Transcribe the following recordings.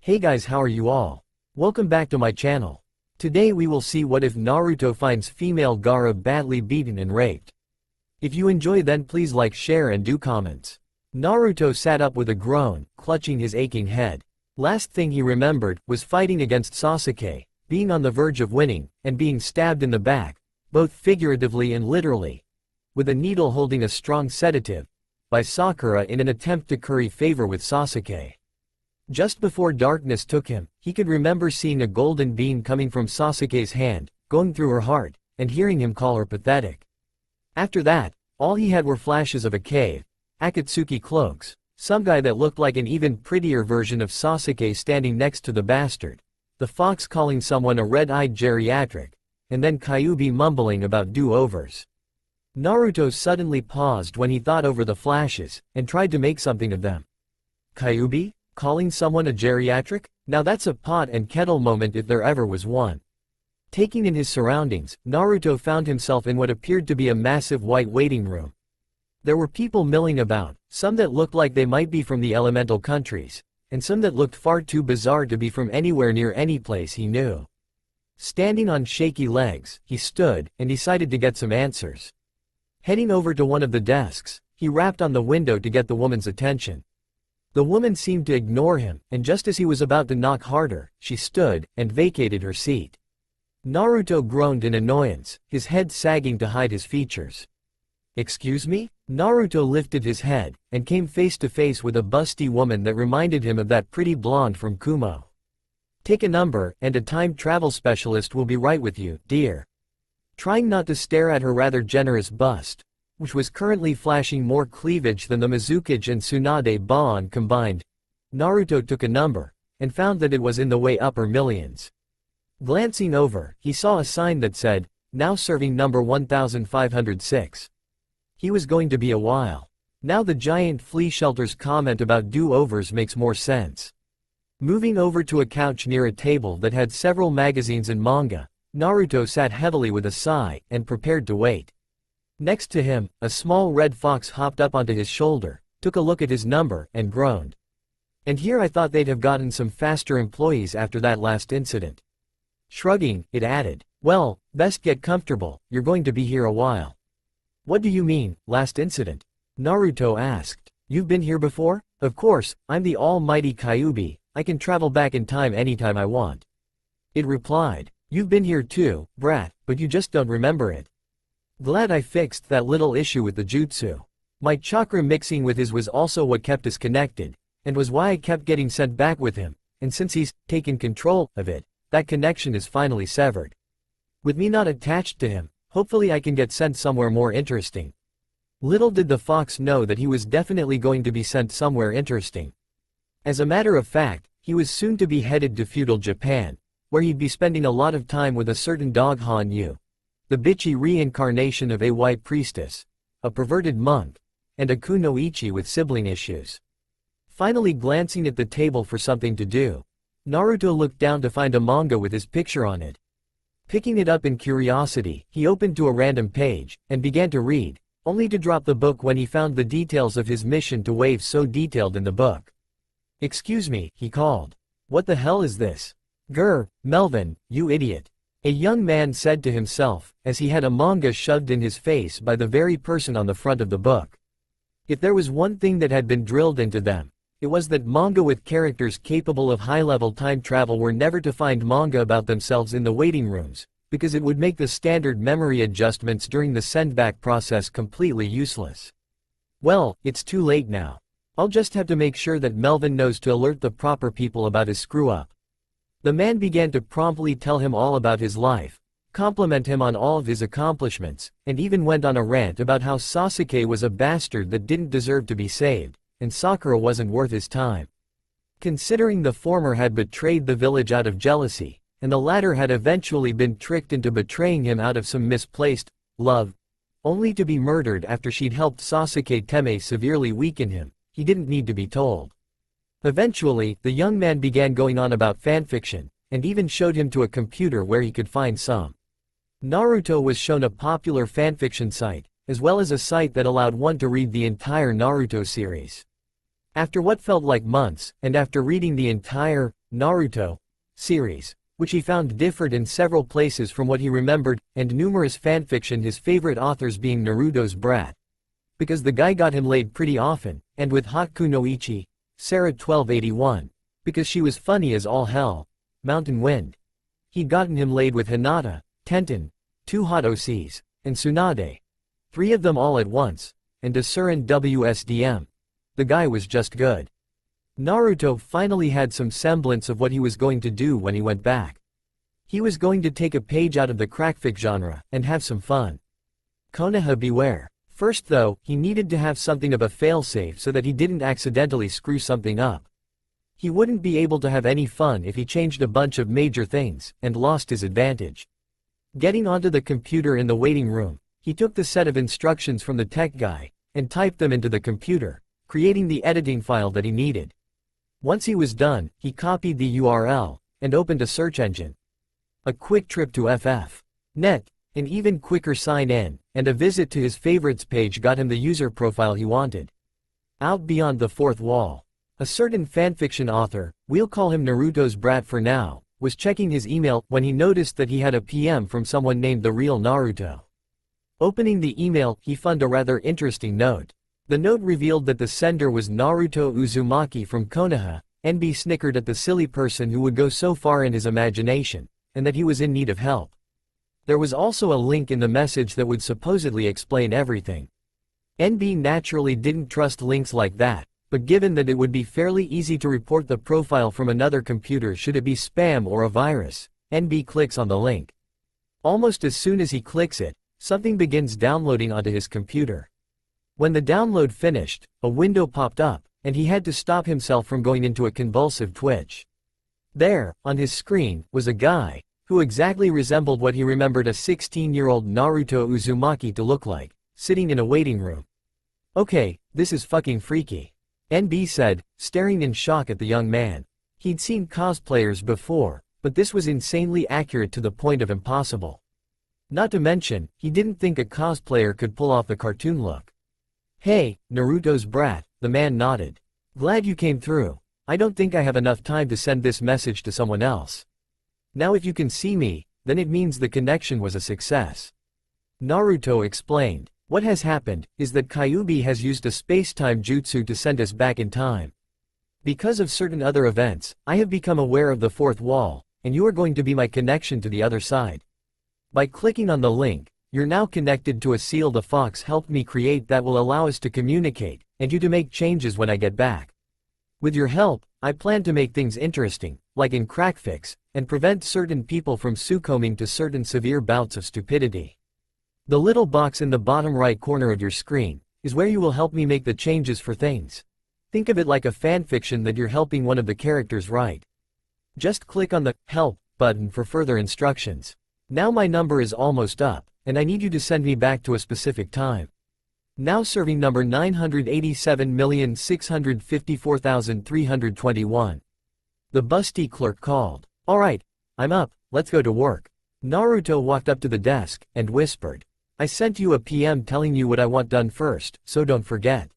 Hey guys, how are you all? Welcome back to my channel. Today we will see what if Naruto finds female Gaara badly beaten and raped. If you enjoy, then please like, share and do comments. Naruto sat up with a groan, clutching his aching head. Last thing he remembered was fighting against Sasuke, being on the verge of winning, and being stabbed in the back, both figuratively and literally, with a needle holding a strong sedative, by Sakura in an attempt to curry favor with Sasuke. Just before darkness took him, he could remember seeing a golden beam coming from Sasuke's hand, going through her heart, and hearing him call her pathetic. After that, all he had were flashes of a cave, Akatsuki cloaks, some guy that looked like an even prettier version of Sasuke standing next to the bastard, the fox calling someone a red-eyed geriatric, and then Kyuubi mumbling about do-overs. Naruto suddenly paused when he thought over the flashes, and tried to make something of them. Kyuubi? Calling someone a geriatric? Now that's a pot and kettle moment if there ever was one. Taking in his surroundings, Naruto found himself in what appeared to be a massive white waiting room. There were people milling about, some that looked like they might be from the elemental countries, and some that looked far too bizarre to be from anywhere near any place he knew. Standing on shaky legs, he stood, and decided to get some answers. Heading over to one of the desks, he rapped on the window to get the woman's attention. The woman seemed to ignore him, and just as he was about to knock harder, she stood, and vacated her seat. Naruto groaned in annoyance, his head sagging to hide his features. "Excuse me?" Naruto lifted his head, and came face to face with a busty woman that reminded him of that pretty blonde from Kumo. "Take a number, and a time travel specialist will be right with you, dear." Trying not to stare at her rather generous bust, which was currently flashing more cleavage than the Mizuki and Tsunade Bond combined, Naruto took a number, and found that it was in the way upper millions. Glancing over, he saw a sign that said, "Now serving number 1506. He was going to be a while. Now the giant flea shelter's comment about do-overs makes more sense. Moving over to a couch near a table that had several magazines and manga, Naruto sat heavily with a sigh, and prepared to wait. Next to him, a small red fox hopped up onto his shoulder, took a look at his number, and groaned. "And here I thought they'd have gotten some faster employees after that last incident." Shrugging, it added, "Well, best get comfortable, you're going to be here a while." "What do you mean, last incident?" Naruto asked. "You've been here before?" "Of course, I'm the almighty Kyuubi, I can travel back in time anytime I want." It replied. "You've been here too, brat, but you just don't remember it. Glad I fixed that little issue with the jutsu. My chakra mixing with his was also what kept us connected, and was why I kept getting sent back with him, and since he's taken control of it, that connection is finally severed. With me not attached to him, hopefully I can get sent somewhere more interesting." Little did the fox know that he was definitely going to be sent somewhere interesting. As a matter of fact, he was soon to be headed to feudal Japan, where he'd be spending a lot of time with a certain dog Han-yu, the bitchy reincarnation of a white priestess, a perverted monk, and a kunoichi with sibling issues. Finally glancing at the table for something to do, Naruto looked down to find a manga with his picture on it. Picking it up in curiosity, he opened to a random page, and began to read, only to drop the book when he found the details of his mission to wave so detailed in the book. "Excuse me," he called. "What the hell is this?" "Grr, Melvin, you idiot," a young man said to himself, as he had a manga shoved in his face by the very person on the front of the book. If there was one thing that had been drilled into them, it was that manga with characters capable of high-level time travel were never to find manga about themselves in the waiting rooms, because it would make the standard memory adjustments during the send-back process completely useless. "Well, it's too late now. I'll just have to make sure that Melvin knows to alert the proper people about his screw-up." The man began to promptly tell him all about his life, compliment him on all of his accomplishments, and even went on a rant about how Sasuke was a bastard that didn't deserve to be saved, and Sakura wasn't worth his time. Considering the former had betrayed the village out of jealousy, and the latter had eventually been tricked into betraying him out of some misplaced love, only to be murdered after she'd helped Sasuke Teme severely weaken him, he didn't need to be told. Eventually, the young man began going on about fanfiction, and even showed him to a computer where he could find some. Naruto was shown a popular fanfiction site, as well as a site that allowed one to read the entire Naruto series. After what felt like months, and after reading the entire Naruto series, which he found differed in several places from what he remembered, and numerous fanfiction, his favorite authors being NarutosBrat. Because the guy got him laid pretty often, and with Haku no Ichi, Sarah 1281, because she was funny as all hell, Mountain Wind. He'd gotten him laid with Hinata, Tenten, 2 hot OCs, and Tsunade. 3 of them all at once, and Asuran WSDM. The guy was just good. Naruto finally had some semblance of what he was going to do when he went back. He was going to take a page out of the crackfic genre, and have some fun. Konoha beware. First though, he needed to have something of a failsafe so that he didn't accidentally screw something up. He wouldn't be able to have any fun if he changed a bunch of major things, and lost his advantage. Getting onto the computer in the waiting room, he took the set of instructions from the tech guy, and typed them into the computer, creating the editing file that he needed. Once he was done, he copied the URL, and opened a search engine. A quick trip to FF.net, an even quicker sign-in, and a visit to his favorites page got him the user profile he wanted. Out beyond the fourth wall, a certain fanfiction author, we'll call him NarutosBrat for now, was checking his email when he noticed that he had a PM from someone named The Real Naruto. Opening the email, he found a rather interesting note. The note revealed that the sender was Naruto Uzumaki from Konoha. NB snickered at the silly person who would go so far in his imagination, and that he was in need of help. There was also a link in the message that would supposedly explain everything. NB naturally didn't trust links like that, but given that it would be fairly easy to report the profile from another computer should it be spam or a virus, NB clicks on the link. Almost as soon as he clicks it, something begins downloading onto his computer. When the download finished, a window popped up, and he had to stop himself from going into a convulsive twitch. There, on his screen, was a guy, who exactly resembled what he remembered a 16-year-old Naruto Uzumaki to look like, sitting in a waiting room. Okay, this is fucking freaky, NB said, staring in shock at the young man. He'd seen cosplayers before, but this was insanely accurate to the point of impossible. Not to mention, he didn't think a cosplayer could pull off the cartoon look. Hey, NarutosBrat, the man nodded. Glad you came through. I don't think I have enough time to send this message to someone else. Now if you can see me, then it means the connection was a success. Naruto explained. What has happened is that Kyuubi has used a space-time jutsu to send us back in time. Because of certain other events, I have become aware of the fourth wall, and you are going to be my connection to the other side. By clicking on the link, you're now connected to a seal the fox helped me create that will allow us to communicate, and you to make changes when I get back. With your help, I plan to make things interesting, like in crackfics, and prevent certain people from succumbing to certain severe bouts of stupidity. The little box in the bottom right corner of your screen is where you will help me make the changes for things. Think of it like a fanfiction that you're helping one of the characters write. Just click on the Help button for further instructions. Now my number is almost up, and I need you to send me back to a specific time. Now serving number 987,654,321. The busty clerk called. Alright, I'm up, let's go to work. Naruto walked up to the desk, and whispered. I sent you a PM telling you what I want done first, so don't forget.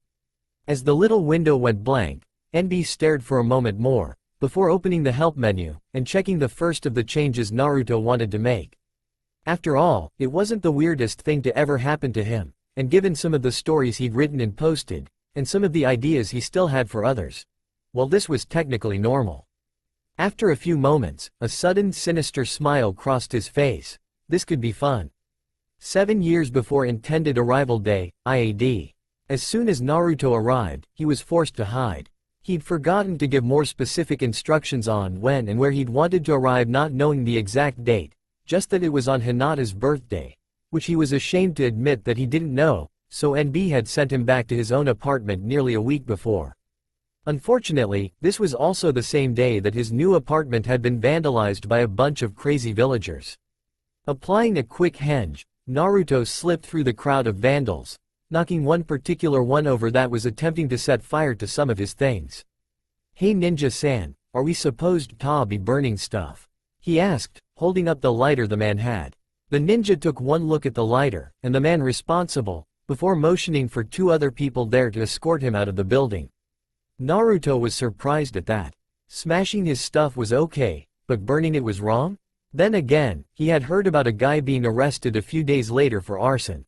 As the little window went blank, NB stared for a moment more, before opening the help menu, and checking the first of the changes Naruto wanted to make. After all, it wasn't the weirdest thing to ever happen to him, and given some of the stories he'd written and posted, and some of the ideas he still had for others, well, this was technically normal. After a few moments, a sudden sinister smile crossed his face. This could be fun. 7 years before intended arrival day, IAD. As soon as Naruto arrived, he was forced to hide. He'd forgotten to give more specific instructions on when and where he'd wanted to arrive, not knowing the exact date. Just that it was on Hinata's birthday, which he was ashamed to admit that he didn't know, so NB had sent him back to his own apartment nearly a week before. Unfortunately, this was also the same day that his new apartment had been vandalized by a bunch of crazy villagers. Applying a quick henge, Naruto slipped through the crowd of vandals, knocking one particular one over that was attempting to set fire to some of his things. Hey ninja-san, are we supposed to be burning stuff? He asked, holding up the lighter the man had. The ninja took one look at the lighter, and the man responsible, before motioning for 2 other people there to escort him out of the building. Naruto was surprised at that. Smashing his stuff was okay, but burning it was wrong? Then again, he had heard about a guy being arrested a few days later for arson.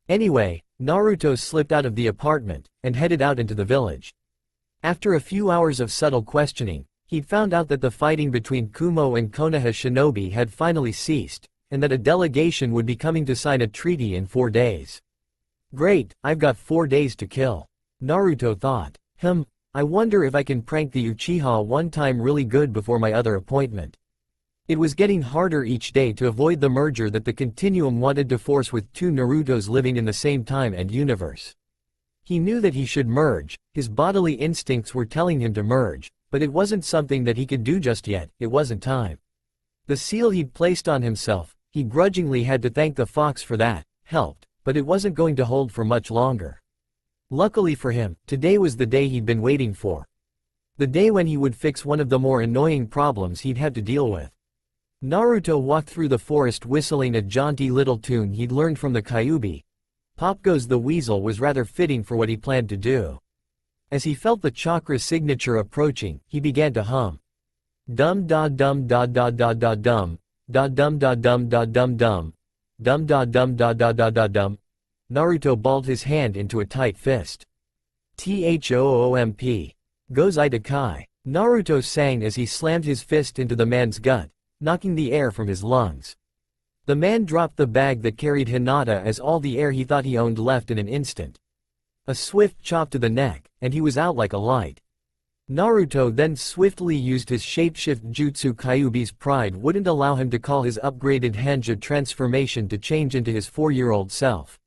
Anyway, Naruto slipped out of the apartment, and headed out into the village. After a few hours of subtle questioning, he'd found out that the fighting between Kumo and Konoha shinobi had finally ceased, and that a delegation would be coming to sign a treaty in 4 days. Great, I've got 4 days to kill. Naruto thought. I wonder if I can prank the Uchiha one time really good before my other appointment. It was getting harder each day to avoid the merger that the Continuum wanted to force with 2 Narutos living in the same time and universe. He knew that he should merge, his bodily instincts were telling him to merge, but it wasn't something that he could do just yet, it wasn't time. The seal he'd placed on himself, he grudgingly had to thank the fox for that, helped, but it wasn't going to hold for much longer. Luckily for him, today was the day he'd been waiting for. The day when he would fix one of the more annoying problems he'd had to deal with. Naruto walked through the forest whistling a jaunty little tune he'd learned from the Kyuubi. Pop Goes the Weasel was rather fitting for what he planned to do. As he felt the chakra signature approaching, he began to hum. Dum da dum da da da da dum, da dum da dum da dum dum, dum da dum da da da da dum. Naruto balled his hand into a tight fist. Thoomp. Goes Itakai. Naruto sang as he slammed his fist into the man's gut, knocking the air from his lungs. The man dropped the bag that carried Hinata as all the air he thought he owned left in an instant. A swift chop to the neck, and he was out like a light. Naruto then swiftly used his shapeshift jutsu. Kyuubi's pride wouldn't allow him to call his upgraded Hanja transformation to change into his 4-year-old self.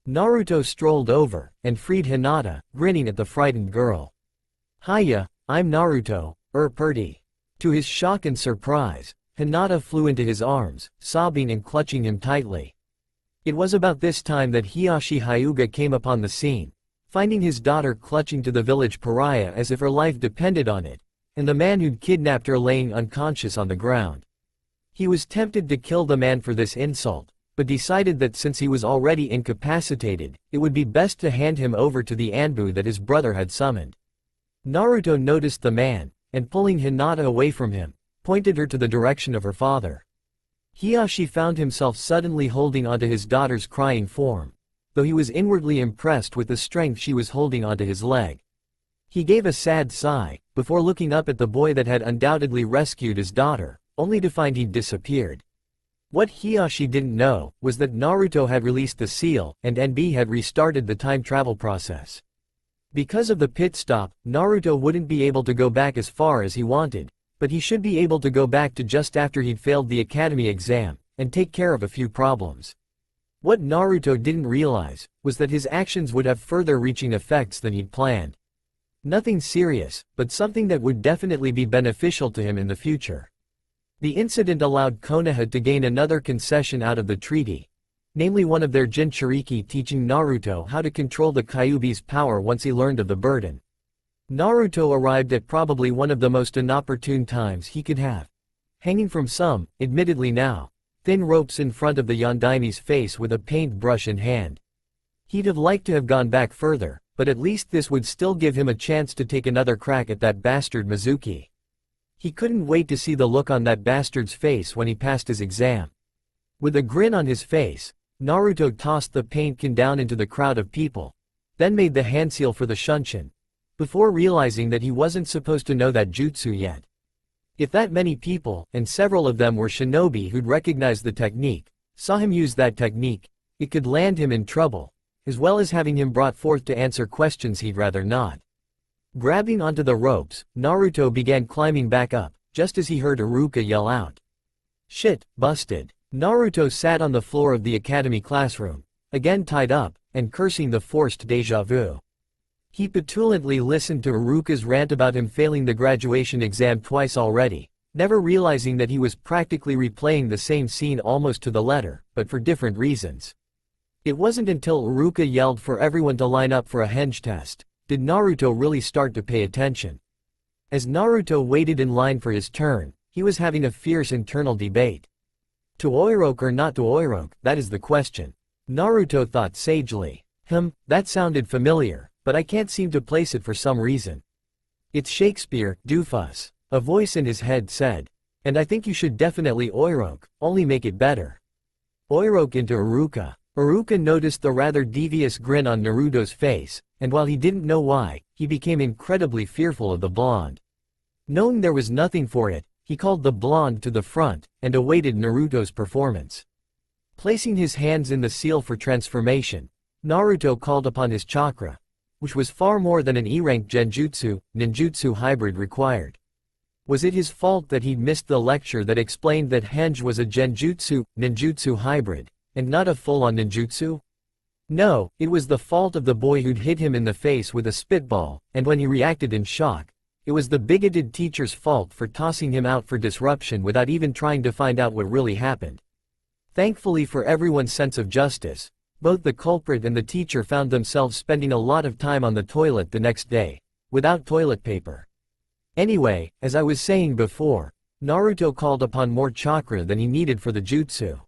Naruto strolled over, and freed Hinata, grinning at the frightened girl. Hiya, I'm Naruto, Purdy. To his shock and surprise, Hinata flew into his arms, sobbing and clutching him tightly. It was about this time that Hiashi Hyuga came upon the scene, finding his daughter clutching to the village pariah as if her life depended on it, and the man who'd kidnapped her laying unconscious on the ground. He was tempted to kill the man for this insult, but decided that since he was already incapacitated, it would be best to hand him over to the Anbu that his brother had summoned. Naruto noticed the man, and pulling Hinata away from him, pointed her to the direction of her father. Hiashi found himself suddenly holding onto his daughter's crying form, though he was inwardly impressed with the strength she was holding onto his leg. He gave a sad sigh, before looking up at the boy that had undoubtedly rescued his daughter, only to find he'd disappeared. What Hiashi didn't know was that Naruto had released the seal, and NB had restarted the time travel process. Because of the pit stop, Naruto wouldn't be able to go back as far as he wanted, but he should be able to go back to just after he'd failed the academy exam, and take care of a few problems. What Naruto didn't realize was that his actions would have further reaching effects than he'd planned. Nothing serious, but something that would definitely be beneficial to him in the future. The incident allowed Konoha to gain another concession out of the treaty, namely one of their Jinchuriki teaching Naruto how to control the Kyuubi's power once he learned of the burden. Naruto arrived at probably one of the most inopportune times he could have. Hanging from some, admittedly now, thin ropes in front of the Yondaimi's face with a paintbrush in hand. He'd have liked to have gone back further, but at least this would still give him a chance to take another crack at that bastard Mizuki. He couldn't wait to see the look on that bastard's face when he passed his exam. With a grin on his face, Naruto tossed the paint can down into the crowd of people, then made the hand seal for the shunshin, before realizing that he wasn't supposed to know that jutsu yet. If that many people, and several of them were shinobi who'd recognized the technique, saw him use that technique, it could land him in trouble, as well as having him brought forth to answer questions he'd rather not. Grabbing onto the ropes, Naruto began climbing back up, just as he heard Iruka yell out. Shit, busted. Naruto sat on the floor of the academy classroom, again tied up, and cursing the forced déjà vu. He petulantly listened to Iruka's rant about him failing the graduation exam twice already, never realizing that he was practically replaying the same scene almost to the letter, but for different reasons. It wasn't until Iruka yelled for everyone to line up for a henge test, did Naruto really start to pay attention. As Naruto waited in line for his turn, he was having a fierce internal debate. To oiroke or not to oiroke, that is the question. Naruto thought sagely. That sounded familiar, but I can't seem to place it for some reason. It's Shakespeare, doofus. A voice in his head said. And I think you should definitely Oiroke, only make it better. Oiroke into Iruka. Iruka noticed the rather devious grin on Naruto's face, and while he didn't know why, he became incredibly fearful of the blonde. Knowing there was nothing for it, he called the blonde to the front, and awaited Naruto's performance. Placing his hands in the seal for transformation, Naruto called upon his chakra, which was far more than an E-rank genjutsu, ninjutsu hybrid required. Was it his fault that he'd missed the lecture that explained that Henge was a genjutsu, ninjutsu hybrid, and not a full-on ninjutsu? No, it was the fault of the boy who'd hit him in the face with a spitball, and when he reacted in shock, it was the bigoted teacher's fault for tossing him out for disruption without even trying to find out what really happened. Thankfully for everyone's sense of justice, both the culprit and the teacher found themselves spending a lot of time on the toilet the next day, without toilet paper. Anyway, as I was saying before, Naruto called upon more chakra than he needed for the jutsu.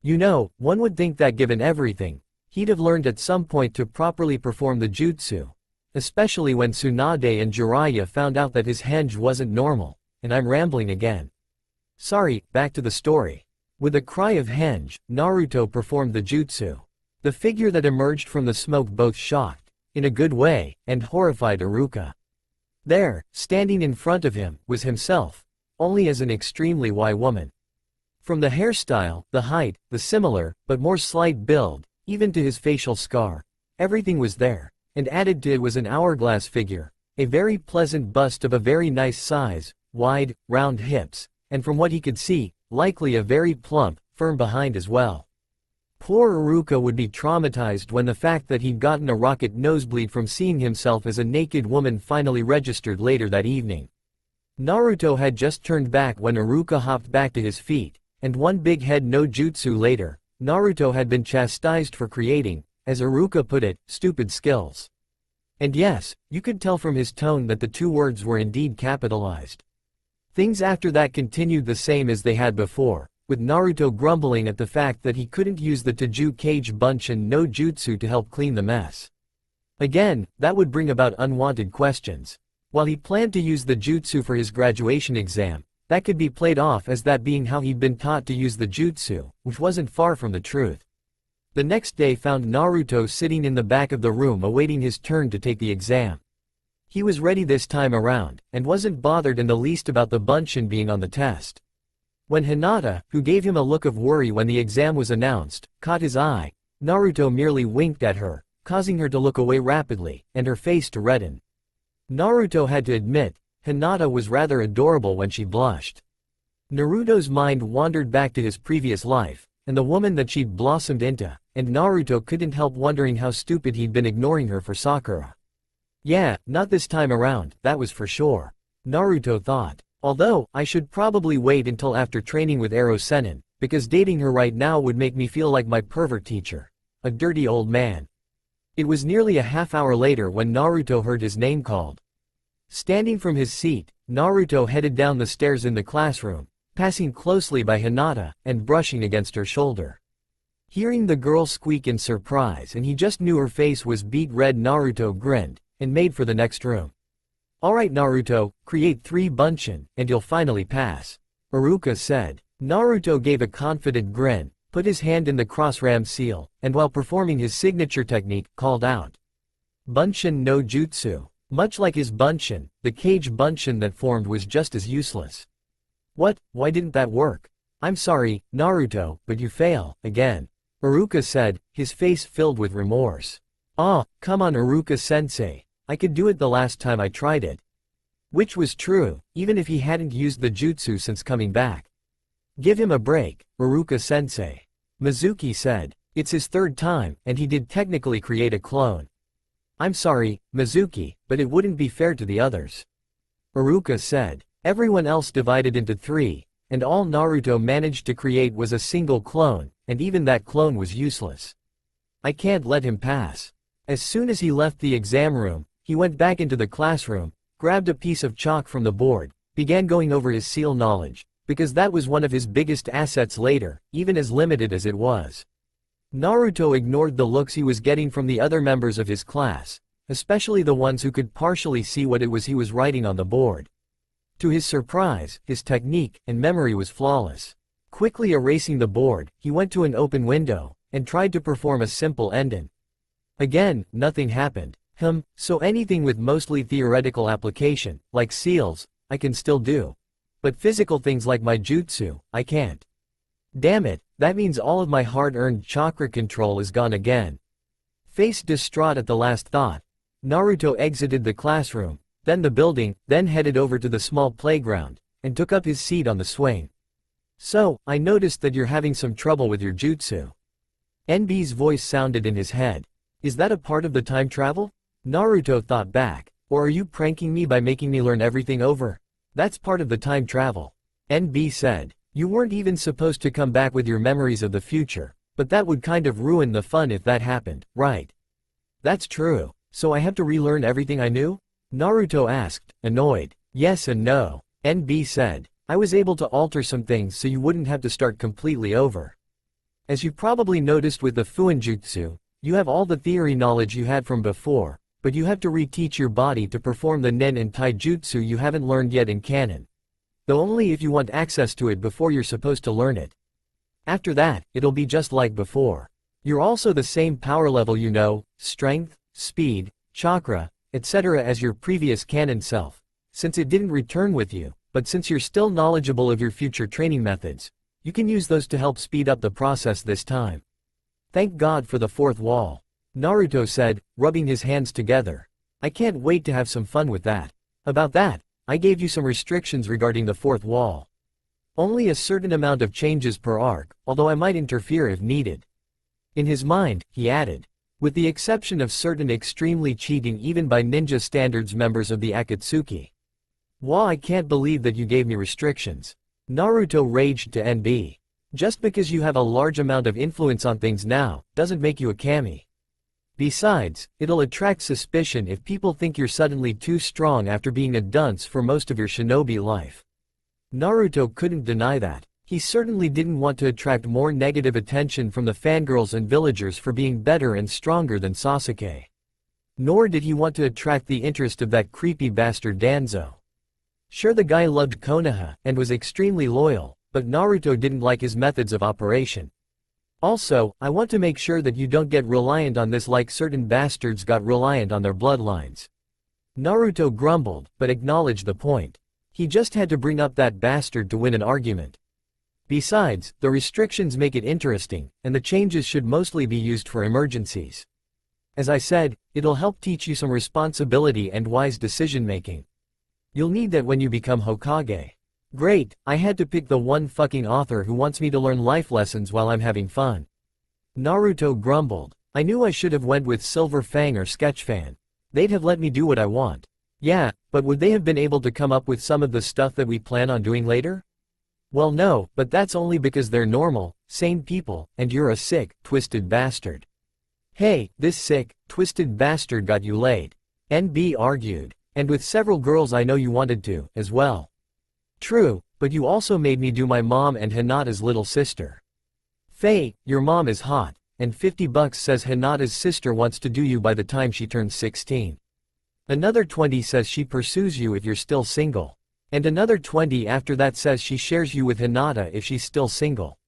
You know, one would think that given everything, he'd have learned at some point to properly perform the jutsu, especially when Tsunade and Jiraiya found out that his henge wasn't normal, and I'm rambling again. Sorry, back to the story. With a cry of henge, Naruto performed the jutsu. The figure that emerged from the smoke both shocked, in a good way, and horrified Iruka. There, standing in front of him, was himself, only as an extremely white woman. From the hairstyle, the height, the similar, but more slight build, even to his facial scar, everything was there, and added to it was an hourglass figure, a very pleasant bust of a very nice size, wide, round hips, and from what he could see, likely a very plump, firm behind as well. Poor Iruka would be traumatized when the fact that he'd gotten a rocket nosebleed from seeing himself as a naked woman finally registered later that evening. Naruto had just turned back when Iruka hopped back to his feet, and one big head no jutsu later, Naruto had been chastised for creating, as Iruka put it, stupid skills. And yes, you could tell from his tone that the two words were indeed capitalized. Things after that continued the same as they had before, with Naruto grumbling at the fact that he couldn't use the Taju Kage Bunshin no Jutsu to help clean the mess. Again, that would bring about unwanted questions. While he planned to use the jutsu for his graduation exam, that could be played off as that being how he'd been taught to use the jutsu, which wasn't far from the truth. The next day found Naruto sitting in the back of the room awaiting his turn to take the exam. He was ready this time around, and wasn't bothered in the least about the Bunshin being on the test. When Hinata, who gave him a look of worry when the exam was announced, caught his eye, Naruto merely winked at her, causing her to look away rapidly, and her face to redden. Naruto had to admit, Hinata was rather adorable when she blushed. Naruto's mind wandered back to his previous life, and the woman that she'd blossomed into, and Naruto couldn't help wondering how stupid he'd been ignoring her for Sakura. Yeah, not this time around, that was for sure, Naruto thought. Although, I should probably wait until after training with Ero Sennin, because dating her right now would make me feel like my pervert teacher. A dirty old man. It was nearly a half-hour later when Naruto heard his name called. Standing from his seat, Naruto headed down the stairs in the classroom, passing closely by Hinata, and brushing against her shoulder. Hearing the girl squeak in surprise and he just knew her face was beet red, Naruto grinned, and made for the next room. Alright Naruto, create 3 Bunshin, and you'll finally pass, Iruka said. Naruto gave a confident grin, put his hand in the cross-ram seal, and while performing his signature technique, called out. Bunshin no Jutsu. Much like his Bunshin, the Kage Bunshin that formed was just as useless. What, why didn't that work? I'm sorry, Naruto, but you fail, again, Iruka said, his face filled with remorse. Ah, come on Iruka-sensei. I could do it the last time I tried it. Which was true, even if he hadn't used the jutsu since coming back. Give him a break, Iruka-sensei. Mizuki said. It's his 3rd time, and he did technically create a clone. I'm sorry, Mizuki, but it wouldn't be fair to the others. Iruka said. Everyone else divided into 3, and all Naruto managed to create was a single clone, and even that clone was useless. I can't let him pass. As soon as he left the exam room, he went back into the classroom, grabbed a piece of chalk from the board, began going over his seal knowledge, because that was one of his biggest assets later, even as limited as it was. Naruto ignored the looks he was getting from the other members of his class, especially the ones who could partially see what it was he was writing on the board. To his surprise, his technique and memory was flawless. Quickly erasing the board, he went to an open window, and tried to perform a simple enden. Again, nothing happened. So anything with mostly theoretical application, like seals, I can still do. But physical things like my jutsu, I can't. Damn it, that means all of my hard-earned chakra control is gone again. Face distraught at the last thought, Naruto exited the classroom, then the building, then headed over to the small playground, and took up his seat on the swing. So, I noticed that you're having some trouble with your jutsu. NB's voice sounded in his head. Is that a part of the time travel? Naruto thought back. Or are you pranking me by making me learn everything over? That's part of the time travel. NB said. You weren't even supposed to come back with your memories of the future, but that would kind of ruin the fun if that happened, right? That's true. So I have to relearn everything I knew? Naruto asked, annoyed. Yes and no. NB said. I was able to alter some things so you wouldn't have to start completely over. As you probably noticed with the Fuinjutsu, you have all the theory knowledge you had from before, but you have to reteach your body to perform the nen and taijutsu you haven't learned yet in canon. Though only if you want access to it before you're supposed to learn it. After that, it'll be just like before. You're also the same power level you know, strength, speed, chakra, etc. as your previous canon self, since it didn't return with you, but since you're still knowledgeable of your future training methods, you can use those to help speed up the process this time. Thank God for the fourth wall. Naruto said, rubbing his hands together. I can't wait to have some fun with that. About that, I gave you some restrictions regarding the fourth wall. Only a certain amount of changes per arc, although I might interfere if needed. In his mind, he added. With the exception of certain extremely cheating even by ninja standards members of the Akatsuki. Wah, I can't believe that you gave me restrictions. Naruto raged to NB. Just because you have a large amount of influence on things now, doesn't make you a kami. Besides, it'll attract suspicion if people think you're suddenly too strong after being a dunce for most of your shinobi life. Naruto couldn't deny that. He certainly didn't want to attract more negative attention from the fangirls and villagers for being better and stronger than Sasuke. Nor did he want to attract the interest of that creepy bastard Danzo. Sure, the guy loved Konoha and was extremely loyal, but Naruto didn't like his methods of operation. Also, I want to make sure that you don't get reliant on this like certain bastards got reliant on their bloodlines. Naruto grumbled, but acknowledged the point. He just had to bring up that bastard to win an argument. Besides, the restrictions make it interesting, and the changes should mostly be used for emergencies. As I said, it'll help teach you some responsibility and wise decision-making. You'll need that when you become Hokage. Great, I had to pick the one fucking author who wants me to learn life lessons while I'm having fun. Naruto grumbled. I knew I should have went with Silver Fang or Sketchfan. They'd have let me do what I want. Yeah, but would they have been able to come up with some of the stuff that we plan on doing later? Well no, but that's only because they're normal, sane people, and you're a sick, twisted bastard. Hey, this sick, twisted bastard got you laid. NB argued. And with several girls I know you wanted to, as well. True, but you also made me do my mom and Hinata's little sister. Faye, your mom is hot, and $50 says Hinata's sister wants to do you by the time she turns 16. Another 20 says she pursues you if you're still single. And another 20 after that says she shares you with Hinata if she's still single.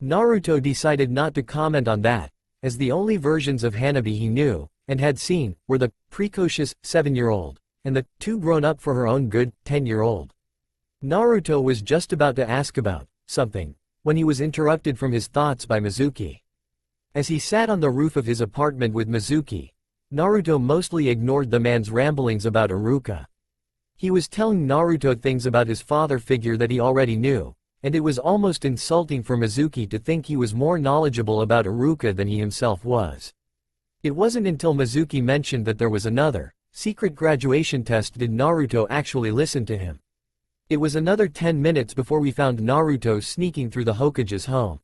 Naruto decided not to comment on that, as the only versions of Hanabi he knew, and had seen, were the precocious 7-year-old, and the too grown up for her own good 10-year-old. Naruto was just about to ask about something when he was interrupted from his thoughts by Mizuki. As he sat on the roof of his apartment with Mizuki, Naruto mostly ignored the man's ramblings about Iruka. He was telling Naruto things about his father figure that he already knew, and it was almost insulting for Mizuki to think he was more knowledgeable about Iruka than he himself was. It wasn't until Mizuki mentioned that there was another secret graduation test did Naruto actually listen to him. It was another 10 minutes before we found Naruto sneaking through the Hokage's home.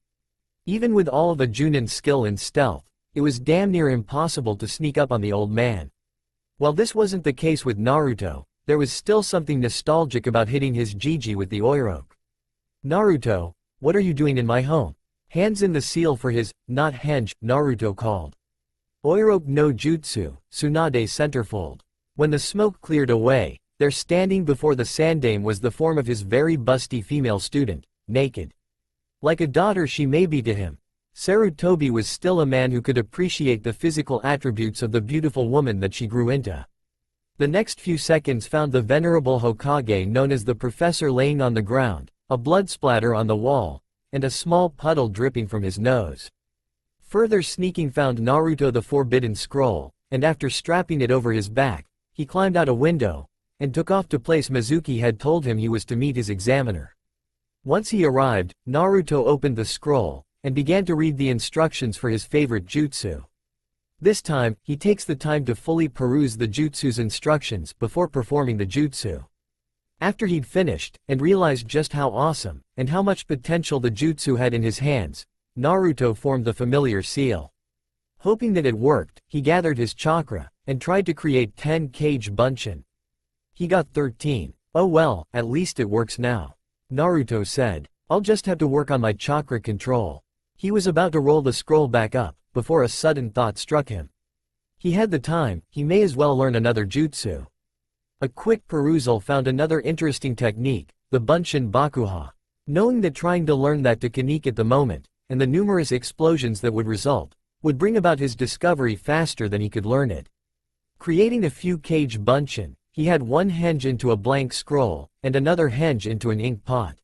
Even with all of a Junin's skill in stealth, it was damn near impossible to sneak up on the old man. While this wasn't the case with Naruto, there was still something nostalgic about hitting his Jiji with the Oiroke. Naruto, what are you doing in my home? Hands in the seal for his, not henge, Naruto called. Oiroke no jutsu, Tsunade centerfold. When the smoke cleared away, There standing before the sandaime was the form of his very busty female student, naked. Like a daughter she may be to him, Sarutobi was still a man who could appreciate the physical attributes of the beautiful woman that she grew into. The next few seconds found the venerable Hokage known as the Professor laying on the ground, a blood splatter on the wall, and a small puddle dripping from his nose. Further sneaking found Naruto the Forbidden Scroll, and after strapping it over his back, he climbed out a window, and took off to place Mizuki had told him he was to meet his examiner. Once he arrived, Naruto opened the scroll, and began to read the instructions for his favorite jutsu. This time, he takes the time to fully peruse the jutsu's instructions before performing the jutsu. After he'd finished, and realized just how awesome, and how much potential the jutsu had in his hands, Naruto formed the familiar seal. Hoping that it worked, he gathered his chakra, and tried to create 10 Kage Bunshin. He got 13. Oh well, at least it works now. Naruto said. I'll just have to work on my chakra control. He was about to roll the scroll back up, before a sudden thought struck him. He had the time, he may as well learn another jutsu. A quick perusal found another interesting technique, the Bunshin Bakuha. Knowing that trying to learn that technique at the moment, and the numerous explosions that would result, would bring about his discovery faster than he could learn it. Creating a few Kage Bunshin, he had one henge into a blank scroll, and another henge into an ink pot.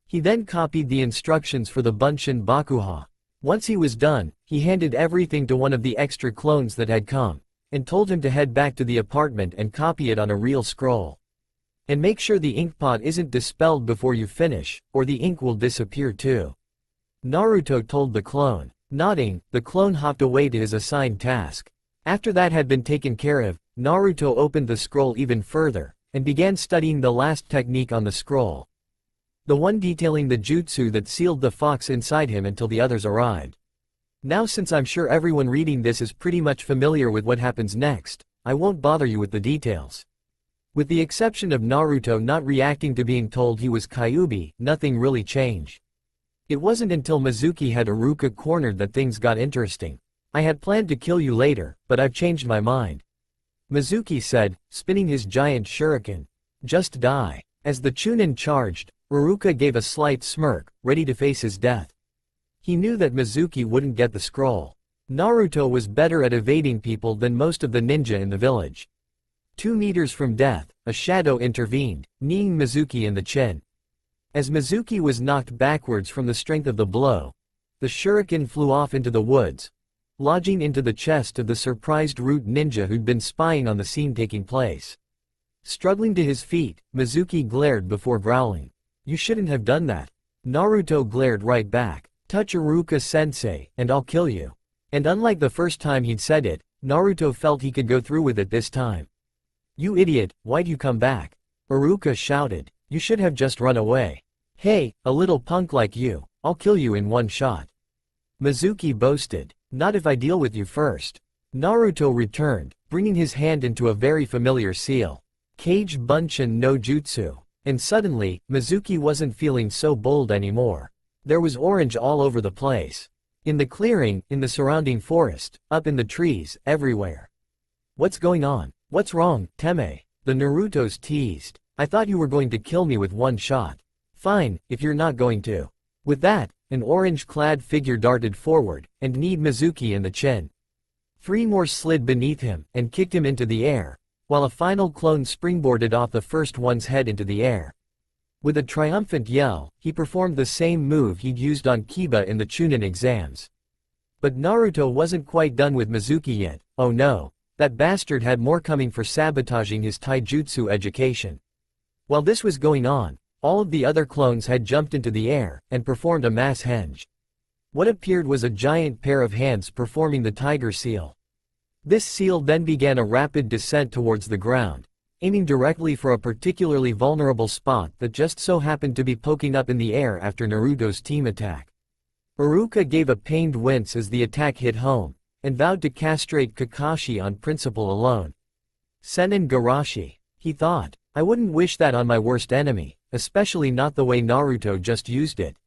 He then copied the instructions for the Bunshin Bakuha. Once he was done, he handed everything to one of the extra clones that had come, and told him to head back to the apartment and copy it on a real scroll. And make sure the ink pot isn't dispelled before you finish, or the ink will disappear too. Naruto told the clone. Nodding, the clone hopped away to his assigned task. After that had been taken care of, Naruto opened the scroll even further, and began studying the last technique on the scroll. The one detailing the jutsu that sealed the fox inside him until the others arrived. Now since I'm sure everyone reading this is pretty much familiar with what happens next, I won't bother you with the details. With the exception of Naruto not reacting to being told he was Kyuubi, nothing really changed. It wasn't until Mizuki had Iruka cornered that things got interesting. I had planned to kill you later, but I've changed my mind. Mizuki said, spinning his giant shuriken. Just die. As the Chunin charged, Iruka gave a slight smirk, ready to face his death. He knew that Mizuki wouldn't get the scroll. Naruto was better at evading people than most of the ninja in the village. 2 meters from death, a shadow intervened, kneeing Mizuki in the chin. As Mizuki was knocked backwards from the strength of the blow, the shuriken flew off into the woods, lodging into the chest of the surprised root ninja who'd been spying on the scene taking place. Struggling to his feet, Mizuki glared before growling. You shouldn't have done that. Naruto glared right back. Touch Iruka-sensei, and I'll kill you. And unlike the first time he'd said it, Naruto felt he could go through with it this time. You idiot, why'd you come back? Iruka shouted. You should have just run away. Hey, a little punk like you, I'll kill you in one shot. Mizuki boasted. Not if I deal with you first. Naruto returned, bringing his hand into a very familiar seal. Kage Bunshin no Jutsu. And suddenly, Mizuki wasn't feeling so bold anymore. There was orange all over the place. In the clearing, in the surrounding forest, up in the trees, everywhere. What's going on? What's wrong, Teme? The Narutos teased. I thought you were going to kill me with one shot. Fine, if you're not going to. With that, an orange-clad figure darted forward, and kneed Mizuki in the chin. 3 more slid beneath him, and kicked him into the air, while a final clone springboarded off the first one's head into the air. With a triumphant yell, he performed the same move he'd used on Kiba in the Chunin exams. But Naruto wasn't quite done with Mizuki yet. Oh no, that bastard had more coming for sabotaging his taijutsu education. While this was going on, all of the other clones had jumped into the air, and performed a mass henge. What appeared was a giant pair of hands performing the tiger seal. This seal then began a rapid descent towards the ground, aiming directly for a particularly vulnerable spot that just so happened to be poking up in the air after Naruto's team attack. Iruka gave a pained wince as the attack hit home, and vowed to castrate Kakashi on principle alone. Senin Garashi, he thought, I wouldn't wish that on my worst enemy, especially not the way Naruto just used it.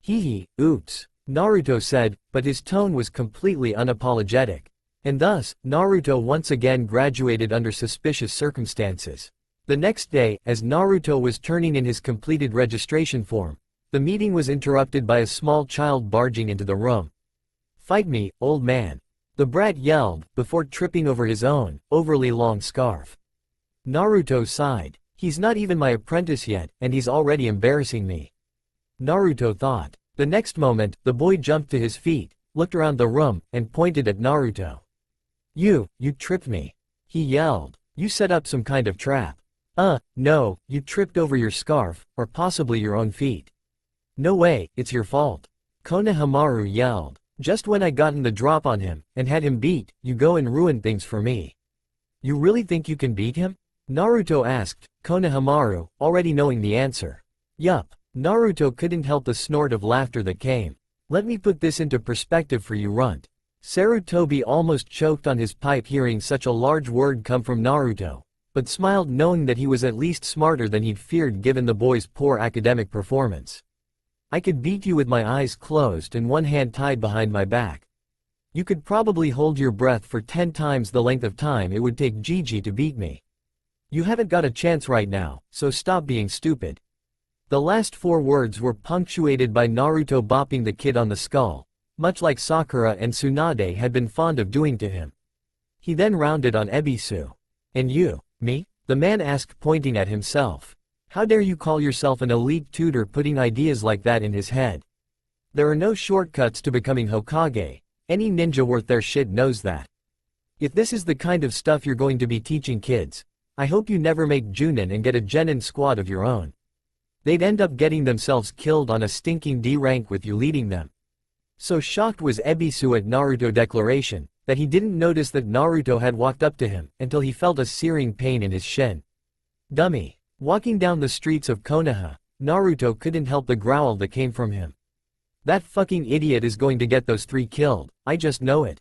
Hee, oops, Naruto said, but his tone was completely unapologetic. And thus, Naruto once again graduated under suspicious circumstances. The next day, as Naruto was turning in his completed registration form, the meeting was interrupted by a small child barging into the room. "Fight me, old man," the brat yelled, before tripping over his own, overly long scarf. Naruto sighed. "He's not even my apprentice yet, and he's already embarrassing me," Naruto thought. The next moment, the boy jumped to his feet, looked around the room, and pointed at Naruto. You tripped me," he yelled. "You set up some kind of trap." No, you tripped over your scarf, or possibly your own feet." "No way, it's your fault," Konohamaru yelled. "Just when I gotten the drop on him, and had him beat, you go and ruin things for me." "You really think you can beat him?" Naruto asked, Konohamaru, already knowing the answer. "Yup." Naruto couldn't help the snort of laughter that came. "Let me put this into perspective for you, runt." Sarutobi almost choked on his pipe hearing such a large word come from Naruto, but smiled knowing that he was at least smarter than he'd feared given the boy's poor academic performance. "I could beat you with my eyes closed and one hand tied behind my back. You could probably hold your breath for 10 times the length of time it would take Gigi to beat me. You haven't got a chance right now, so stop being stupid." The last 4 words were punctuated by Naruto bopping the kid on the skull, much like Sakura and Tsunade had been fond of doing to him. He then rounded on Ebisu. "And you?" "Me?" the man asked, pointing at himself. "How dare you call yourself an elite tutor putting ideas like that in his head? There are no shortcuts to becoming Hokage. Any ninja worth their shit knows that. If this is the kind of stuff you're going to be teaching kids, I hope you never make Junin and get a genin squad of your own. They'd end up getting themselves killed on a stinking D rank with you leading them." So shocked was Ebisu at Naruto's declaration, that he didn't notice that Naruto had walked up to him, until he felt a searing pain in his shin. "Dummy." Walking down the streets of Konoha, Naruto couldn't help the growl that came from him. "That fucking idiot is going to get those 3 killed, I just know it."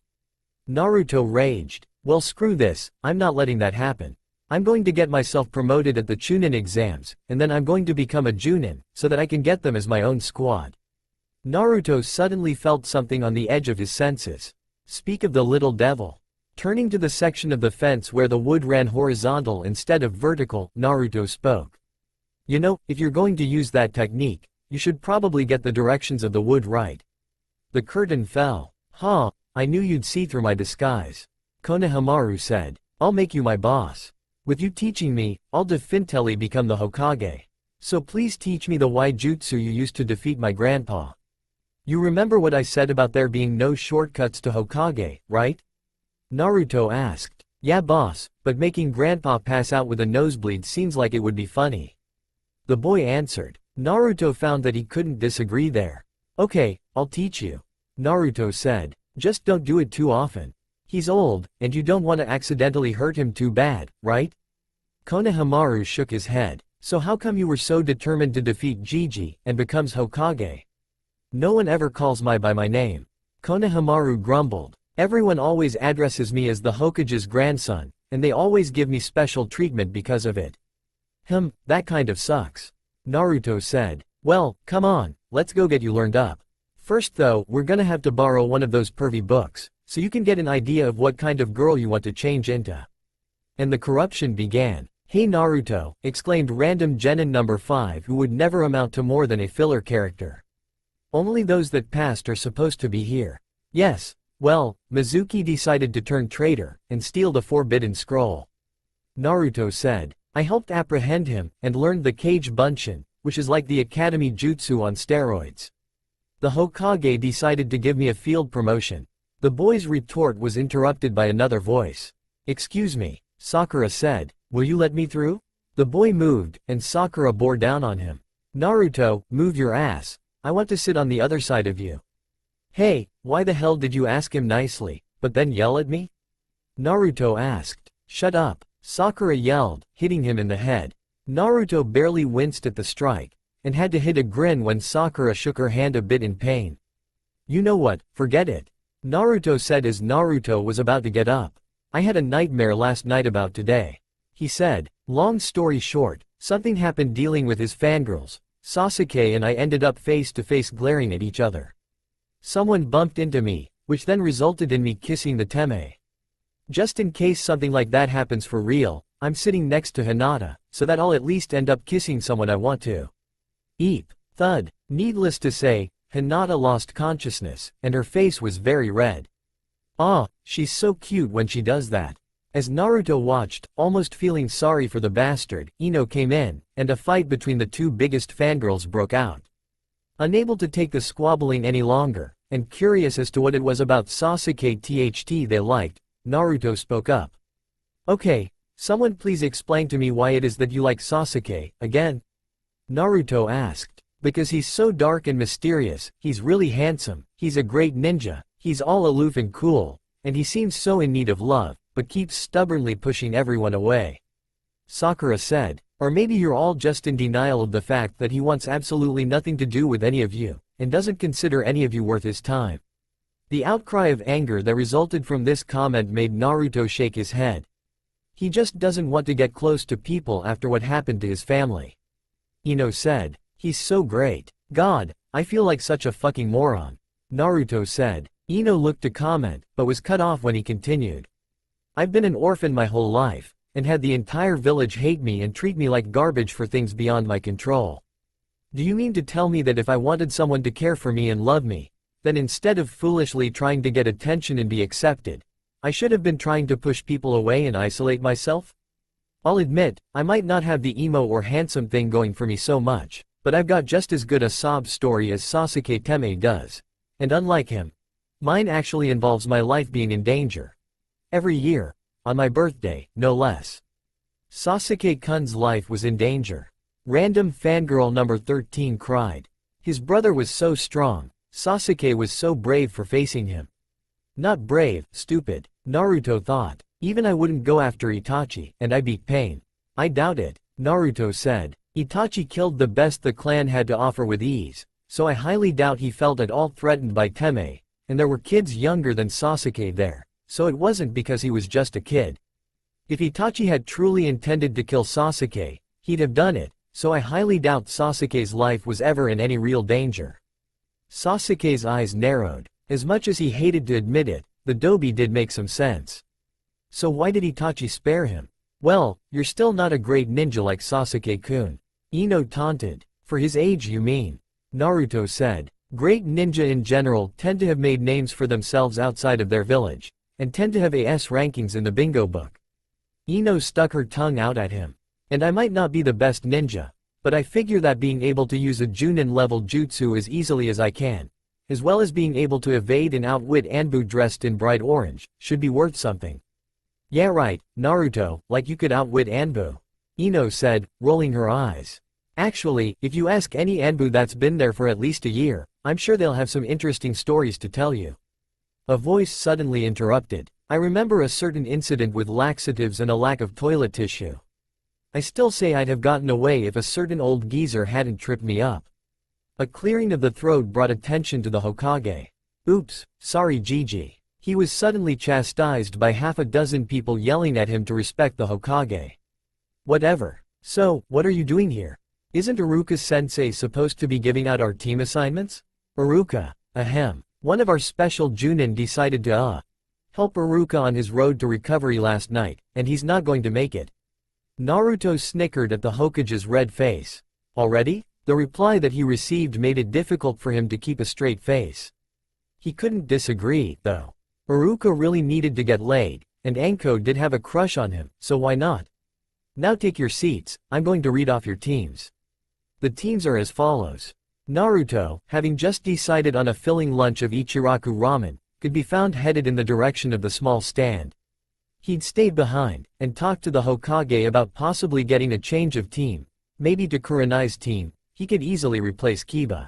Naruto raged. "Well, screw this, I'm not letting that happen. I'm going to get myself promoted at the Chunin exams, and then I'm going to become a Junin, so that I can get them as my own squad." Naruto suddenly felt something on the edge of his senses. Speak of the little devil. Turning to the section of the fence where the wood ran horizontal instead of vertical, Naruto spoke. "You know, if you're going to use that technique, you should probably get the directions of the wood right." The curtain fell. "Huh, I knew you'd see through my disguise," Konohamaru said. "I'll make you my boss. With you teaching me, I'll definitely become the Hokage. So please teach me the Waijutsu you used to defeat my grandpa. You remember what I said about there being no shortcuts to Hokage, right?" Naruto asked. "Yeah boss, but making grandpa pass out with a nosebleed seems like it would be funny," the boy answered. Naruto found that he couldn't disagree there. "Okay, I'll teach you," Naruto said. "Just don't do it too often. He's old, and you don't want to accidentally hurt him too bad, right?" Konohamaru shook his head. "So how come you were so determined to defeat Gigi, and becomes Hokage?" "No one ever calls me by my name," Konohamaru grumbled. "Everyone always addresses me as the Hokage's grandson, and they always give me special treatment because of it." That kind of sucks," Naruto said. "Well, come on, let's go get you learned up. First though, we're gonna have to borrow one of those pervy books, so you can get an idea of what kind of girl you want to change into." And the corruption began. "Hey Naruto," exclaimed random genin number 5 who would never amount to more than a filler character. "Only those that passed are supposed to be here." "Yes, well, Mizuki decided to turn traitor, and steal the forbidden scroll," Naruto said. "I helped apprehend him, and learned the Kage Bunshin, which is like the Academy Jutsu on steroids. The Hokage decided to give me a field promotion." The boy's retort was interrupted by another voice. "Excuse me," Sakura said, "will you let me through?" The boy moved, and Sakura bore down on him. "Naruto, move your ass. I want to sit on the other side of you." "Hey, why the hell did you ask him nicely, but then yell at me?" Naruto asked. "Shut up," Sakura yelled, hitting him in the head. Naruto barely winced at the strike, and had to hide a grin when Sakura shook her hand a bit in pain. "You know what, forget it," Naruto said as Naruto was about to get up. "I had a nightmare last night about today," he said. Long story short, something happened dealing with his fangirls. Sasuke and I ended up face to face glaring at each other. Someone bumped into me, which then resulted in me kissing the teme. Just in case something like that happens for real, I'm sitting next to Hinata, so that I'll at least end up kissing someone I want to. Eep. Thud. Needless to say, Hinata lost consciousness, and her face was very red. Ah, she's so cute when she does that. As Naruto watched, almost feeling sorry for the bastard, Ino came in, and a fight between the two biggest fangirls broke out. Unable to take the squabbling any longer, and curious as to what it was about Sasuke THT they liked, Naruto spoke up. Okay, someone please explain to me why it is that you like Sasuke, again? Naruto asked. Because he's so dark and mysterious, he's really handsome, he's a great ninja, he's all aloof and cool, and he seems so in need of love, but keeps stubbornly pushing everyone away. Sakura said. Or maybe you're all just in denial of the fact that he wants absolutely nothing to do with any of you, and doesn't consider any of you worth his time. The outcry of anger that resulted from this comment made Naruto shake his head. He just doesn't want to get close to people after what happened to his family. Ino said. He's so great. God, I feel like such a fucking moron. Naruto said. Ino looked to comment, but was cut off when he continued. I've been an orphan my whole life, and had the entire village hate me and treat me like garbage for things beyond my control. Do you mean to tell me that if I wanted someone to care for me and love me, then instead of foolishly trying to get attention and be accepted, I should have been trying to push people away and isolate myself? I'll admit, I might not have the emo or handsome thing going for me so much, but I've got just as good a sob story as Sasuke Teme does. And unlike him, mine actually involves my life being in danger. Every year, on my birthday, no less. Sasuke-kun's life was in danger. Random fangirl number 13 cried. His brother was so strong, Sasuke was so brave for facing him. Not brave, stupid, Naruto thought. Even I wouldn't go after Itachi, and I beat Pain. I doubt it, Naruto said. Itachi killed the best the clan had to offer with ease, so I highly doubt he felt at all threatened by Teme, and there were kids younger than Sasuke there, so it wasn't because he was just a kid. If Itachi had truly intended to kill Sasuke, he'd have done it, so I highly doubt Sasuke's life was ever in any real danger. Sasuke's eyes narrowed. As much as he hated to admit it, the dobi did make some sense. So why did Itachi spare him? Well, you're still not a great ninja like Sasuke-kun. Ino taunted. For his age you mean? Naruto said. Great ninja in general tend to have made names for themselves outside of their village, and tend to have AS rankings in the bingo book. Ino stuck her tongue out at him. And I might not be the best ninja, but I figure that being able to use a Junin level jutsu as easily as I can, as well as being able to evade and outwit Anbu dressed in bright orange, should be worth something. Yeah right, Naruto, like you could outwit Anbu. Ino said, rolling her eyes. Actually, if you ask any Anbu that's been there for at least a year, I'm sure they'll have some interesting stories to tell you. A voice suddenly interrupted. I remember a certain incident with laxatives and a lack of toilet tissue. I still say I'd have gotten away if a certain old geezer hadn't tripped me up. A clearing of the throat brought attention to the Hokage. Oops, sorry Gigi. He was suddenly chastised by half a dozen people yelling at him to respect the Hokage. Whatever. So, what are you doing here? Isn't Iruka-sensei supposed to be giving out our team assignments? Iruka, ahem. One of our special Junin decided to help Iruka on his road to recovery last night, and he's not going to make it. Naruto snickered at the Hokage's red face. Already? The reply that he received made it difficult for him to keep a straight face. He couldn't disagree, though. Iruka really needed to get laid, and Anko did have a crush on him, so why not? Now take your seats, I'm going to read off your teams. The teams are as follows. Naruto, having just decided on a filling lunch of Ichiraku ramen, could be found headed in the direction of the small stand. He'd stayed behind, and talked to the Hokage about possibly getting a change of team, maybe to Kurenai's team. He could easily replace Kiba.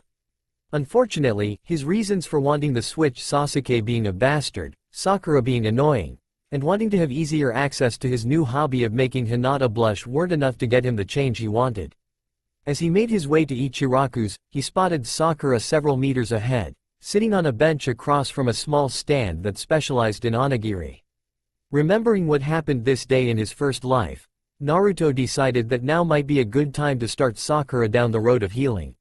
Unfortunately, his reasons for wanting the switch, Sasuke being a bastard, Sakura being annoying, and wanting to have easier access to his new hobby of making Hinata blush, weren't enough to get him the change he wanted. As he made his way to Ichiraku's, he spotted Sakura several meters ahead, sitting on a bench across from a small stand that specialized in onigiri. Remembering what happened this day in his first life, Naruto decided that now might be a good time to start Sakura down the road of healing.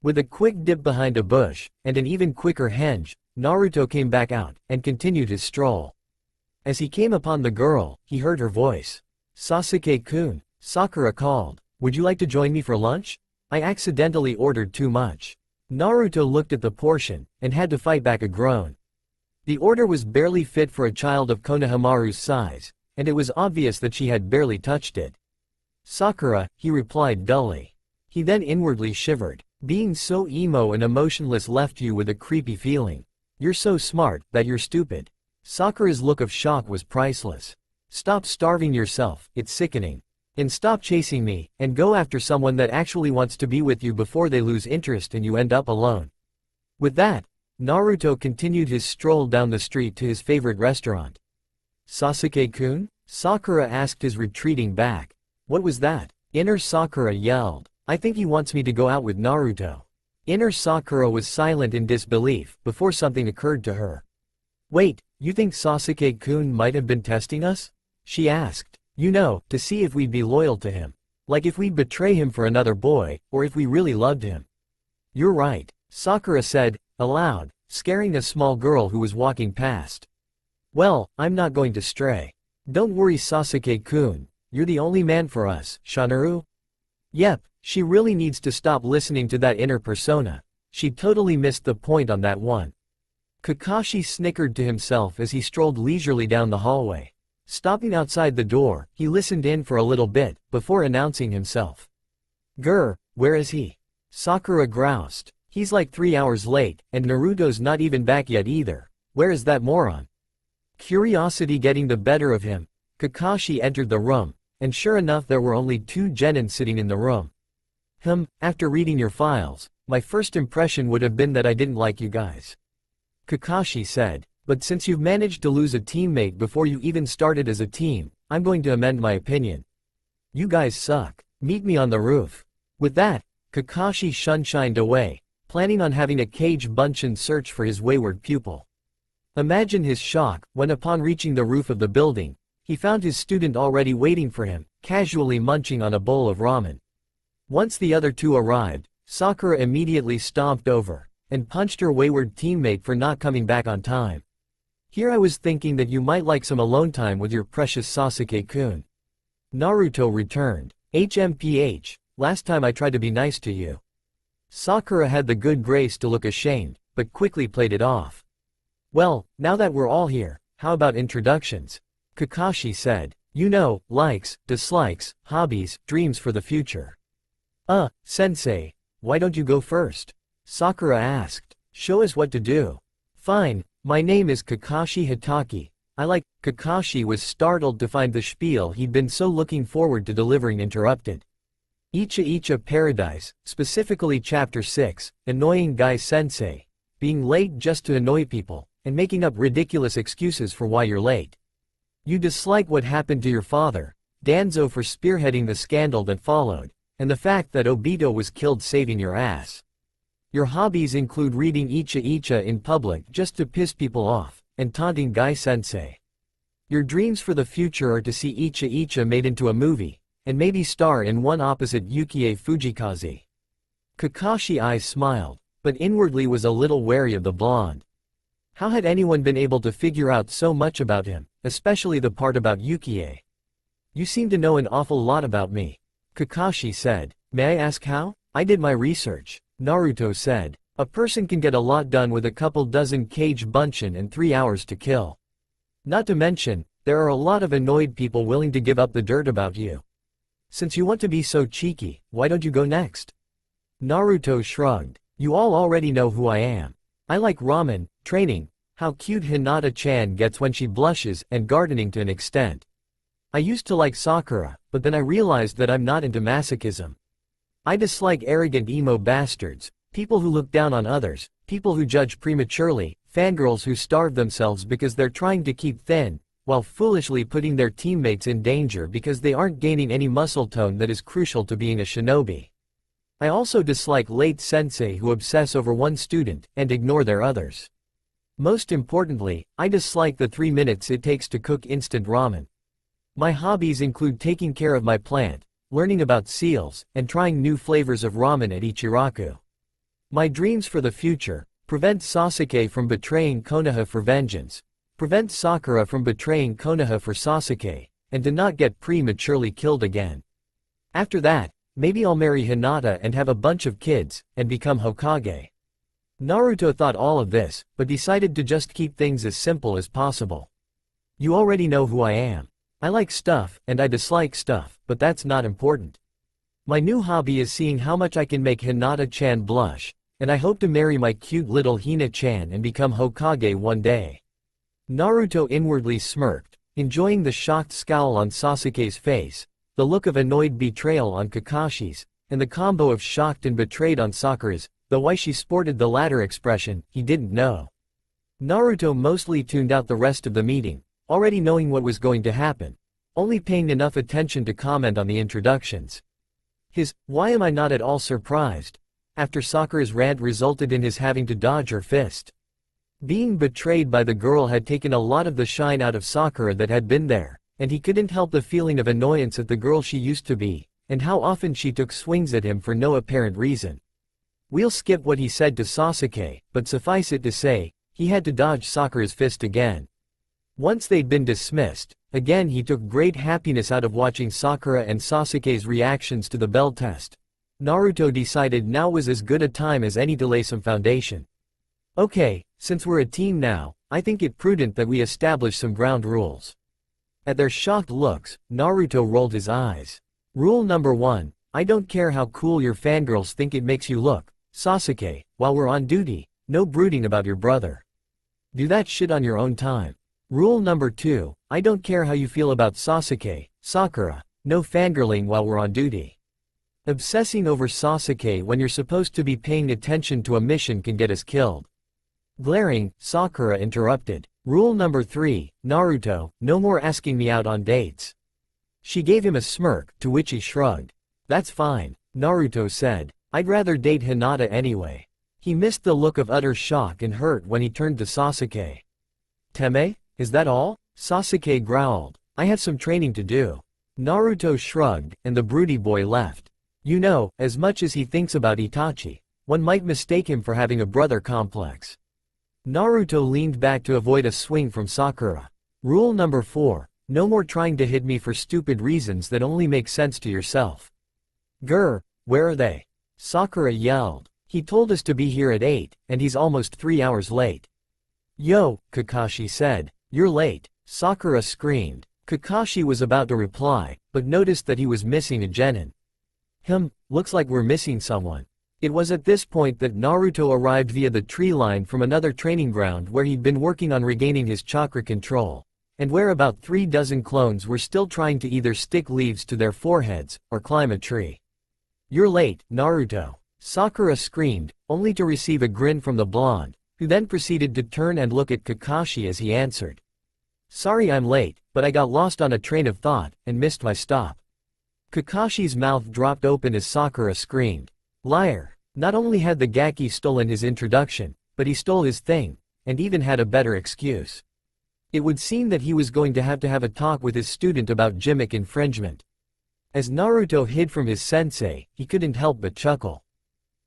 With a quick dip behind a bush, and an even quicker henge, Naruto came back out, and continued his stroll. As he came upon the girl, he heard her voice. Sasuke-kun, Sakura called. Would you like to join me for lunch? I accidentally ordered too much. Naruto looked at the portion, and had to fight back a groan. The order was barely fit for a child of Konohamaru's size, and it was obvious that she had barely touched it. Sakura, he replied dully. He then inwardly shivered. Being so emo and emotionless left you with a creepy feeling. You're so smart, that you're stupid. Sakura's look of shock was priceless. Stop starving yourself, it's sickening. And stop chasing me, and go after someone that actually wants to be with you before they lose interest and you end up alone. With that, Naruto continued his stroll down the street to his favorite restaurant. Sasuke-kun? Sakura asked his retreating back. What was that? Inner Sakura yelled. I think he wants me to go out with Naruto. Inner Sakura was silent in disbelief before something occurred to her. Wait, you think Sasuke-kun might have been testing us? She asked. You know, to see if we'd be loyal to him. Like if we'd betray him for another boy, or if we really loved him. You're right, Sakura said, aloud, scaring a small girl who was walking past. Well, I'm not going to stray. Don't worry Sasuke-kun, you're the only man for us, Shanaru. Yep, she really needs to stop listening to that inner persona. She totally missed the point on that one. Kakashi snickered to himself as he strolled leisurely down the hallway. Stopping outside the door, he listened in for a little bit, before announcing himself. Grr, where is he? Sakura groused. He's like 3 hours late, and Naruto's not even back yet either. Where is that moron? Curiosity getting the better of him, Kakashi entered the room, and sure enough there were only 2 genin sitting in the room. After reading your files, my first impression would have been that I didn't like you guys. Kakashi said. But since you've managed to lose a teammate before you even started as a team, I'm going to amend my opinion. You guys suck. Meet me on the roof. With that, Kakashi shined away, planning on having a cage bunchen search for his wayward pupil. Imagine his shock when upon reaching the roof of the building, he found his student already waiting for him, casually munching on a bowl of ramen. Once the other 2 arrived, Sakura immediately stomped over, and punched her wayward teammate for not coming back on time. Here I was thinking that you might like some alone time with your precious Sasuke-kun. Naruto returned. HMPH, last time I tried to be nice to you. Sakura had the good grace to look ashamed, but quickly played it off. Well, now that we're all here, how about introductions? Kakashi said. You know, likes, dislikes, hobbies, dreams for the future. Sensei, why don't you go first? Sakura asked. Show us what to do. Fine. My name is Kakashi Hitaki. Kakashi was startled to find the spiel he'd been so looking forward to delivering interrupted. Icha Paradise, specifically Chapter 6, Annoying Guy Sensei. Being late just to annoy people, and making up ridiculous excuses for why you're late. You dislike what happened to your father, Danzo for spearheading the scandal that followed, and the fact that Obito was killed saving your ass. Your hobbies include reading Icha in public just to piss people off, and taunting Guy Sensei. Your dreams for the future are to see Icha made into a movie, and maybe star in one opposite Yukie Fujikaze. Kakashi's eyes smiled, but inwardly was a little wary of the blonde. How had anyone been able to figure out so much about him, especially the part about Yukie? You seem to know an awful lot about me. Kakashi said. May I ask how? I did my research. Naruto said. A person can get a lot done with a couple dozen cage bunchen and 3 hours to kill. Not to mention, there are a lot of annoyed people willing to give up the dirt about you. Since you want to be so cheeky, why don't you go next? Naruto shrugged. You all already know who I am. I like ramen, training, how cute Hinata-chan gets when she blushes, and gardening to an extent. I used to like Sakura, but then I realized that I'm not into masochism. I dislike arrogant emo bastards, people who look down on others, people who judge prematurely, fangirls who starve themselves because they're trying to keep thin, while foolishly putting their teammates in danger because they aren't gaining any muscle tone that is crucial to being a shinobi. I also dislike late sensei who obsess over one student and ignore their others. Most importantly, I dislike the 3 minutes it takes to cook instant ramen. My hobbies include taking care of my plant, learning about seals, and trying new flavors of ramen at Ichiraku. My dreams for the future: prevent Sasuke from betraying Konoha for vengeance, prevent Sakura from betraying Konoha for Sasuke, and to not get prematurely killed again. After that, maybe I'll marry Hinata and have a bunch of kids, and become Hokage. Naruto thought all of this, but decided to just keep things as simple as possible. You already know who I am. I like stuff, and I dislike stuff, but that's not important. My new hobby is seeing how much I can make Hinata-chan blush, and I hope to marry my cute little Hina-chan and become Hokage one day. Naruto inwardly smirked, enjoying the shocked scowl on Sasuke's face, the look of annoyed betrayal on Kakashi's, and the combo of shocked and betrayed on Sakura's, though why she sported the latter expression, he didn't know. Naruto mostly tuned out the rest of the meeting, already knowing what was going to happen, only paying enough attention to comment on the introductions. His, "Why am I not at all surprised?" after Sakura's rant resulted in his having to dodge her fist. Being betrayed by the girl had taken a lot of the shine out of Sakura that had been there, and he couldn't help the feeling of annoyance at the girl she used to be, and how often she took swings at him for no apparent reason. We'll skip what he said to Sasuke, but suffice it to say, he had to dodge Sakura's fist again. Once they'd been dismissed, again he took great happiness out of watching Sakura and Sasuke's reactions to the bell test. Naruto decided now was as good a time as any to lay some foundation. Okay, since we're a team now, I think it prudent that we establish some ground rules. At their shocked looks, Naruto rolled his eyes. Rule number 1, I don't care how cool your fangirls think it makes you look, Sasuke, while we're on duty, no brooding about your brother. Do that shit on your own time. Rule number 2, I don't care how you feel about Sasuke, Sakura, no fangirling while we're on duty. Obsessing over Sasuke when you're supposed to be paying attention to a mission can get us killed. Glaring, Sakura interrupted. Rule number 3, Naruto, no more asking me out on dates. She gave him a smirk, to which he shrugged. That's fine, Naruto said. I'd rather date Hinata anyway. He missed the look of utter shock and hurt when he turned to Sasuke. Teme, is that all? Sasuke growled. I have some training to do. Naruto shrugged, and the broody boy left. You know, as much as he thinks about Itachi, one might mistake him for having a brother complex. Naruto leaned back to avoid a swing from Sakura. Rule number 4, no more trying to hit me for stupid reasons that only make sense to yourself. Grr, where are they? Sakura yelled. He told us to be here at 8, and he's almost 3 hours late. Yo, Kakashi said. You're late, Sakura screamed. Kakashi was about to reply, but noticed that he was missing a genin. Looks like we're missing someone. It was at this point that Naruto arrived via the tree line from another training ground where he'd been working on regaining his chakra control, and where about 3 dozen clones were still trying to either stick leaves to their foreheads, or climb a tree. You're late, Naruto, Sakura screamed, only to receive a grin from the blonde, who then proceeded to turn and look at Kakashi as he answered. Sorry I'm late, but I got lost on a train of thought, and missed my stop. Kakashi's mouth dropped open as Sakura screamed. Liar. Not only had the Gaki stolen his introduction, but he stole his thing, and even had a better excuse. It would seem that he was going to have a talk with his student about gimmick infringement. As Naruto hid from his sensei, he couldn't help but chuckle.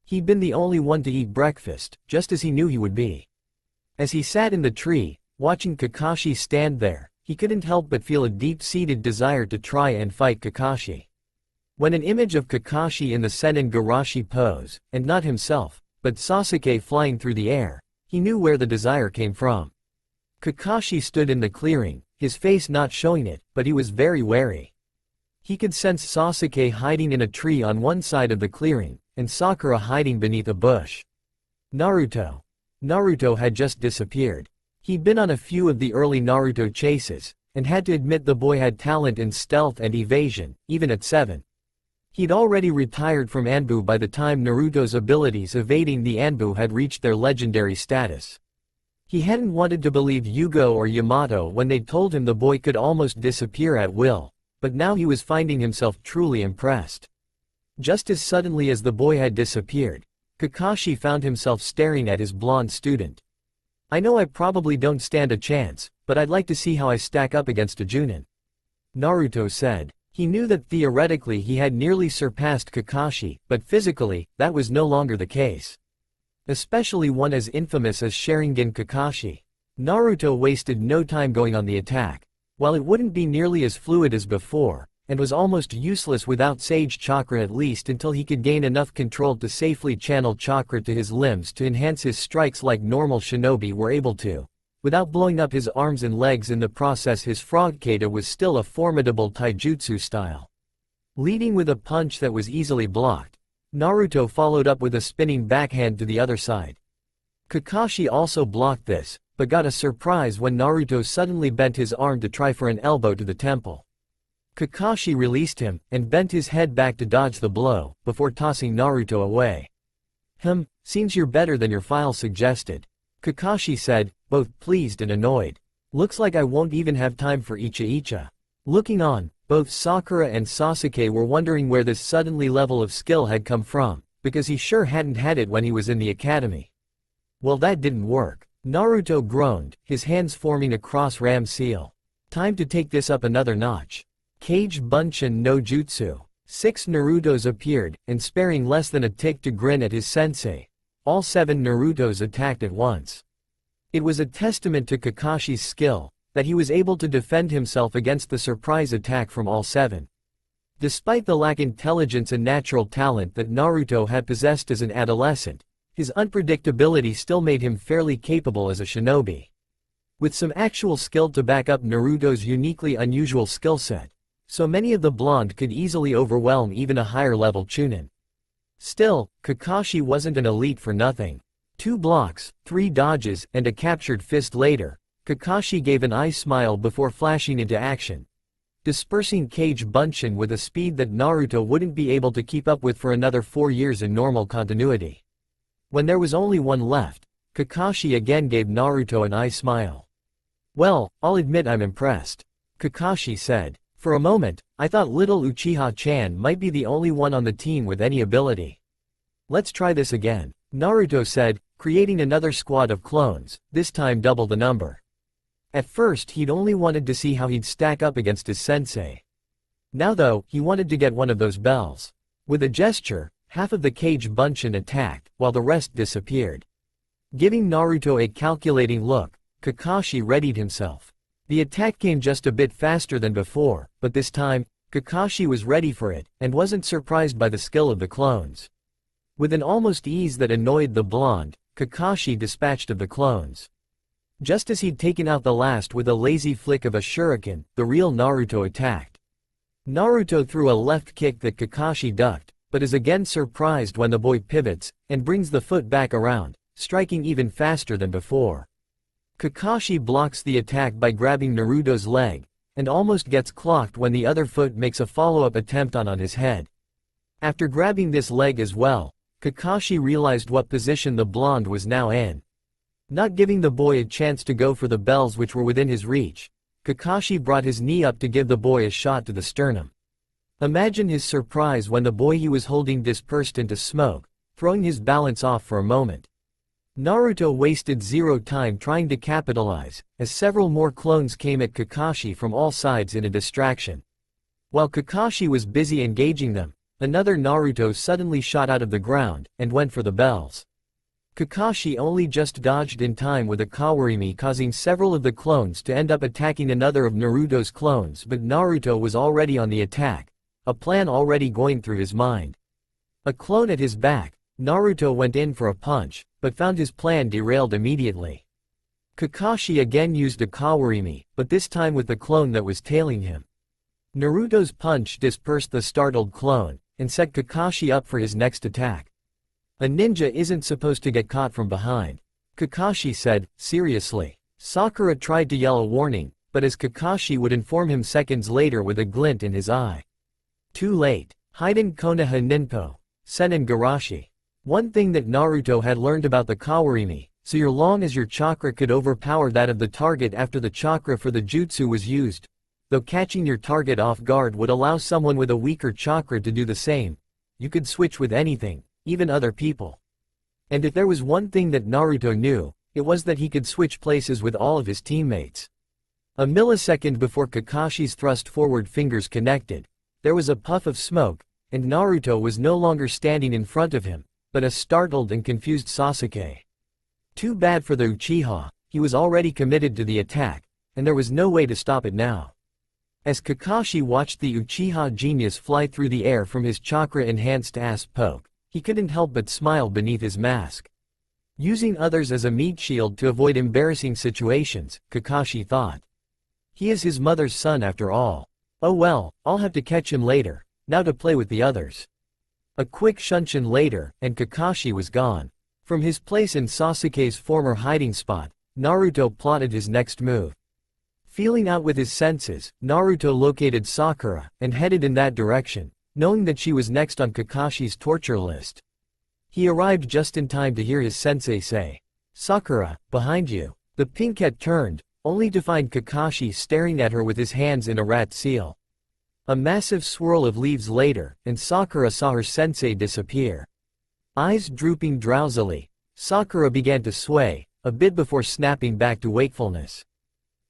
He'd been the only one to eat breakfast, just as he knew he would be. As he sat in the tree, watching Kakashi stand there, he couldn't help but feel a deep-seated desire to try and fight Kakashi. When an image of Kakashi in the Senin Garashi pose, and not himself, but Sasuke flying through the air, he knew where the desire came from. Kakashi stood in the clearing, his face not showing it, but he was very wary. He could sense Sasuke hiding in a tree on one side of the clearing, and Sakura hiding beneath a bush. Naruto. Naruto had just disappeared. He'd been on a few of the early Naruto chases, and had to admit the boy had talent in stealth and evasion, even at 7. He'd already retired from Anbu by the time Naruto's abilities evading the Anbu had reached their legendary status. He hadn't wanted to believe Yugo or Yamato when they'd told him the boy could almost disappear at will, but now he was finding himself truly impressed. Just as suddenly as the boy had disappeared, Kakashi found himself staring at his blonde student. I know I probably don't stand a chance, but I'd like to see how I stack up against a Junin. Naruto said. He knew that theoretically he had nearly surpassed Kakashi, but physically, that was no longer the case. Especially one as infamous as Sharingan Kakashi. Naruto wasted no time going on the attack. While it wouldn't be nearly as fluid as before, and was almost useless without Sage Chakra at least until he could gain enough control to safely channel Chakra to his limbs to enhance his strikes like normal shinobi were able to. Without blowing up his arms and legs in the process, his frog kata was still a formidable taijutsu style. Leading with a punch that was easily blocked, Naruto followed up with a spinning backhand to the other side. Kakashi also blocked this, but got a surprise when Naruto suddenly bent his arm to try for an elbow to the temple. Kakashi released him, and bent his head back to dodge the blow, before tossing Naruto away. Seems you're better than your file suggested, Kakashi said, both pleased and annoyed. Looks like I won't even have time for Icha. Looking on, both Sakura and Sasuke were wondering where this suddenly level of skill had come from, because he sure hadn't had it when he was in the academy. Well, that didn't work. Naruto groaned, his hands forming a cross ram seal. Time to take this up another notch. Kage Bunshin no Jutsu. 6 Narutos appeared, and sparing less than a tick to grin at his sensei. All 7 Narutos attacked at once. It was a testament to Kakashi's skill that he was able to defend himself against the surprise attack from all 7. Despite the lack of intelligence and natural talent that Naruto had possessed as an adolescent, his unpredictability still made him fairly capable as a shinobi. With some actual skill to back up Naruto's uniquely unusual skill set, so many of the blonde could easily overwhelm even a higher-level chunin. Still, Kakashi wasn't an elite for nothing. 2 blocks, 3 dodges, and a captured fist later, Kakashi gave an eye smile before flashing into action, dispersing Kage Bunshin with a speed that Naruto wouldn't be able to keep up with for another 4 years in normal continuity. When there was only one left, Kakashi again gave Naruto an eye smile. Well, I'll admit I'm impressed, Kakashi said. For a moment, I thought little Uchiha-chan might be the only one on the team with any ability. Let's try this again, Naruto said, creating another squad of clones, this time double the number. At first he'd only wanted to see how he'd stack up against his sensei. Now though, he wanted to get one of those bells. With a gesture, half of the Kage Bunshin attacked, while the rest disappeared. Giving Naruto a calculating look, Kakashi readied himself. The attack came just a bit faster than before, but this time, Kakashi was ready for it, and wasn't surprised by the skill of the clones. With an almost ease that annoyed the blonde, Kakashi dispatched of the clones. Just as he'd taken out the last with a lazy flick of a shuriken, the real Naruto attacked. Naruto threw a left kick that Kakashi ducked, but is again surprised when the boy pivots, and brings the foot back around, striking even faster than before. Kakashi blocks the attack by grabbing Naruto's leg, and almost gets clocked when the other foot makes a follow-up attempt on his head. After grabbing this leg as well, Kakashi realized what position the blonde was now in. Not giving the boy a chance to go for the bells which were within his reach, Kakashi brought his knee up to give the boy a shot to the sternum. Imagine his surprise when the boy he was holding dispersed into smoke, throwing his balance off for a moment. Naruto wasted zero time trying to capitalize, as several more clones came at Kakashi from all sides in a distraction. While Kakashi was busy engaging them, another Naruto suddenly shot out of the ground, and went for the bells. Kakashi only just dodged in time with a kawarimi, causing several of the clones to end up attacking another of Naruto's clones, but Naruto was already on the attack, a plan already going through his mind. A clone at his back, Naruto went in for a punch, but found his plan derailed immediately. Kakashi again used a kawarimi, but this time with the clone that was tailing him. Naruto's punch dispersed the startled clone, and set Kakashi up for his next attack. A ninja isn't supposed to get caught from behind, Kakashi said, seriously. Sakura tried to yell a warning, but as Kakashi would inform him seconds later with a glint in his eye. Too late. Hiden Konoha Ninpo, Senin Garashi. One thing that Naruto had learned about the kawarimi, so long as your chakra could overpower that of the target after the chakra for the jutsu was used, though catching your target off guard would allow someone with a weaker chakra to do the same, you could switch with anything, even other people. And if there was one thing that Naruto knew, it was that he could switch places with all of his teammates. A millisecond before Kakashi's thrust forward fingers connected, there was a puff of smoke, and Naruto was no longer standing in front of him, but a startled and confused Sasuke. Too bad for the Uchiha, he was already committed to the attack, and there was no way to stop it now. As Kakashi watched the Uchiha genius fly through the air from his chakra-enhanced ass poke, he couldn't help but smile beneath his mask. Using others as a meat shield to avoid embarrassing situations, Kakashi thought. He is his mother's son after all. Oh well, I'll have to catch him later, now to play with the others. A quick shunshin later, and Kakashi was gone. From his place in Sasuke's former hiding spot, Naruto plotted his next move. Feeling out with his senses, Naruto located Sakura, and headed in that direction, knowing that she was next on Kakashi's torture list. He arrived just in time to hear his sensei say, "Sakura, behind you." The pinkette turned, only to find Kakashi staring at her with his hands in a rat seal. A massive swirl of leaves later, and Sakura saw her sensei disappear. Eyes drooping drowsily, Sakura began to sway, a bit before snapping back to wakefulness.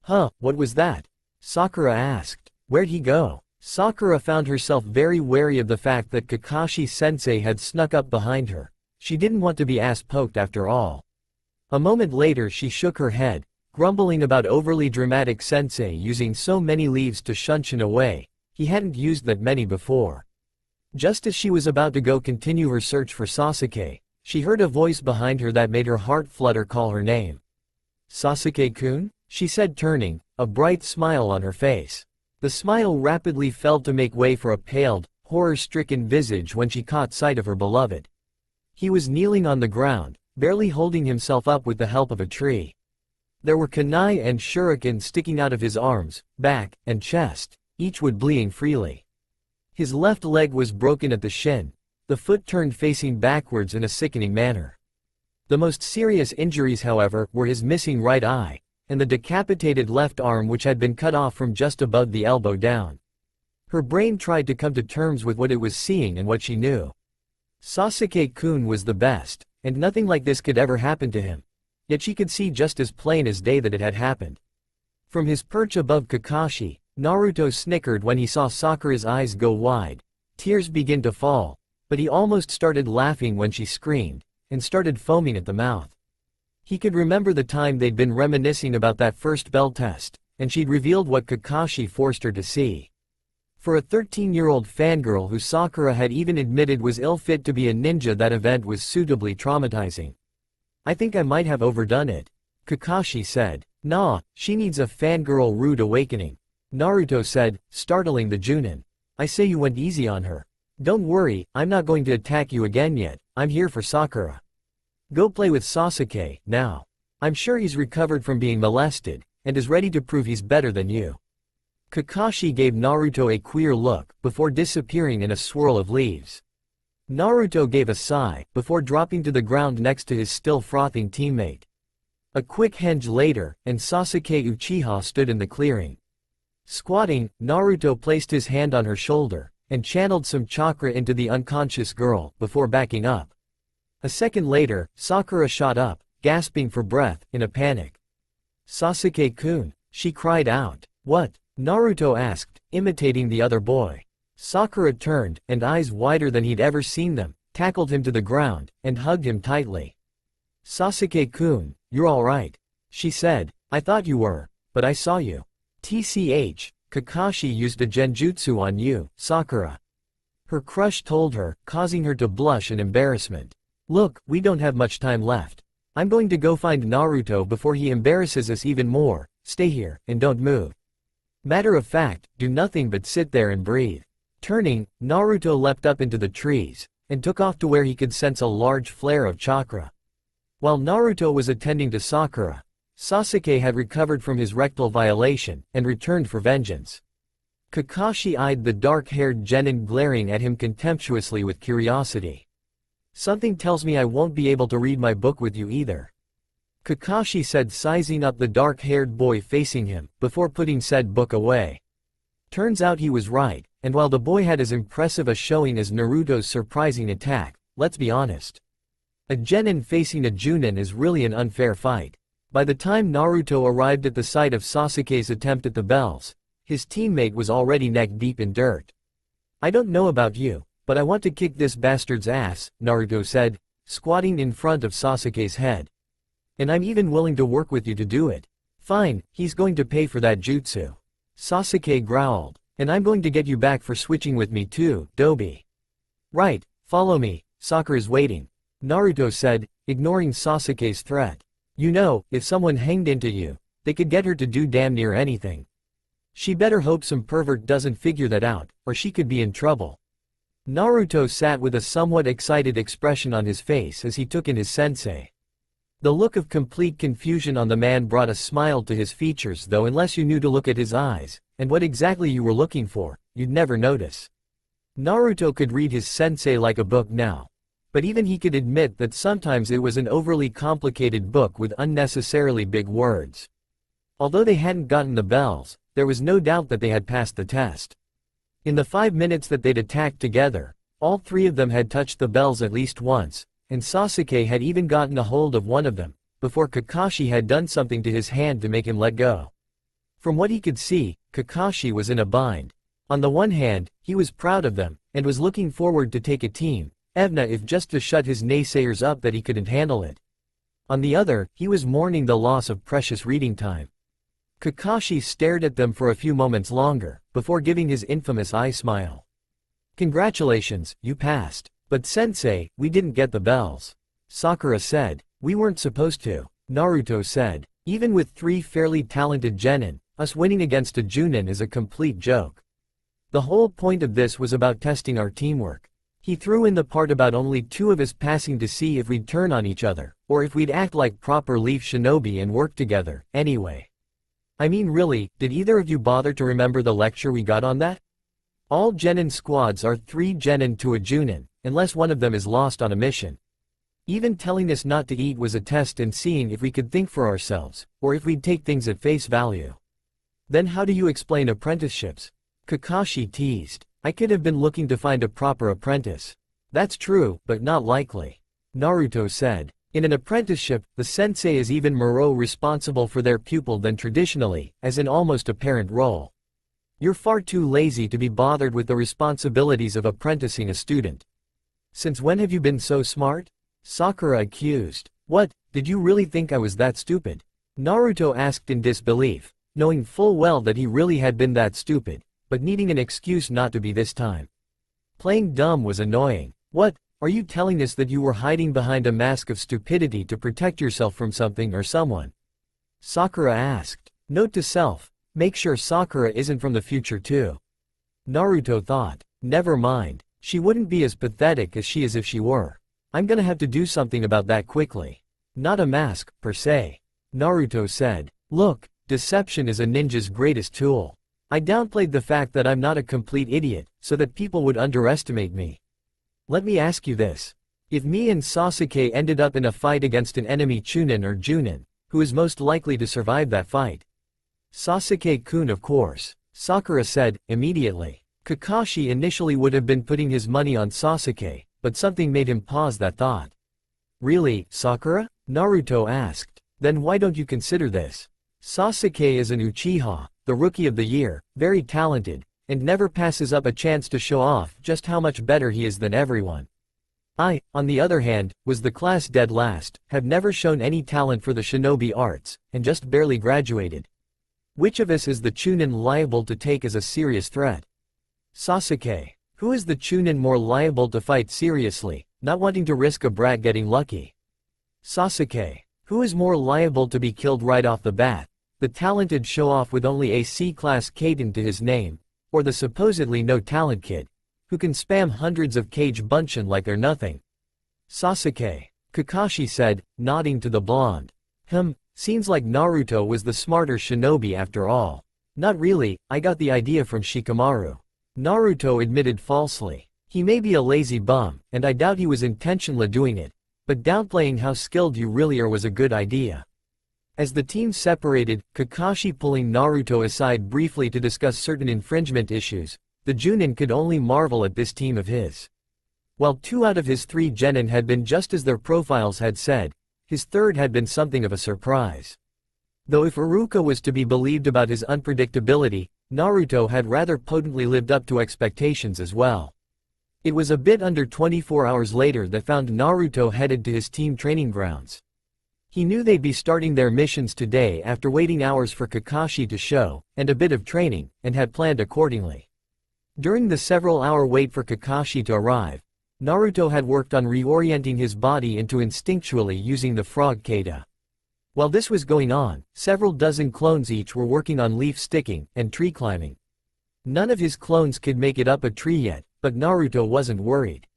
"Huh, what was that?" Sakura asked. "Where'd he go?" Sakura found herself very wary of the fact that Kakashi-sensei had snuck up behind her. She didn't want to be ass-poked after all. A moment later she shook her head, grumbling about overly dramatic sensei using so many leaves to shunshin away. He hadn't used that many before. Just as she was about to go continue her search for Sasuke, she heard a voice behind her that made her heart flutter call her name. "Sasuke-kun?" she said, turning, a bright smile on her face. The smile rapidly fell to make way for a paled, horror-stricken visage when she caught sight of her beloved. He was kneeling on the ground, barely holding himself up with the help of a tree. There were kunai and shuriken sticking out of his arms, back, and chest, each wood bleeding freely. His left leg was broken at the shin, the foot turned facing backwards in a sickening manner. The most serious injuries, however, were his missing right eye, and the decapitated left arm which had been cut off from just above the elbow down. Her brain tried to come to terms with what it was seeing and what she knew. Sasuke-kun was the best, and nothing like this could ever happen to him. Yet she could see just as plain as day that it had happened. From his perch above Kakashi, Naruto snickered when he saw Sakura's eyes go wide. Tears began to fall, but he almost started laughing when she screamed, and started foaming at the mouth. He could remember the time they'd been reminiscing about that first bell test, and she'd revealed what Kakashi forced her to see. For a 13-year-old fangirl who Sakura had even admitted was ill-fit to be a ninja, that event was suitably traumatizing. "I think I might have overdone it," Kakashi said. "Nah, she needs a fangirl rude awakening," Naruto said, startling the Junin. "I say you went easy on her. Don't worry, I'm not going to attack you again yet, I'm here for Sakura. Go play with Sasuke, now. I'm sure he's recovered from being molested, and is ready to prove he's better than you." Kakashi gave Naruto a queer look, before disappearing in a swirl of leaves. Naruto gave a sigh, before dropping to the ground next to his still frothing teammate. A quick henge later, and Sasuke Uchiha stood in the clearing. Squatting, Naruto placed his hand on her shoulder, and channeled some chakra into the unconscious girl, before backing up. A second later, Sakura shot up, gasping for breath, in a panic. "Sasuke-kun," she cried out. "What?" Naruto asked, imitating the other boy. Sakura turned, and eyes wider than he'd ever seen them, tackled him to the ground, and hugged him tightly. "Sasuke-kun, you're alright," she said. "I thought you were, but I saw you. TCH, Kakashi used a genjutsu on you, Sakura." Her crush told her, causing her to blush in embarrassment. "Look, we don't have much time left. I'm going to go find Naruto before he embarrasses us even more. Stay here, and don't move. Matter of fact, do nothing but sit there and breathe." Turning, Naruto leapt up into the trees, and took off to where he could sense a large flare of chakra. While Naruto was attending to Sakura, Sasuke had recovered from his rectal violation, and returned for vengeance. Kakashi eyed the dark-haired genin glaring at him contemptuously with curiosity. "Something tells me I won't be able to read my book with you either," Kakashi said, sizing up the dark-haired boy facing him, before putting said book away. Turns out he was right, and while the boy had as impressive a showing as Naruto's surprising attack, let's be honest. A genin facing a Junin is really an unfair fight. By the time Naruto arrived at the site of Sasuke's attempt at the bells, his teammate was already neck-deep in dirt. "I don't know about you, but I want to kick this bastard's ass," Naruto said, squatting in front of Sasuke's head. "And I'm even willing to work with you to do it." Fine, he's going to pay for that jutsu. Sasuke growled. And I'm going to get you back for switching with me too, Dobi. Right, follow me, Sakura's waiting. Naruto said, ignoring Sasuke's threat. You know, if someone hanged into you, they could get her to do damn near anything. She better hope some pervert doesn't figure that out, or she could be in trouble. Naruto sat with a somewhat excited expression on his face as he took in his sensei. The look of complete confusion on the man brought a smile to his features, though unless you knew to look at his eyes, and what exactly you were looking for, you'd never notice. Naruto could read his sensei like a book now. But even he could admit that sometimes it was an overly complicated book with unnecessarily big words. Although they hadn't gotten the bells, there was no doubt that they had passed the test. In the 5 minutes that they'd attacked together, all three of them had touched the bells at least once, and Sasuke had even gotten a hold of one of them, before Kakashi had done something to his hand to make him let go. From what he could see, Kakashi was in a bind. On the one hand, he was proud of them, and was looking forward to take a team, if just to shut his naysayers up that he couldn't handle it. On the other, he was mourning the loss of precious reading time. Kakashi stared at them for a few moments longer, before giving his infamous eye smile. Congratulations, you passed. But sensei, we didn't get the bells. Sakura said. We weren't supposed to. Naruto said. Even with 3 fairly talented genin, us winning against a Junin is a complete joke. The whole point of this was about testing our teamwork. He threw in the part about only 2 of us passing to see if we'd turn on each other, or if we'd act like proper leaf shinobi and work together, anyway. I mean really, did either of you bother to remember the lecture we got on that? All genin squads are 3 genin to a Junin, unless one of them is lost on a mission. Even telling us not to eat was a test in seeing if we could think for ourselves, or if we'd take things at face value. Then how do you explain apprenticeships? Kakashi teased. I could have been looking to find a proper apprentice. That's true, but not likely. Naruto said. In an apprenticeship, the sensei is even more responsible for their pupil than traditionally, as an almost a parent role. You're far too lazy to be bothered with the responsibilities of apprenticing a student. Since when have you been so smart? Sakura accused. What, did you really think I was that stupid? Naruto asked in disbelief, knowing full well that he really had been that stupid, but needing an excuse not to be this time. Playing dumb was annoying. What, are you telling us that you were hiding behind a mask of stupidity to protect yourself from something or someone? Sakura asked. Note to self, make sure Sakura isn't from the future too. Naruto thought. Never mind, she wouldn't be as pathetic as she is if she were. I'm gonna have to do something about that quickly. Not a mask, per se. Naruto said. Look, deception is a ninja's greatest tool. I downplayed the fact that I'm not a complete idiot, so that people would underestimate me. Let me ask you this. If me and Sasuke ended up in a fight against an enemy Chunin or Junin, who is most likely to survive that fight? Sasuke-kun, of course, Sakura said, immediately. Kakashi initially would have been putting his money on Sasuke, but something made him pause that thought. Really, Sakura? Naruto asked. Then why don't you consider this? Sasuke is an Uchiha, the rookie of the year, very talented, and never passes up a chance to show off just how much better he is than everyone. I, on the other hand, was the class dead last, have never shown any talent for the shinobi arts, and just barely graduated. Which of us is the Chunin liable to take as a serious threat? Sasuke. Who is the Chunin more liable to fight seriously, not wanting to risk a brat getting lucky? Sasuke. Who is more liable to be killed right off the bat? The talented show-off with only a C-class Kaden to his name, or the supposedly no-talent kid, who can spam hundreds of Kage Bunshin like they're nothing? Sasuke. Kakashi said, nodding to the blonde. Seems like Naruto was the smarter shinobi after all. Not really, I got the idea from Shikamaru. Naruto admitted falsely. He may be a lazy bum, and I doubt he was intentionally doing it, but downplaying how skilled you really are was a good idea. As the team separated, Kakashi pulling Naruto aside briefly to discuss certain infringement issues, the Junin could only marvel at this team of his. While 2 out of his 3 genin had been just as their profiles had said, his third had been something of a surprise. Though if Iruka was to be believed about his unpredictability, Naruto had rather potently lived up to expectations as well. It was a bit under 24 hours later that found Naruto headed to his team training grounds. He knew they'd be starting their missions today after waiting hours for Kakashi to show, and a bit of training, and had planned accordingly. During the several-hour wait for Kakashi to arrive, Naruto had worked on reorienting his body into instinctually using the frog kata. While this was going on, several dozen clones each were working on leaf sticking and tree climbing. None of his clones could make it up a tree yet, but Naruto wasn't worried.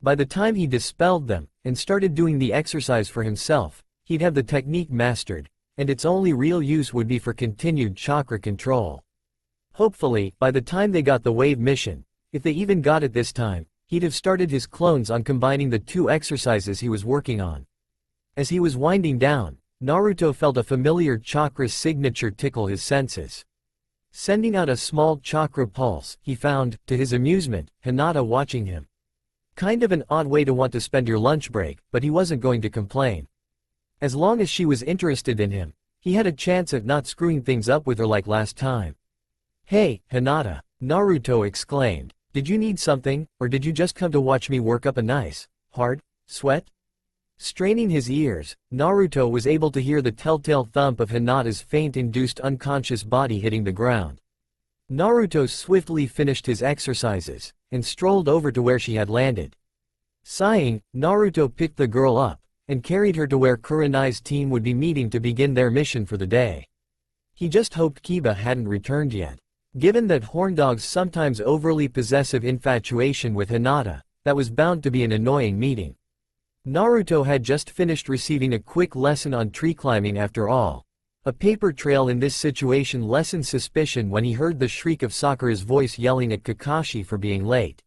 By the time he dispelled them, and started doing the exercise for himself, he'd have the technique mastered, and its only real use would be for continued chakra control. Hopefully, by the time they got the wave mission, if they even got it this time, he'd have started his clones on combining the two exercises he was working on. As he was winding down, Naruto felt a familiar chakra signature tickle his senses. Sending out a small chakra pulse, he found, to his amusement, Hinata watching him. Kind of an odd way to want to spend your lunch break, but he wasn't going to complain. As long as she was interested in him, he had a chance at not screwing things up with her like last time. "Hey, Hinata," Naruto exclaimed. "Did you need something, or did you just come to watch me work up a nice, hard sweat?" Straining his ears, Naruto was able to hear the telltale thump of Hinata's faint-induced unconscious body hitting the ground. Naruto swiftly finished his exercises, and strolled over to where she had landed. Sighing, Naruto picked the girl up, and carried her to where Kurenai's team would be meeting to begin their mission for the day. He just hoped Kiba hadn't returned yet. Given that Horndog's sometimes overly possessive infatuation with Hinata, that was bound to be an annoying meeting. Naruto had just finished receiving a quick lesson on tree climbing after all. A paper trail in this situation lessened suspicion when he heard the shriek of Sakura's voice yelling at Kakashi for being late.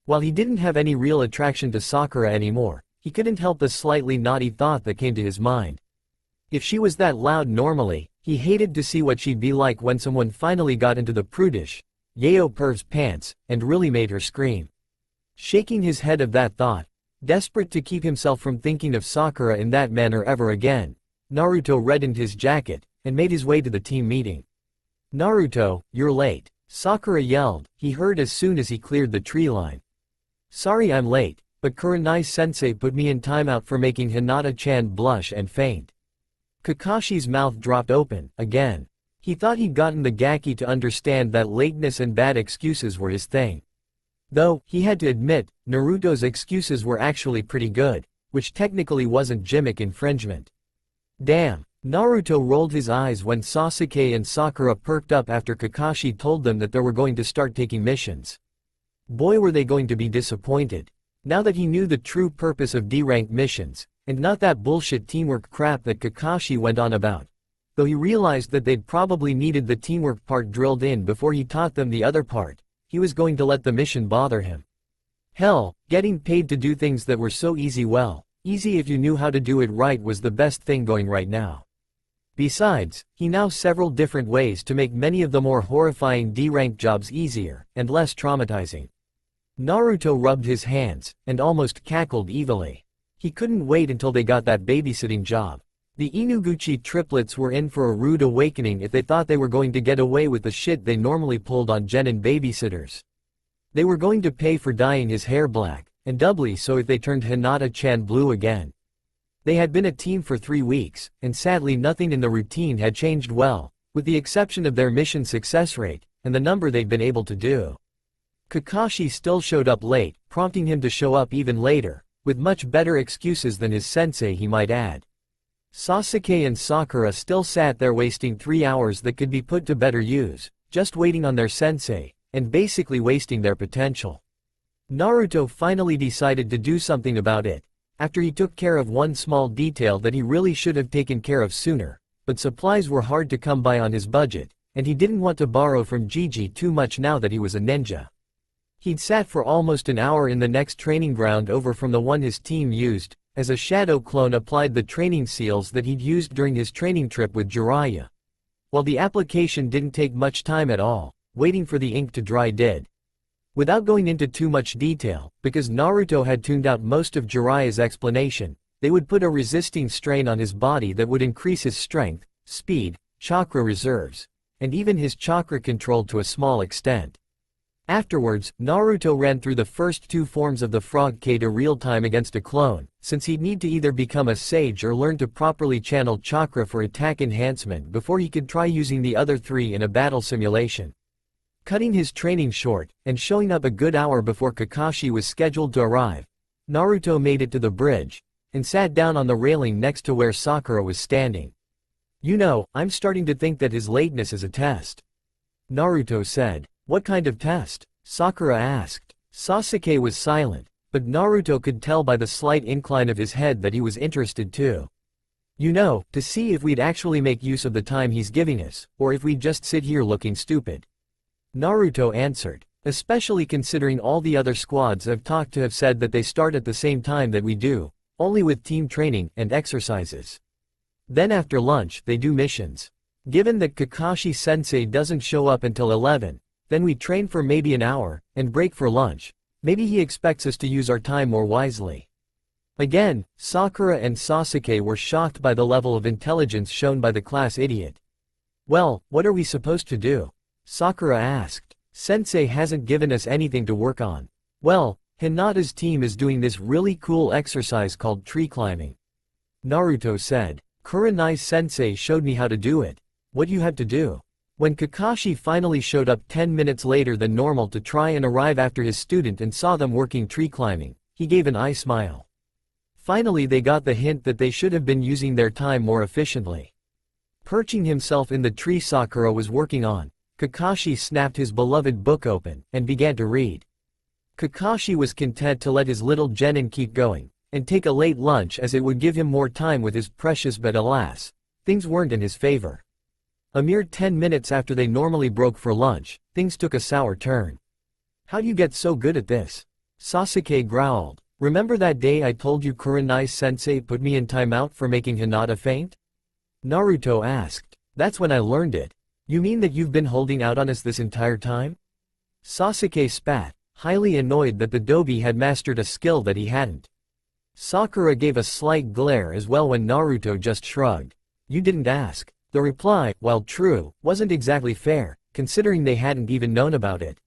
While he didn't have any real attraction to Sakura anymore, he couldn't help the slightly naughty thought that came to his mind. If she was that loud normally, he hated to see what she'd be like when someone finally got into the prudish, yayo perv's pants, and really made her scream. Shaking his head of that thought, desperate to keep himself from thinking of Sakura in that manner ever again, Naruto reddened his jacket, and made his way to the team meeting. "Naruto, you're late," Sakura yelled, he heard as soon as he cleared the tree line. "Sorry I'm late, but Kurenai-sensei put me in timeout for making Hinata-chan blush and faint." Kakashi's mouth dropped open, again. He thought he'd gotten the gaki to understand that lateness and bad excuses were his thing. Though, he had to admit, Naruto's excuses were actually pretty good, which technically wasn't gimmick infringement. Damn. Naruto rolled his eyes when Sasuke and Sakura perked up after Kakashi told them that they were going to start taking missions. Boy were they going to be disappointed. Now that he knew the true purpose of D-rank missions, and not that bullshit teamwork crap that Kakashi went on about. Though he realized that they'd probably needed the teamwork part drilled in before he taught them the other part, he was going to let the mission bother him. Hell, getting paid to do things that were so easy, well, easy if you knew how to do it right, was the best thing going right now. Besides, he knew several different ways to make many of the more horrifying D-rank jobs easier, and less traumatizing. Naruto rubbed his hands, and almost cackled evilly. He couldn't wait until they got that babysitting job. The Inuguchi triplets were in for a rude awakening if they thought they were going to get away with the shit they normally pulled on genin babysitters. They were going to pay for dyeing his hair black, and doubly so if they turned Hinata-chan blue again. They had been a team for 3 weeks, and sadly nothing in the routine had changed well, with the exception of their mission success rate, and the number they'd been able to do. Kakashi still showed up late, prompting him to show up even later, with much better excuses than his sensei, he might add. Sasuke and Sakura still sat there wasting 3 hours that could be put to better use, just waiting on their sensei, and basically wasting their potential. Naruto finally decided to do something about it, after he took care of one small detail that he really should have taken care of sooner, but supplies were hard to come by on his budget, and he didn't want to borrow from Gigi too much now that he was a ninja. He'd sat for almost an hour in the next training ground over from the one his team used, as a shadow clone applied the training seals that he'd used during his training trip with Jiraiya. While the application didn't take much time at all, waiting for the ink to dry did. Without going into too much detail, because Naruto had tuned out most of Jiraiya's explanation, they would put a resisting strain on his body that would increase his strength, speed, chakra reserves, and even his chakra control to a small extent. Afterwards, Naruto ran through the first two forms of the Frog K to real time against a clone, since he'd need to either become a sage or learn to properly channel chakra for attack enhancement before he could try using the other three in a battle simulation. Cutting his training short, and showing up a good hour before Kakashi was scheduled to arrive, Naruto made it to the bridge, and sat down on the railing next to where Sakura was standing. "You know, I'm starting to think that his lateness is a test," Naruto said. "What kind of test?" Sakura asked. Sasuke was silent, but Naruto could tell by the slight incline of his head that he was interested too. "You know, to see if we'd actually make use of the time he's giving us, or if we'd just sit here looking stupid," Naruto answered. "Especially considering all the other squads I've talked to have said that they start at the same time that we do, only with team training and exercises. Then after lunch they do missions. Given that Kakashi-sensei doesn't show up until 11, then we train for maybe an hour, and break for lunch. Maybe he expects us to use our time more wisely." Again, Sakura and Sasuke were shocked by the level of intelligence shown by the class idiot. "Well, what are we supposed to do?" Sakura asked. "Sensei hasn't given us anything to work on." "Well, Hinata's team is doing this really cool exercise called tree climbing," Naruto said. "Kurenai-sensei showed me how to do it." "What you had to do?" When Kakashi finally showed up 10 minutes later than normal to try and arrive after his student and saw them working tree climbing, he gave an eye smile. Finally they got the hint that they should have been using their time more efficiently. Perching himself in the tree Sakura was working on, Kakashi snapped his beloved book open, and began to read. Kakashi was content to let his little genin keep going, and take a late lunch as it would give him more time with his precious, but alas, things weren't in his favor. A mere 10 minutes after they normally broke for lunch, things took a sour turn. "How do you get so good at this?" Sasuke growled. "Remember that day I told you Kurenai-sensei put me in timeout for making Hinata faint?" Naruto asked. "That's when I learned it. You mean that you've been holding out on us this entire time?" Sasuke spat, highly annoyed that the Dobi had mastered a skill that he hadn't. Sakura gave a slight glare as well when Naruto just shrugged. "You didn't ask." The reply, while true, wasn't exactly fair, considering they hadn't even known about it.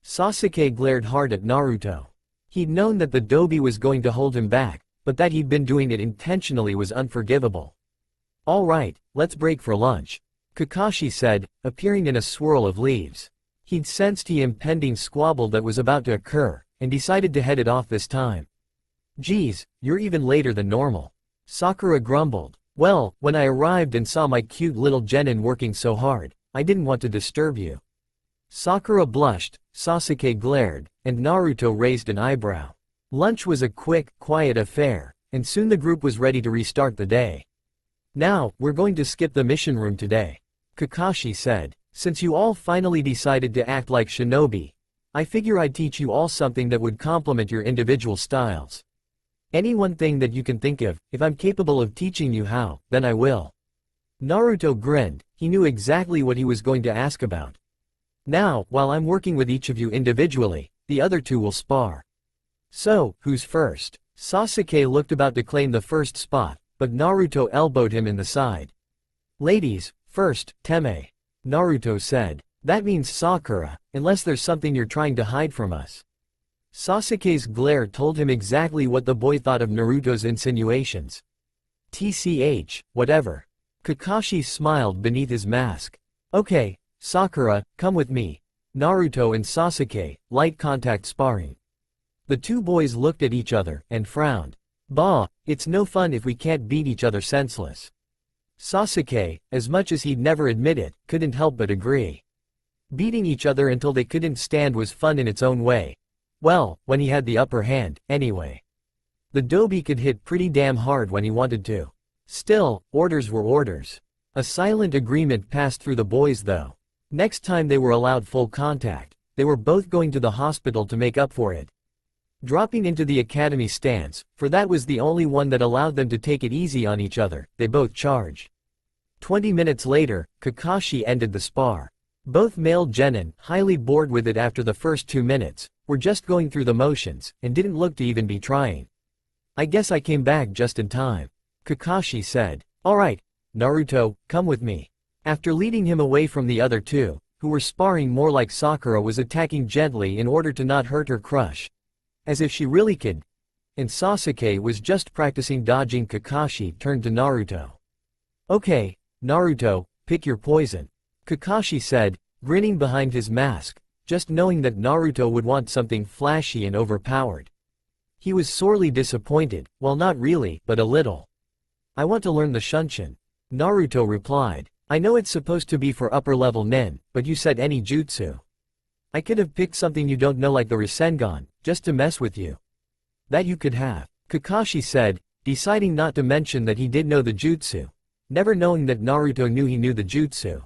Sasuke glared hard at Naruto. He'd known that the Dobi was going to hold him back, but that he'd been doing it intentionally was unforgivable. "All right, let's break for lunch," Kakashi said, appearing in a swirl of leaves. He'd sensed the impending squabble that was about to occur, and decided to head it off this time. "Geez, you're even later than normal," Sakura grumbled. "Well, when I arrived and saw my cute little genin working so hard, I didn't want to disturb you." Sakura blushed, Sasuke glared, and Naruto raised an eyebrow. Lunch was a quick, quiet affair, and soon the group was ready to restart the day. "Now, we're going to skip the mission room today," Kakashi said. "Since you all finally decided to act like shinobi, I figure I'd teach you all something that would complement your individual styles. Any one thing that you can think of. If I'm capable of teaching you how, then I will." Naruto grinned, he knew exactly what he was going to ask about. "Now, while I'm working with each of you individually, the other two will spar." "So, who's first?" Sasuke looked about to claim the first spot, but Naruto elbowed him in the side. "Ladies, first, Teme," Naruto said. "That means Sakura, unless there's something you're trying to hide from us." Sasuke's glare told him exactly what the boy thought of Naruto's insinuations. "TCH, whatever." Kakashi smiled beneath his mask. "Okay, Sakura, come with me." Naruto and Sasuke, light contact sparring. The two boys looked at each other, and frowned. "Bah, it's no fun if we can't beat each other senseless." Sasuke, as much as he'd never admit it, couldn't help but agree. Beating each other until they couldn't stand was fun in its own way. Well, when he had the upper hand, anyway. The Dobi could hit pretty damn hard when he wanted to. Still, orders were orders. A silent agreement passed through the boys though. Next time they were allowed full contact, they were both going to the hospital to make up for it. Dropping into the academy stance, for that was the only one that allowed them to take it easy on each other, they both charged. 20 minutes later, Kakashi ended the spar. Both male genin, highly bored with it after the first 2 minutes, were just going through the motions, and didn't look to even be trying. "I guess I came back just in time," Kakashi said. "Alright, Naruto, come with me." After leading him away from the other two, who were sparring more like Sakura, was attacking gently in order to not hurt her crush. As if she really could. And Sasuke was just practicing dodging Kakashi, turned to Naruto. "Okay, Naruto, pick your poison," Kakashi said, grinning behind his mask, just knowing that Naruto would want something flashy and overpowered. He was sorely disappointed, well, not really, but a little. "I want to learn the Shunshin," Naruto replied. "I know it's supposed to be for upper-level nin, but you said any jutsu. I could have picked something you don't know like the Rasengan, just to mess with you." "That you could have," Kakashi said, deciding not to mention that he did know the jutsu, never knowing that Naruto knew he knew the jutsu.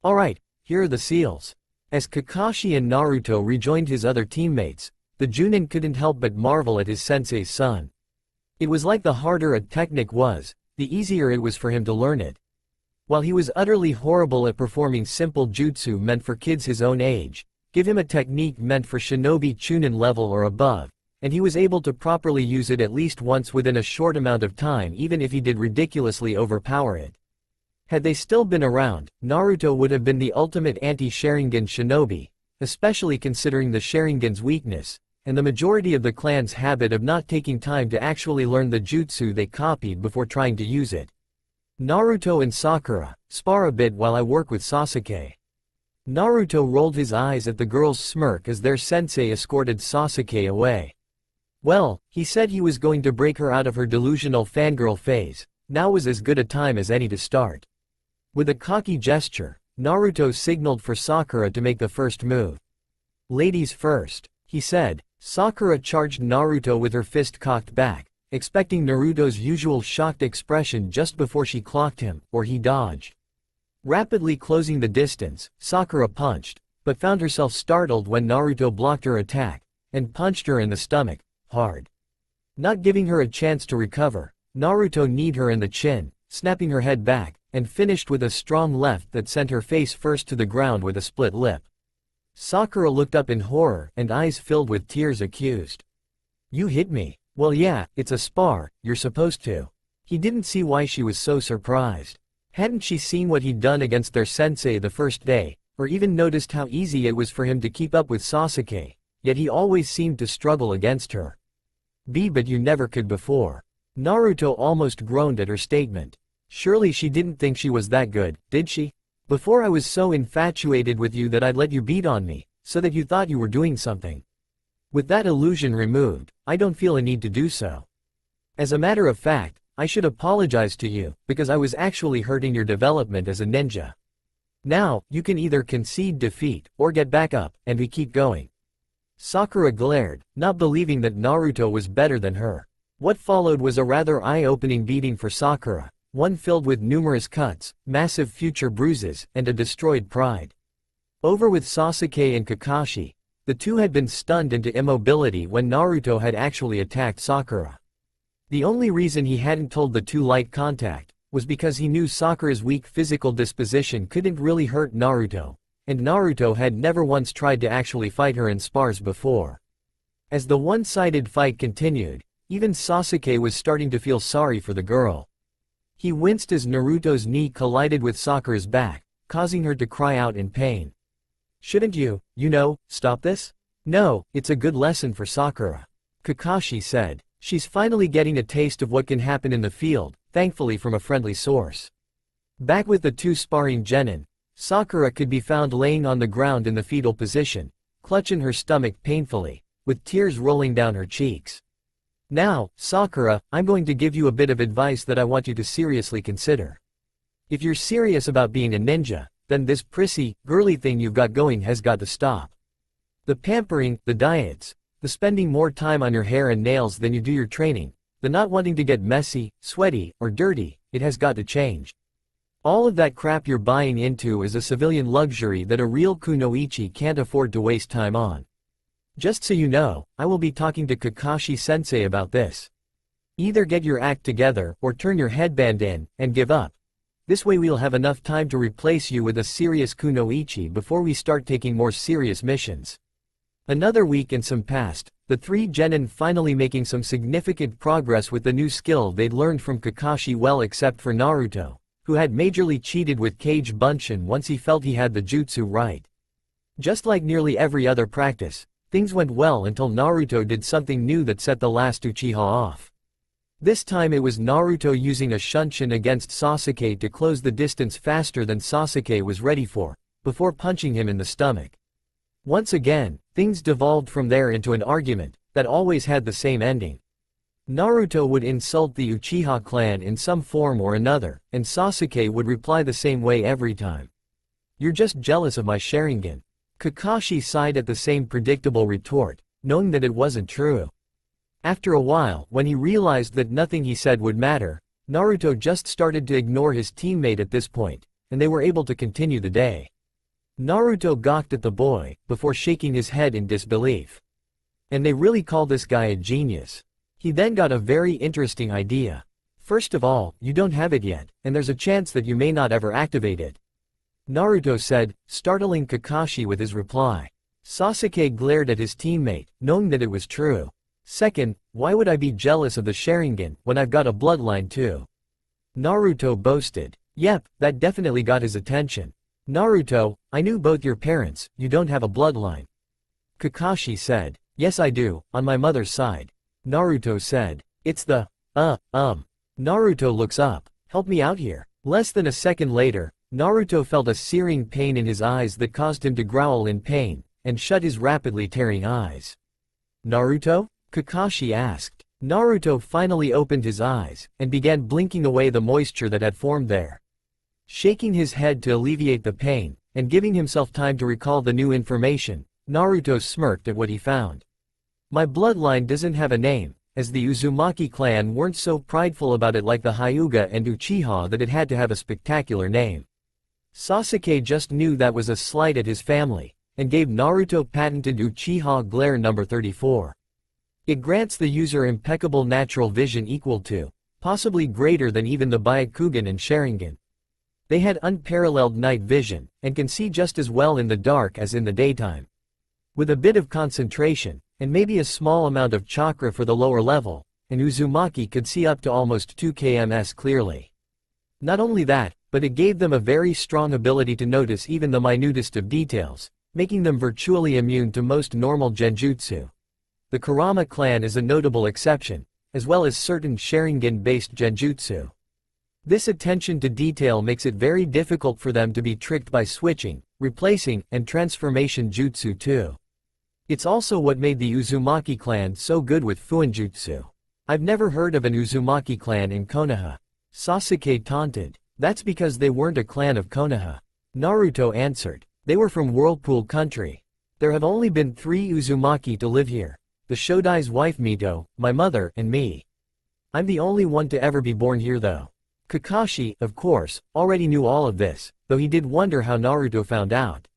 "Alright, here are the seals." As Kakashi and Naruto rejoined his other teammates, the Junin couldn't help but marvel at his sensei's son. It was like the harder a technique was, the easier it was for him to learn it. While he was utterly horrible at performing simple jutsu meant for kids his own age, give him a technique meant for shinobi chunin level or above, and he was able to properly use it at least once within a short amount of time, even if he did ridiculously overpower it. Had they still been around, Naruto would have been the ultimate anti-Sharingan shinobi, especially considering the Sharingan's weakness, and the majority of the clan's habit of not taking time to actually learn the jutsu they copied before trying to use it. "Naruto and Sakura, spar a bit while I work with Sasuke." Naruto rolled his eyes at the girl's smirk as their sensei escorted Sasuke away. Well, he said he was going to break her out of her delusional fangirl phase. Now was as good a time as any to start. With a cocky gesture, Naruto signaled for Sakura to make the first move. "Ladies first," he said. Sakura charged Naruto with her fist cocked back, expecting Naruto's usual shocked expression just before she clocked him, or he dodged. Rapidly closing the distance, Sakura punched, but found herself startled when Naruto blocked her attack, and punched her in the stomach, hard. Not giving her a chance to recover, Naruto kneed her in the chin, snapping her head back, and finished with a strong left that sent her face first to the ground with a split lip. Sakura looked up in horror, and eyes filled with tears accused. "You hit me." "Well yeah, it's a spar, you're supposed to." He didn't see why she was so surprised. Hadn't she seen what he'd done against their sensei the first day, or even noticed how easy it was for him to keep up with Sasuke, yet he always seemed to struggle against her. But you never could before." Naruto almost groaned at her statement. Surely she didn't think she was that good, did she? "Before I was so infatuated with you that I'd let you beat on me, so that you thought you were doing something. With that illusion removed, I don't feel a need to do so. As a matter of fact, I should apologize to you, because I was actually hurting your development as a ninja. Now, you can either concede defeat, or get back up, and we keep going." Sakura glared, not believing that Naruto was better than her. What followed was a rather eye-opening beating for Sakura, one filled with numerous cuts, massive future bruises, and a destroyed pride. Over with Sasuke and Kakashi, the two had been stunned into immobility when Naruto had actually attacked Sakura. The only reason he hadn't told the two light contact was because he knew Sakura's weak physical disposition couldn't really hurt Naruto, and Naruto had never once tried to actually fight her in spars before. As the one-sided fight continued, even Sasuke was starting to feel sorry for the girl. He winced as Naruto's knee collided with Sakura's back, causing her to cry out in pain. "Shouldn't you, stop this?" "No, it's a good lesson for Sakura," Kakashi said. "She's finally getting a taste of what can happen in the field, thankfully from a friendly source." Back with the two sparring genin, Sakura could be found laying on the ground in the fetal position, clutching her stomach painfully, with tears rolling down her cheeks. "Now, Sakura, I'm going to give you a bit of advice that I want you to seriously consider. If you're serious about being a ninja, then this prissy, girly thing you've got going has got to stop. The pampering, the diets, the spending more time on your hair and nails than you do your training, the not wanting to get messy, sweaty, or dirty, it has got to change. All of that crap you're buying into is a civilian luxury that a real kunoichi can't afford to waste time on. Just so you know, I will be talking to Kakashi-sensei about this. Either get your act together, or turn your headband in, and give up. This way we'll have enough time to replace you with a serious kunoichi before we start taking more serious missions." Another week and some passed, the three genin finally making some significant progress with the new skill they'd learned from Kakashi, well except for Naruto, who had majorly cheated with Kage Bunshin once he felt he had the jutsu right. Just like nearly every other practice, things went well until Naruto did something new that set the last Uchiha off. This time it was Naruto using a shunshin against Sasuke to close the distance faster than Sasuke was ready for, before punching him in the stomach. Once again, things devolved from there into an argument that always had the same ending. Naruto would insult the Uchiha clan in some form or another, and Sasuke would reply the same way every time. "You're just jealous of my Sharingan." Kakashi sighed at the same predictable retort, knowing that it wasn't true. After a while, when he realized that nothing he said would matter, Naruto just started to ignore his teammate at this point, and they were able to continue the day. Naruto gawked at the boy, before shaking his head in disbelief. And they really call this guy a genius. He then got a very interesting idea. First of all, you don't have it yet, and there's a chance that you may not ever activate it. Naruto said, startling Kakashi with his reply. Sasuke glared at his teammate, knowing that it was true. Second, why would I be jealous of the Sharingan when I've got a bloodline too? Naruto boasted. Yep, that definitely got his attention. Naruto, I knew both your parents, you don't have a bloodline. Kakashi said. Yes I do, on my mother's side. Naruto said. It's the, Naruto looks up. Help me out here. Less than a second later, Naruto felt a searing pain in his eyes that caused him to growl in pain, and shut his rapidly tearing eyes. Naruto? Kakashi asked. Naruto finally opened his eyes, and began blinking away the moisture that had formed there. Shaking his head to alleviate the pain, and giving himself time to recall the new information, Naruto smirked at what he found. My bloodline doesn't have a name, as the Uzumaki clan weren't so prideful about it like the Hyuga and Uchiha that it had to have a spectacular name. Sasuke just knew that was a slight at his family, and gave Naruto patented Uchiha Glare No. 34. It grants the user impeccable natural vision equal to, possibly greater than even the Byakugan and Sharingan. They had unparalleled night vision, and can see just as well in the dark as in the daytime. With a bit of concentration, and maybe a small amount of chakra for the lower level, an Uzumaki could see up to almost 2 kms clearly. Not only that, but it gave them a very strong ability to notice even the minutest of details, making them virtually immune to most normal genjutsu. The Kurama clan is a notable exception, as well as certain Sharingan-based genjutsu. This attention to detail makes it very difficult for them to be tricked by switching, replacing, and transformation jutsu too. It's also what made the Uzumaki clan so good with Fuinjutsu. I've never heard of an Uzumaki clan in Konoha. Sasuke taunted. That's because they weren't a clan of Konoha. Naruto answered. They were from Whirlpool Country. There have only been 3 Uzumaki to live here. The Shodai's wife Mito, my mother, and me. I'm the only one to ever be born here though. Kakashi, of course, already knew all of this, though he did wonder how Naruto found out.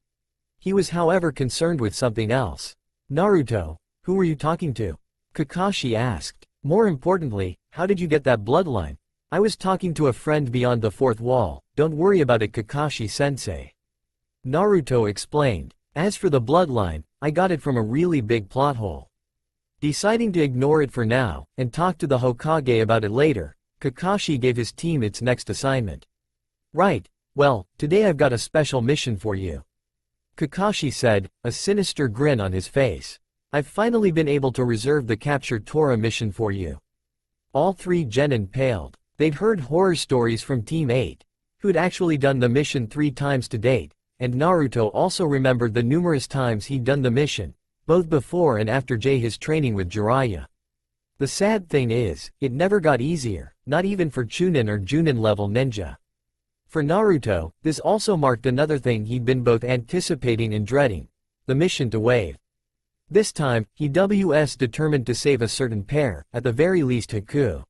He was however concerned with something else. Naruto, who were you talking to? Kakashi asked. More importantly, how did you get that bloodline? I was talking to a friend beyond the 4th wall, don't worry about it Kakashi-sensei. Naruto explained. As for the bloodline, I got it from a really big plot hole. Deciding to ignore it for now, and talk to the Hokage about it later, Kakashi gave his team its next assignment. Right, well, today I've got a special mission for you. Kakashi said, a sinister grin on his face. I've finally been able to reserve the captured Tora mission for you. All 3 genin paled. They'd heard horror stories from Team 8, who'd actually done the mission 3 times to date, and Naruto also remembered the numerous times he'd done the mission, both before and after his training with Jiraiya. The sad thing is, it never got easier, not even for Chunin or Junin level ninja. For Naruto, this also marked another thing he'd been both anticipating and dreading, the mission to Wave. This time, he was determined to save a certain pair, at the very least Haku.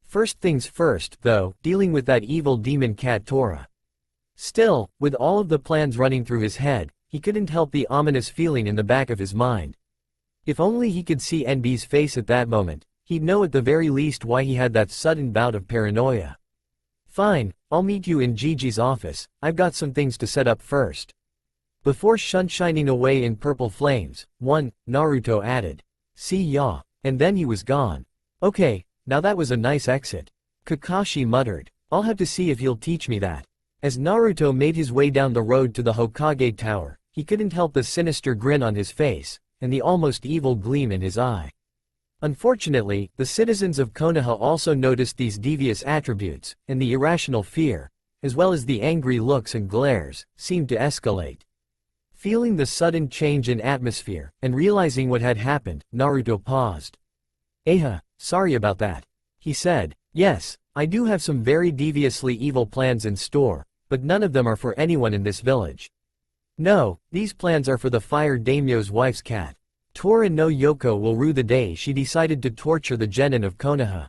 First things first, though, dealing with that evil demon cat Tora. Still, with all of the plans running through his head, he couldn't help the ominous feeling in the back of his mind. If only he could see NB's face at that moment, he'd know at the very least why he had that sudden bout of paranoia. Fine, I'll meet you in Gigi's office, I've got some things to set up first. Before shining away in purple flames, Naruto added. See ya, and then he was gone. Okay, now that was a nice exit. Kakashi muttered. I'll have to see if he'll teach me that. As Naruto made his way down the road to the Hokage Tower, he couldn't help the sinister grin on his face, and the almost evil gleam in his eye. Unfortunately, the citizens of Konoha also noticed these devious attributes, and the irrational fear, as well as the angry looks and glares, seemed to escalate. Feeling the sudden change in atmosphere, and realizing what had happened, Naruto paused. Sorry about that. He said, yes, I do have some very deviously evil plans in store, but none of them are for anyone in this village. No, these plans are for the fire daimyo's wife's cat. Tora no Yoko will rue the day she decided to torture the genin of Konoha.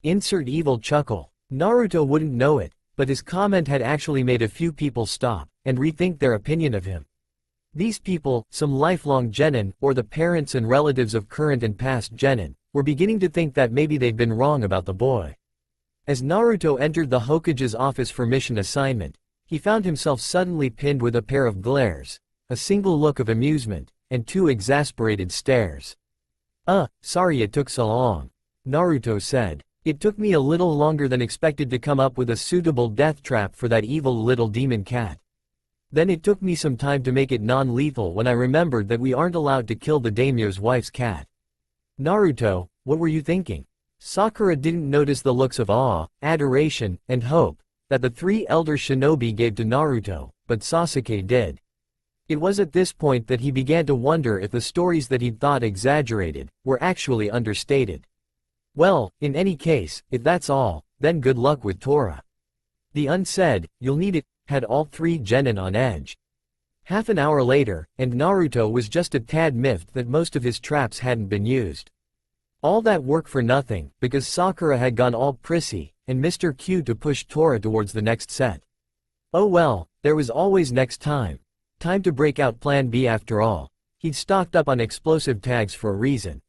Insert evil chuckle. Naruto wouldn't know it, but his comment had actually made a few people stop and rethink their opinion of him. These people, some lifelong genin, or the parents and relatives of current and past genin, were beginning to think that maybe they'd been wrong about the boy. As Naruto entered the Hokage's office for mission assignment, he found himself suddenly pinned with a pair of glares, a single look of amusement, and 2 exasperated stares. Sorry it took so long. Naruto said. It took me a little longer than expected to come up with a suitable death trap for that evil little demon cat. Then it took me some time to make it non-lethal when I remembered that we aren't allowed to kill the daimyo's wife's cat. Naruto, what were you thinking? Sakura didn't notice the looks of awe, adoration, and hope that the 3 elder shinobi gave to Naruto, but Sasuke did. It was at this point that he began to wonder if the stories that he'd thought exaggerated were actually understated. Well, in any case, if that's all, then good luck with Tora. The unsaid, you'll need it, had all 3 genin on edge. Half an hour later, and Naruto was just a tad miffed that most of his traps hadn't been used. All that work for nothing, because Sakura had gone all prissy, and Mr. Q to push Tora towards the next set. Oh well, there was always next time. Time to break out Plan B after all. He'd stocked up on explosive tags for a reason.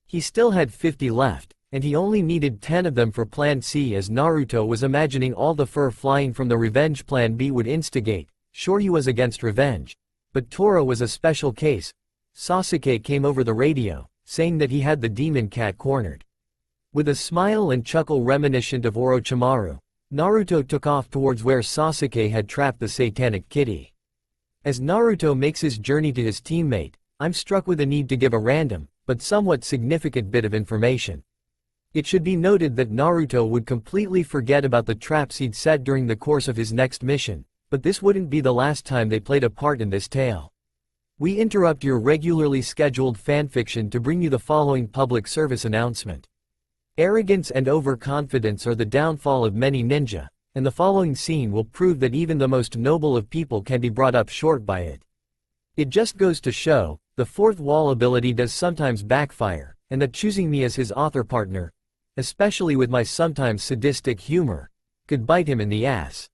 He still had 50 left, and he only needed 10 of them for Plan C as Naruto was imagining all the fur flying from the revenge Plan B would instigate. Sure, he was against revenge, but Tora was a special case. Sasuke came over the radio, saying that he had the demon cat cornered. With a smile and chuckle reminiscent of Orochimaru, Naruto took off towards where Sasuke had trapped the satanic kitty. As Naruto makes his journey to his teammate, I'm struck with a need to give a random, but somewhat significant bit of information. It should be noted that Naruto would completely forget about the traps he'd set during the course of his next mission, but this wouldn't be the last time they played a part in this tale. We interrupt your regularly scheduled fanfiction to bring you the following public service announcement. Arrogance and overconfidence are the downfall of many ninja, and the following scene will prove that even the most noble of people can be brought up short by it. It just goes to show, the 4th wall ability does sometimes backfire, and that choosing me as his author partner, especially with my sometimes sadistic humor, could bite him in the ass.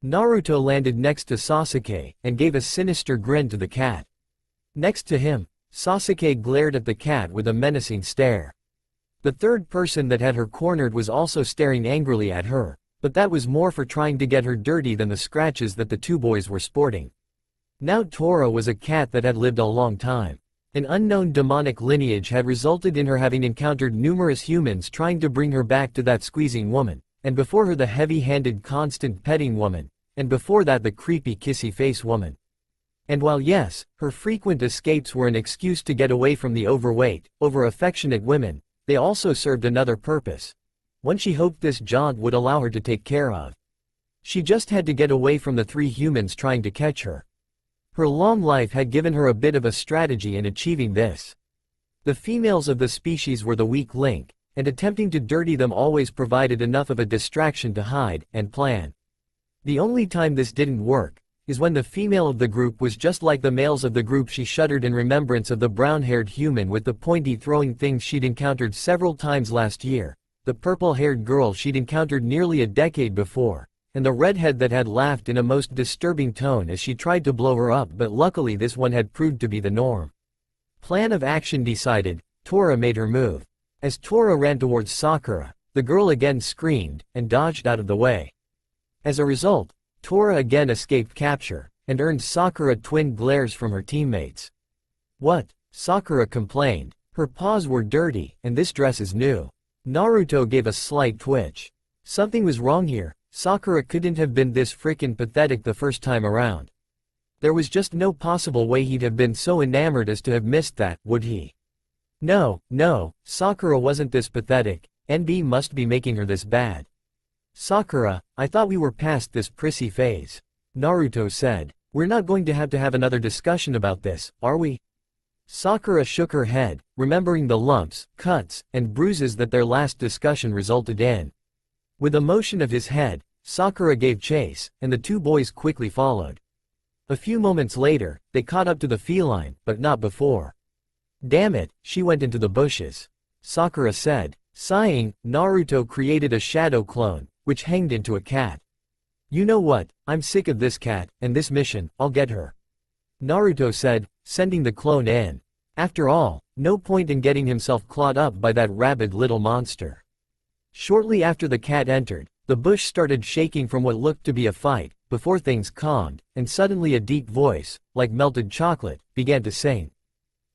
Naruto landed next to Sasuke, and gave a sinister grin to the cat. Next to him, Sasuke glared at the cat with a menacing stare. The third person that had her cornered was also staring angrily at her, but that was more for trying to get her dirty than the scratches that the 2 boys were sporting. Now Tora was a cat that had lived a long time. An unknown demonic lineage had resulted in her having encountered numerous humans trying to bring her back to that squeezing woman, and before her the heavy-handed constant petting woman, and before that the creepy kissy face woman. And while yes, her frequent escapes were an excuse to get away from the overweight, over-affectionate women, they also served another purpose. One she hoped this jaunt would allow her to take care of. She just had to get away from the 3 humans trying to catch her. Her long life had given her a bit of a strategy in achieving this. The females of the species were the weak link, and attempting to dirty them always provided enough of a distraction to hide and plan. The only time this didn't work is when the female of the group was just like the males of the group. She shuddered in remembrance of the brown-haired human with the pointy throwing things she'd encountered several times last year, the purple-haired girl she'd encountered nearly a decade before, and the redhead that had laughed in a most disturbing tone as she tried to blow her up, but luckily this one had proved to be the norm. Plan of action decided, Tora made her move. As Tora ran towards Sakura, the girl again screamed and dodged out of the way. As a result, Tora again escaped capture, and earned Sakura twin glares from her teammates. What? Sakura complained. Her paws were dirty, and this dress is new. Naruto gave a slight twitch. Something was wrong here. Sakura couldn't have been this frickin' pathetic the first time around. There was just no possible way he'd have been so enamored as to have missed that, would he? No, Sakura wasn't this pathetic. NB must be making her this bad. Sakura, I thought we were past this prissy phase. Naruto said. We're not going to have another discussion about this, are we? Sakura shook her head, remembering the lumps, cuts, and bruises that their last discussion resulted in. With a motion of his head, Sakura gave chase, and the two boys quickly followed. A few moments later, they caught up to the feline, but not before. Damn it, she went into the bushes. Sakura said. Sighing, Naruto created a shadow clone, which hanged into a cat. You know what, I'm sick of this cat, and this mission, I'll get her. Naruto said, sending the clone in. After all, no point in getting himself clawed up by that rabid little monster. Shortly after the cat entered, the bush started shaking from what looked to be a fight, before things calmed, and suddenly a deep voice, like melted chocolate, began to sing.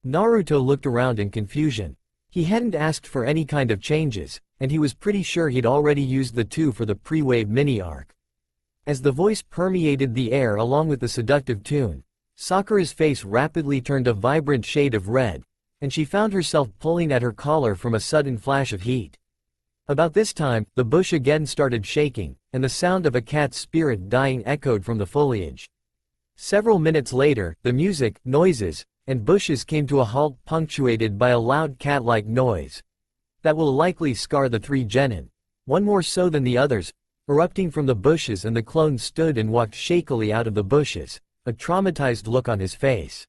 Naruto looked around in confusion. He hadn't asked for any kind of changes, and he was pretty sure he'd already used the two for the pre-wave mini-arc. As the voice permeated the air along with the seductive tune, Sakura's face rapidly turned a vibrant shade of red, and she found herself pulling at her collar from a sudden flash of heat. About this time, the bush again started shaking, and the sound of a cat's spirit dying echoed from the foliage. Several minutes later, the music, noises, and bushes came to a halt, punctuated by a loud cat-like noise that will likely scar the three genin, one more so than the others, erupting from the bushes, and the clone stood and walked shakily out of the bushes, a traumatized look on his face.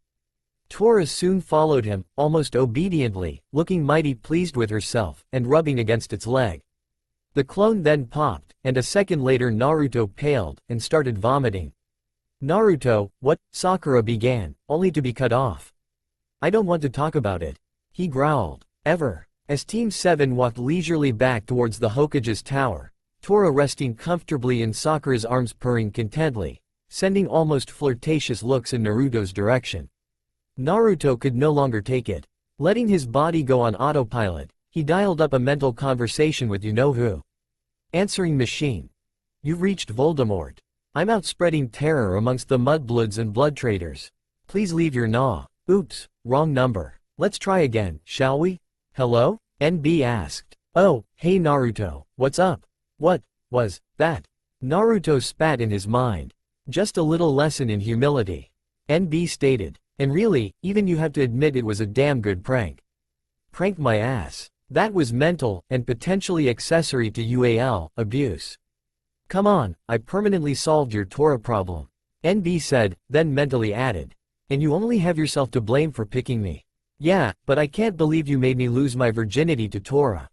Tora soon followed him, almost obediently, looking mighty pleased with herself, and rubbing against its leg. The clone then popped, and a second later Naruto paled, and started vomiting. Naruto, what? Sakura began, only to be cut off. I don't want to talk about it. He growled. Ever. As Team 7 walked leisurely back towards the Hokage's tower, Tora resting comfortably in Sakura's arms, purring contentedly, sending almost flirtatious looks in Naruto's direction. Naruto could no longer take it. Letting his body go on autopilot, he dialed up a mental conversation with you-know-who. Answering machine. You've reached Voldemort. I'm out spreading terror amongst the mudbloods and blood traders. Please leave your nah. Oops, wrong number. Let's try again, shall we? Hello? NB asked. Oh, hey Naruto, what's up? What was that? Naruto spat in his mind. Just a little lesson in humility. NB stated. And really, even you have to admit it was a damn good prank. Prank my ass. That was mental, and potentially accessory to UAL, abuse. Come on, I permanently solved your Tora problem. NB said, then mentally added. And you only have yourself to blame for picking me. Yeah, but I can't believe you made me lose my virginity to Tora.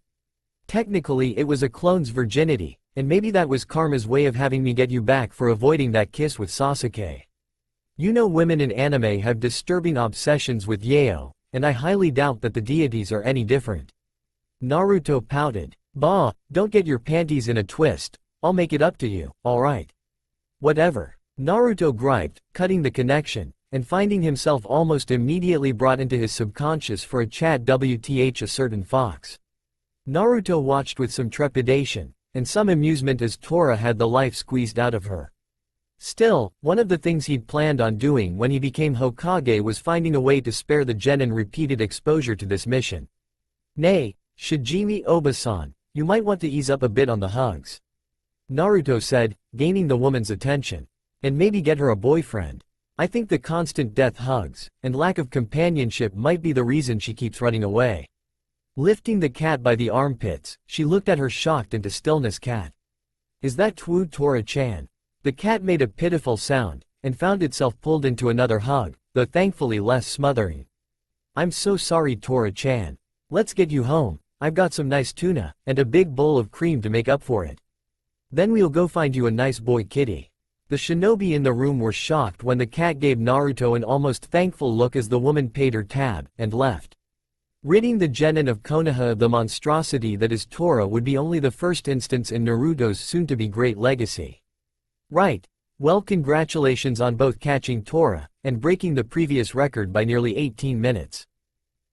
Technically it was a clone's virginity, and maybe that was karma's way of having me get you back for avoiding that kiss with Sasuke. You know women in anime have disturbing obsessions with yaoi, and I highly doubt that the deities are any different. Naruto pouted. Bah, don't get your panties in a twist, I'll make it up to you, alright. Whatever. Naruto griped, cutting the connection, and finding himself almost immediately brought into his subconscious for a chat WTH a certain fox. Naruto watched with some trepidation, and some amusement as Tora had the life squeezed out of her. Still, one of the things he'd planned on doing when he became Hokage was finding a way to spare the genin repeated exposure to this mission. Nay, Shijimi Obasan, you might want to ease up a bit on the hugs. Naruto said, gaining the woman's attention. And maybe get her a boyfriend. I think the constant death hugs, and lack of companionship might be the reason she keeps running away. Lifting the cat by the armpits, she looked at her shocked into stillness. Cat. Is that Twu Tora-chan? The cat made a pitiful sound, and found itself pulled into another hug, though thankfully less smothering. I'm so sorry Tora-chan. Let's get you home, I've got some nice tuna, and a big bowl of cream to make up for it. Then we'll go find you a nice boy kitty. The shinobi in the room were shocked when the cat gave Naruto an almost thankful look as the woman paid her tab, and left. Ridding the genin of Konoha of the monstrosity that is Tora would be only the first instance in Naruto's soon-to-be great legacy. Right. Well, congratulations on both catching Tora, and breaking the previous record by nearly 18 minutes.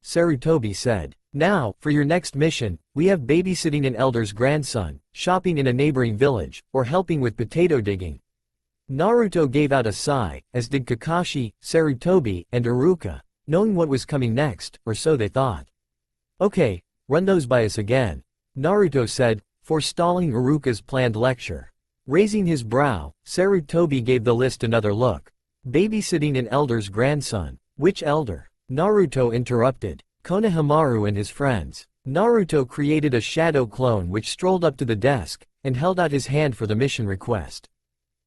Sarutobi said. Now, for your next mission, we have babysitting an elder's grandson, shopping in a neighboring village, or helping with potato digging. Naruto gave out a sigh, as did Kakashi, Sarutobi, and Iruka, knowing what was coming next, or so they thought. Okay, run those by us again, Naruto said, forestalling Iruka's planned lecture. Raising his brow, Sarutobi gave the list another look. Babysitting an elder's grandson. Which elder? Naruto interrupted. Konohamaru and his friends. Naruto created a shadow clone which strolled up to the desk, and held out his hand for the mission request.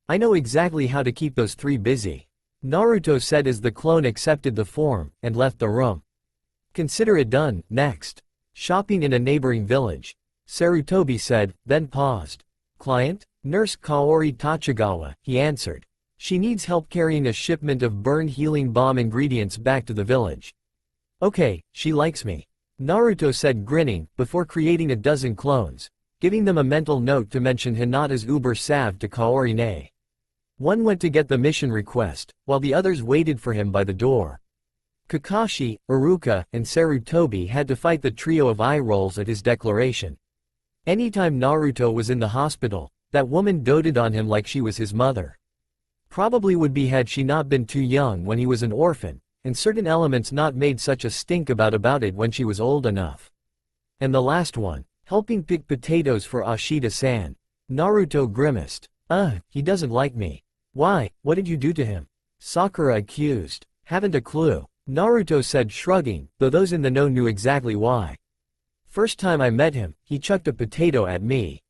I know exactly how to keep those three busy, Naruto said as the clone accepted the form, and left the room. Consider it done. Next. Shopping in a neighboring village. Sarutobi said, then paused. Client? Nurse Kaori Tachagawa, he answered. She needs help carrying a shipment of burned healing balm ingredients back to the village. Okay, she likes me, Naruto said grinning, before creating a dozen clones, giving them a mental note to mention Hinata's uber salve to Kaori ne. One went to get the mission request, while the others waited for him by the door. Kakashi, Iruka, and Sarutobi had to fight the trio of eye rolls at his declaration. Anytime Naruto was in the hospital, that woman doted on him like she was his mother. Probably would be had she not been too young when he was an orphan, and certain elements not made such a stink about it when she was old enough. And the last one, helping pick potatoes for Ashita-san. Naruto grimaced. He doesn't like me. Why, what did you do to him? Sakura accused. Haven't a clue, Naruto said shrugging, though those in the know knew exactly why. First time I met him, he chucked a potato at me.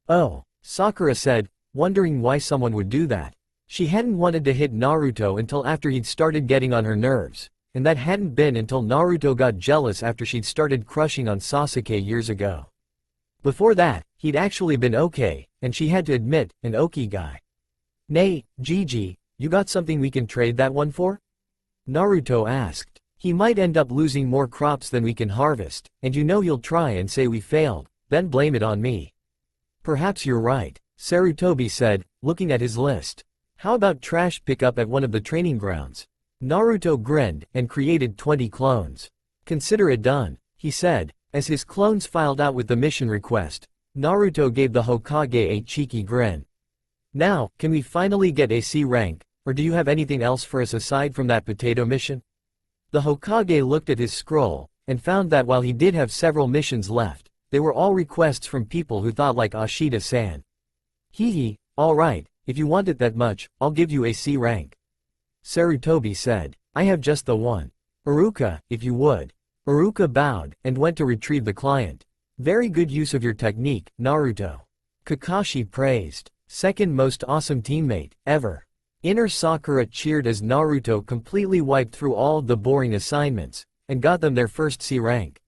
Oh, Sakura said, wondering why someone would do that. She hadn't wanted to hit Naruto until after he'd started getting on her nerves, and that hadn't been until Naruto got jealous after she'd started crushing on Sasuke years ago. Before that, he'd actually been okay, and she had to admit, an okie guy. Nay, Gigi, you got something we can trade that one for? Naruto asked. He might end up losing more crops than we can harvest, and you know he'll try and say we failed, then blame it on me. Perhaps you're right, Sarutobi said, looking at his list. How about trash pickup at one of the training grounds? Naruto grinned, and created 20 clones. Consider it done, he said, as his clones filed out with the mission request. Naruto gave the Hokage a cheeky grin. Now, can we finally get a C rank, or do you have anything else for us aside from that potato mission? The Hokage looked at his scroll, and found that while he did have several missions left, they were all requests from people who thought like Ashita-san. Hee, alright, if you want it that much, I'll give you a C rank. Sarutobi said, I have just the one. Iruka, if you would. Iruka bowed, and went to retrieve the client. Very good use of your technique, Naruto. Kakashi praised. Second most awesome teammate, ever. Inner Sakura cheered as Naruto completely wiped through all of the boring assignments, and got them their first C rank.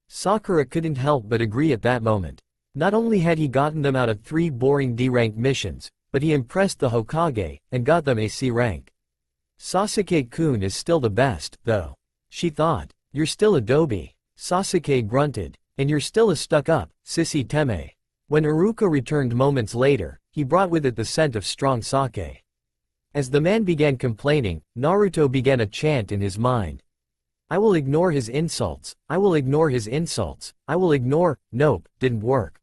Sakura couldn't help but agree at that moment. Not only had he gotten them out of 3 boring D-rank missions, but he impressed the Hokage, and got them a C rank. Sasuke-kun is still the best, though. She thought. You're still Adobe. Sasuke grunted. And you're still a stuck-up, sissy Teme. When Iruka returned moments later, he brought with it the scent of strong sake. As the man began complaining, Naruto began a chant in his mind. I will ignore his insults, I will ignore his insults, I will ignore— Nope, didn't work.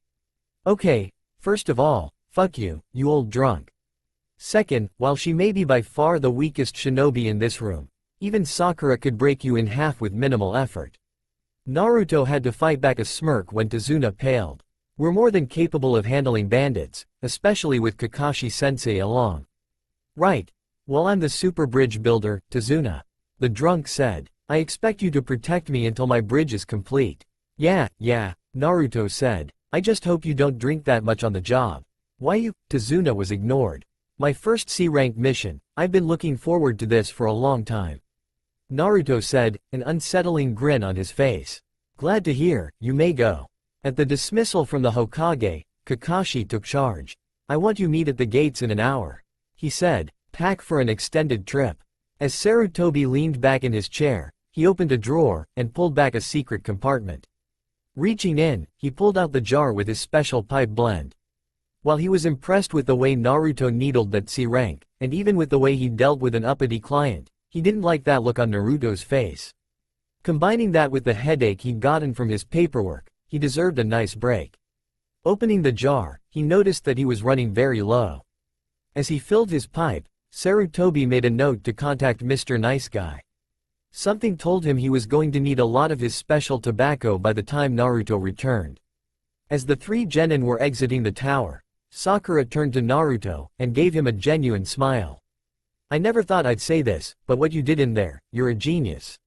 Okay, first of all, fuck you, you old drunk. Second, while she may be by far the weakest shinobi in this room, even Sakura could break you in half with minimal effort. Naruto had to fight back a smirk when Tazuna paled. We're more than capable of handling bandits, especially with Kakashi-sensei along. Right. Well, I'm the super bridge builder, Tazuna. The drunk said. I expect you to protect me until my bridge is complete. Yeah, Naruto said. I just hope you don't drink that much on the job. Why you— Tazuna was ignored. My first C-rank mission, I've been looking forward to this for a long time. Naruto said, an unsettling grin on his face. Glad to hear, you may go. At the dismissal from the Hokage, Kakashi took charge. I want you meet at the gates in an hour, he said, pack for an extended trip. As Sarutobi leaned back in his chair, he opened a drawer, and pulled back a secret compartment. Reaching in, he pulled out the jar with his special pipe blend. While he was impressed with the way Naruto needled that C rank, and even with the way he dealt with an uppity client, he didn't like that look on Naruto's face. Combining that with the headache he'd gotten from his paperwork, he deserved a nice break. Opening the jar, he noticed that he was running very low. As he filled his pipe, Sarutobi made a note to contact Mr. Nice Guy. Something told him he was going to need a lot of his special tobacco by the time Naruto returned. As the three genin were exiting the tower, Sakura turned to Naruto and gave him a genuine smile. "I never thought I'd say this, but what you did in there, you're a genius."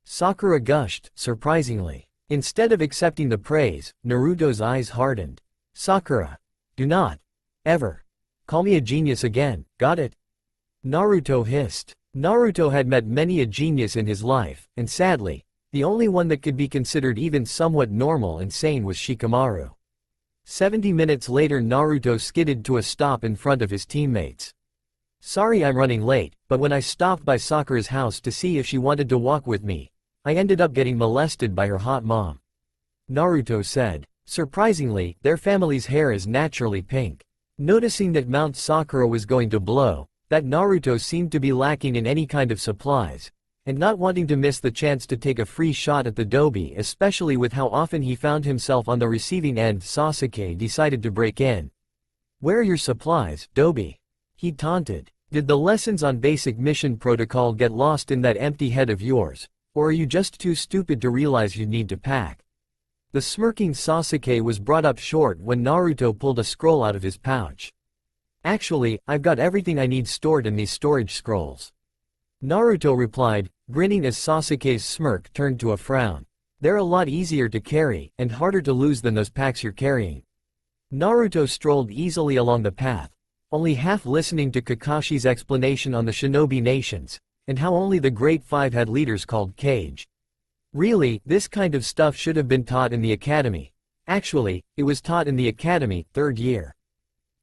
Sakura gushed, surprisingly. Instead of accepting the praise, Naruto's eyes hardened. "Sakura, do not, ever, call me a genius again, got it?" Naruto hissed. Naruto had met many a genius in his life, and sadly, the only one that could be considered even somewhat normal and sane was Shikamaru. 70 minutes later Naruto skidded to a stop in front of his teammates. "Sorry I'm running late, but when I stopped by Sakura's house to see if she wanted to walk with me, I ended up getting molested by her hot mom," Naruto said. Surprisingly, their family's hair is naturally pink. Noticing that Mount Sakura was going to blow, that Naruto seemed to be lacking in any kind of supplies, and not wanting to miss the chance to take a free shot at the dobi, especially with how often he found himself on the receiving end, Sasuke decided to break in. "Where are your supplies, dobi?" he taunted. "Did the lessons on basic mission protocol get lost in that empty head of yours, or are you just too stupid to realize you need to pack?" The smirking Sasuke was brought up short when Naruto pulled a scroll out of his pouch. "Actually, I've got everything I need stored in these storage scrolls," Naruto replied, grinning as Sasuke's smirk turned to a frown. "They're a lot easier to carry, and harder to lose than those packs you're carrying." Naruto strolled easily along the path, only half listening to Kakashi's explanation on the shinobi nations, and how only the Great Five had leaders called Kage. Really, this kind of stuff should have been taught in the academy. Actually, it was taught in the academy, 3rd year.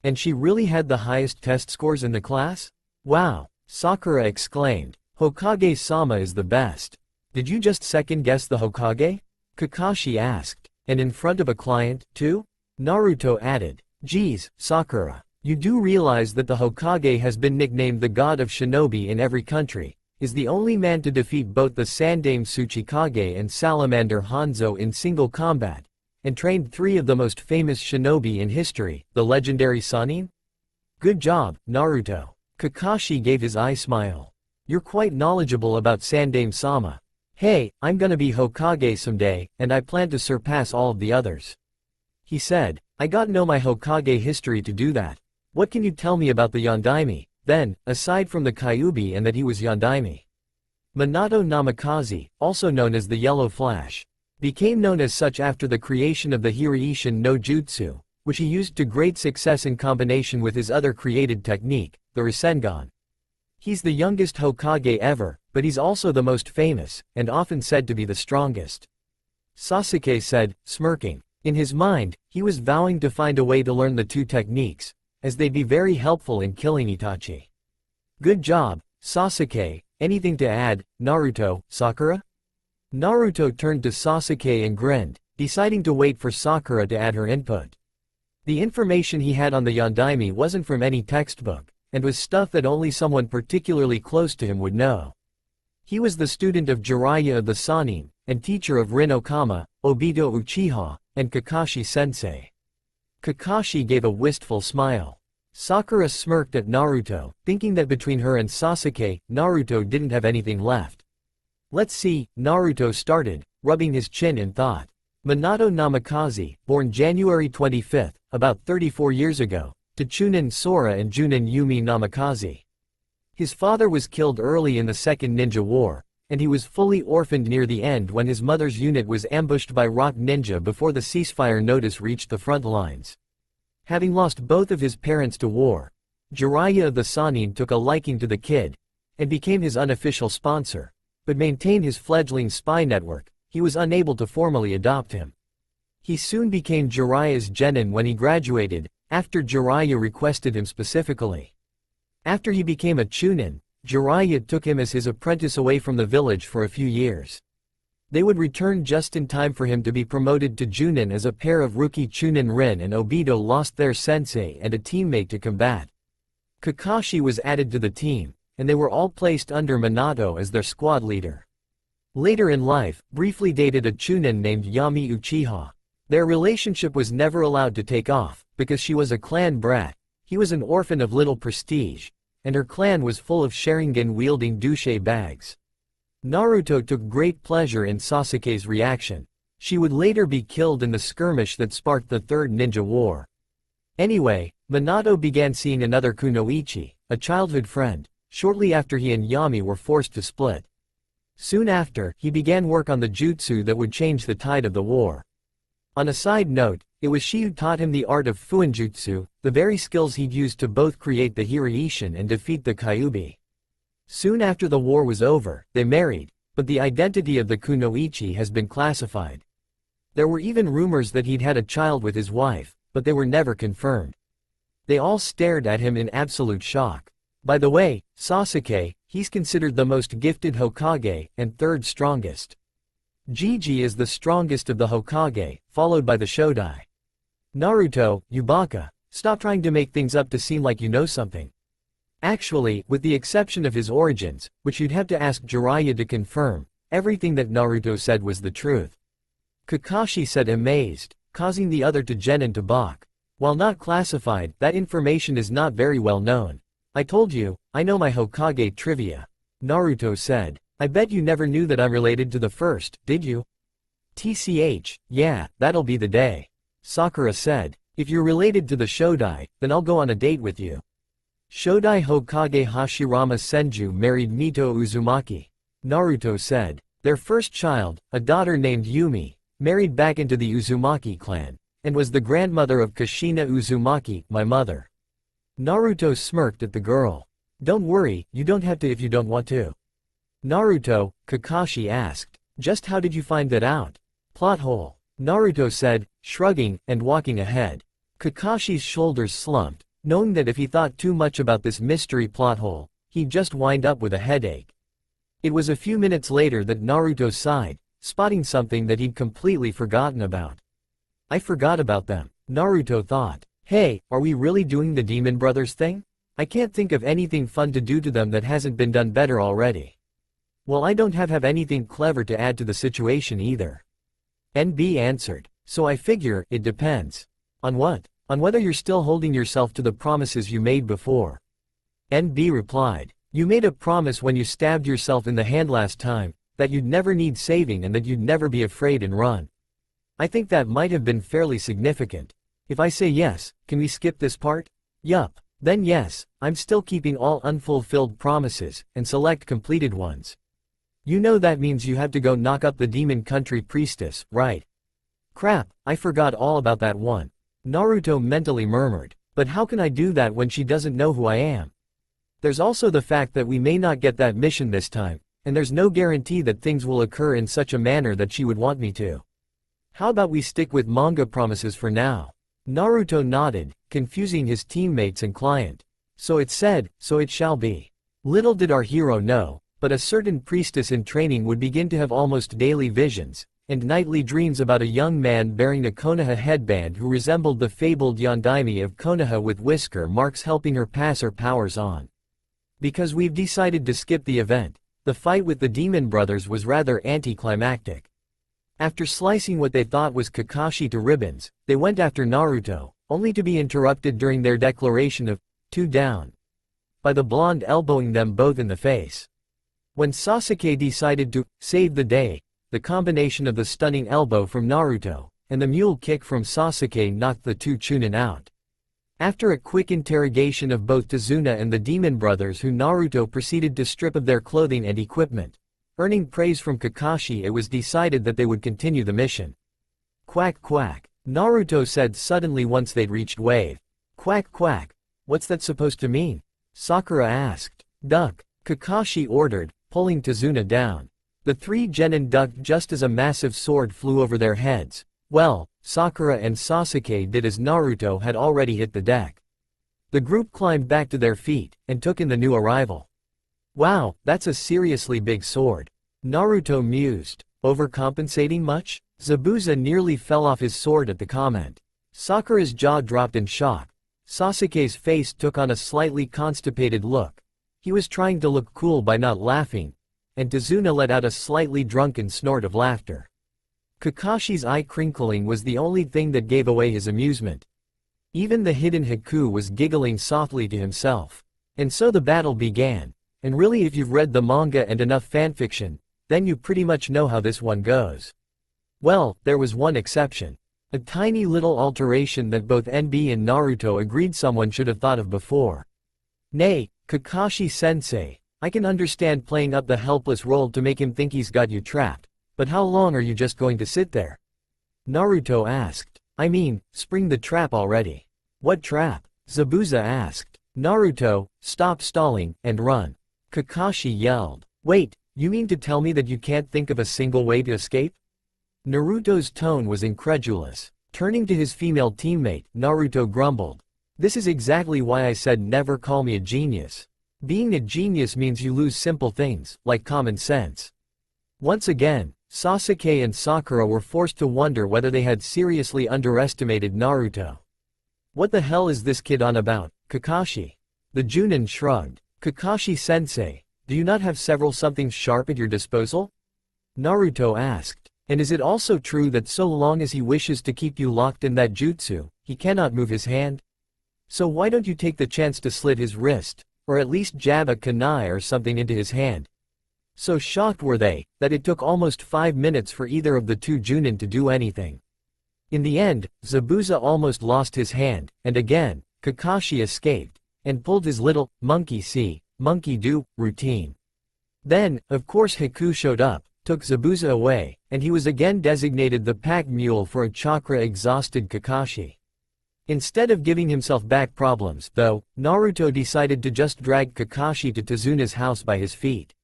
And she really had the highest test scores in the class? Wow, Sakura exclaimed. "Hokage-sama is the best." "Did you just second-guess the Hokage?" Kakashi asked. "And in front of a client, too?" Naruto added. "Geez, Sakura, you do realize that the Hokage has been nicknamed the god of shinobi in every country, is the only man to defeat both the Sandaime Tsuchikage and Salamander Hanzo in single combat, and trained 3 of the most famous shinobi in history, the legendary Sannin? Good job, Naruto." Kakashi gave his eye smile. "You're quite knowledgeable about Sandaime-sama. Hey, I'm gonna be Hokage someday, and I plan to surpass all of the others," he said. "I gotta know my Hokage history to do that. What can you tell me about the Yondaime, then, aside from the Kyuubi and that he was Yondaime?" Minato Namikaze, also known as the Yellow Flash, became known as such after the creation of the Hiraishin no Jutsu, which he used to great success in combination with his other created technique, the Rasengan. He's the youngest Hokage ever, but he's also the most famous, and often said to be the strongest. Sasuke said, smirking. In his mind, he was vowing to find a way to learn the 2 techniques, as they'd be very helpful in killing Itachi. "Good job, Sasuke. Anything to add, Naruto, Sakura?" Naruto turned to Sasuke and grinned, deciding to wait for Sakura to add her input. The information he had on the Yondaime wasn't from any textbook, and was stuff that only someone particularly close to him would know. He was the student of Jiraiya of the Sannin, and teacher of Rin Okama, Obito Uchiha, and Kakashi-sensei. Kakashi gave a wistful smile. Sakura smirked at Naruto, thinking that between her and Sasuke, Naruto didn't have anything left. "Let's see," Naruto started, rubbing his chin in thought. Minato Namikaze, born January 25, about 34 years ago, to Chunin Sora and Junin Yumi Namikaze. His father was killed early in the Second Ninja War, and he was fully orphaned near the end when his mother's unit was ambushed by rock ninja before the ceasefire notice reached the front lines. Having lost both of his parents to war, Jiraiya of the Sannin took a liking to the kid, and became his unofficial sponsor, but maintained his fledgling spy network. He was unable to formally adopt him. He soon became Jiraiya's genin when he graduated, after Jiraiya requested him specifically. After he became a Chunin, Jiraiya took him as his apprentice away from the village for a few years. They would return just in time for him to be promoted to Junin as a pair of rookie Chunin Rin and Obito lost their sensei and a teammate to combat. Kakashi was added to the team, and they were all placed under Minato as their squad leader. Later in life, briefly dated a chunin named Yami Uchiha. Their relationship was never allowed to take off, because she was a clan brat, he was an orphan of little prestige, and her clan was full of Sharingan-wielding douche bags. Naruto took great pleasure in Sasuke's reaction. She would later be killed in the skirmish that sparked the Third Ninja War. Anyway, Minato began seeing another kunoichi, a childhood friend, shortly after he and Yami were forced to split. Soon after, he began work on the jutsu that would change the tide of the war. On a side note, it was she who taught him the art of fuinjutsu, the very skills he'd used to both create the Hiraishin and defeat the Kyuubi. Soon after the war was over, they married, but the identity of the kunoichi has been classified. There were even rumors that he'd had a child with his wife, but they were never confirmed. They all stared at him in absolute shock. By the way, Sasuke, he's considered the most gifted Hokage, and third strongest. Gigi is the strongest of the Hokage, followed by the Shodai. Naruto, you baka, stop trying to make things up to seem like you know something. Actually, with the exception of his origins, which you'd have to ask Jiraiya to confirm, everything that Naruto said was the truth. Kakashi said amazed, causing the other to genin to balk. While not classified, that information is not very well known. I told you, I know my Hokage trivia. Naruto said. I bet you never knew that I'm related to the first, did you? TCH, yeah, that'll be the day. Sakura said. If you're related to the Shodai, then I'll go on a date with you. Shodai Hokage Hashirama Senju married Mito Uzumaki. Naruto said. Their first child, a daughter named Yumi, married back into the Uzumaki clan, and was the grandmother of Kushina Uzumaki, my mother. Naruto smirked at the girl. Don't worry, you don't have to if you don't want to. Naruto, Kakashi asked. Just how did you find that out? Plot hole. Naruto said, shrugging, and walking ahead. Kakashi's shoulders slumped, knowing that if he thought too much about this mystery plot hole, he'd just wind up with a headache. It was a few minutes later that Naruto sighed, spotting something that he'd completely forgotten about. I forgot about them, Naruto thought. Hey, are we really doing the Demon Brothers thing? I can't think of anything fun to do to them that hasn't been done better already. Well, I don't have anything clever to add to the situation either. NB answered. So I figure, it depends. On what? On whether you're still holding yourself to the promises you made before. NB replied. You made a promise when you stabbed yourself in the hand last time, that you'd never need saving and that you'd never be afraid and run. I think that might have been fairly significant. If I say yes, can we skip this part? Yup. Then yes, I'm still keeping all unfulfilled promises, and select completed ones. You know that means you have to go knock up the Demon Country Priestess, right? Crap, I forgot all about that one. Naruto mentally murmured. But how can I do that when she doesn't know who I am? There's also the fact that we may not get that mission this time, and there's no guarantee that things will occur in such a manner that she would want me to. How about we stick with manga promises for now? Naruto nodded, confusing his teammates and client. So it said, so it shall be. Little did our hero know, but a certain priestess in training would begin to have almost daily visions, and nightly dreams about a young man bearing a Konoha headband who resembled the fabled Yondaime of Konoha with whisker marks helping her pass her powers on. Because we've decided to skip the event, the fight with the Demon Brothers was rather anticlimactic. After slicing what they thought was Kakashi to ribbons, they went after Naruto, only to be interrupted during their declaration of, 2 down, by the blonde elbowing them both in the face. When Sasuke decided to save the day, the combination of the stunning elbow from Naruto and the mule kick from Sasuke knocked the two chunin out. After a quick interrogation of both Tazuna and the Demon Brothers, who Naruto proceeded to strip of their clothing and equipment, earning praise from Kakashi, it was decided that they would continue the mission. Quack quack, Naruto said suddenly once they'd reached wave. Quack quack, what's that supposed to mean? Sakura asked. Duck, Kakashi ordered, pulling Tazuna down. The 3 genin ducked just as a massive sword flew over their heads. Well, Sakura and Sasuke did as Naruto had already hit the deck. The group climbed back to their feet, and took in the new arrival. Wow, that's a seriously big sword. Naruto mused. Overcompensating much? Zabuza nearly fell off his sword at the comment. Sakura's jaw dropped in shock. Sasuke's face took on a slightly constipated look. He was trying to look cool by not laughing, and Tazuna let out a slightly drunken snort of laughter. Kakashi's eye crinkling was the only thing that gave away his amusement. Even the hidden Haku was giggling softly to himself. And so the battle began. And really, if you've read the manga and enough fanfiction, then you pretty much know how this one goes. Well, there was one exception. A tiny little alteration that both NB and Naruto agreed someone should have thought of before. Nay, Kakashi-sensei, I can understand playing up the helpless role to make him think he's got you trapped, but how long are you just going to sit there? Naruto asked. I mean, spring the trap already. What trap? Zabuza asked. Naruto, stop stalling, and run. Kakashi yelled. Wait, you mean to tell me that you can't think of a single way to escape? Naruto's tone was incredulous. Turning to his female teammate, Naruto grumbled. This is exactly why I said never call me a genius. Being a genius means you lose simple things, like common sense. Once again, Sasuke and Sakura were forced to wonder whether they had seriously underestimated Naruto. What the hell is this kid on about, Kakashi? The Junin shrugged. Kakashi-sensei, do you not have several something sharp at your disposal? Naruto asked. And is it also true that so long as he wishes to keep you locked in that jutsu, he cannot move his hand? So why don't you take the chance to slit his wrist, or at least jab a kunai or something into his hand? So shocked were they, that it took almost 5 minutes for either of the two Junin to do anything. In the end, Zabuza almost lost his hand, and again, Kakashi escaped, and pulled his little, monkey see, monkey do, routine. Then, of course Haku showed up, took Zabuza away, and he was again designated the pack mule for a chakra-exhausted Kakashi. Instead of giving himself back problems, though, Naruto decided to just drag Kakashi to Tazuna's house by his feet.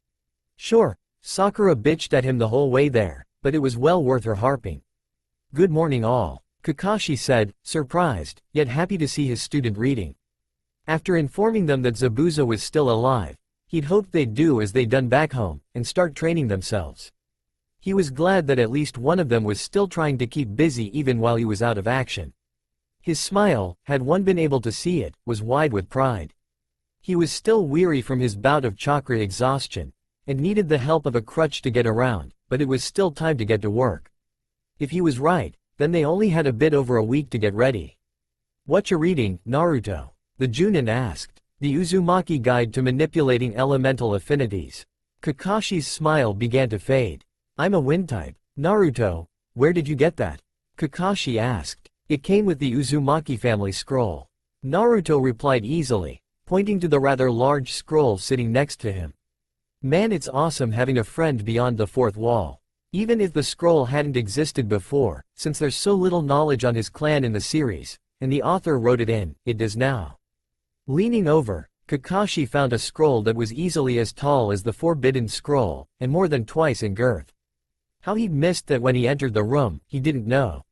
Sure, Sakura bitched at him the whole way there, but it was well worth her harping. Good morning all, Kakashi said, surprised, yet happy to see his student reading. After informing them that Zabuza was still alive, he'd hoped they'd do as they'd done back home, and start training themselves. He was glad that at least one of them was still trying to keep busy even while he was out of action. His smile, had one been able to see it, was wide with pride. He was still weary from his bout of chakra exhaustion, and needed the help of a crutch to get around, but it was still time to get to work. If he was right, then they only had a bit over a week to get ready. What you reading, Naruto? The Junin asked. The Uzumaki Guide to Manipulating Elemental Affinities. Kakashi's smile began to fade. I'm a wind type. Naruto, where did you get that? Kakashi asked. It came with the Uzumaki family scroll. Naruto replied easily, pointing to the rather large scroll sitting next to him. Man, it's awesome having a friend beyond the fourth wall. Even if the scroll hadn't existed before, since there's so little knowledge on his clan in the series, and the author wrote it in, it does now. Leaning over, Kakashi found a scroll that was easily as tall as the Forbidden Scroll, and more than twice in girth. How he'd missed that when he entered the room, he didn't know.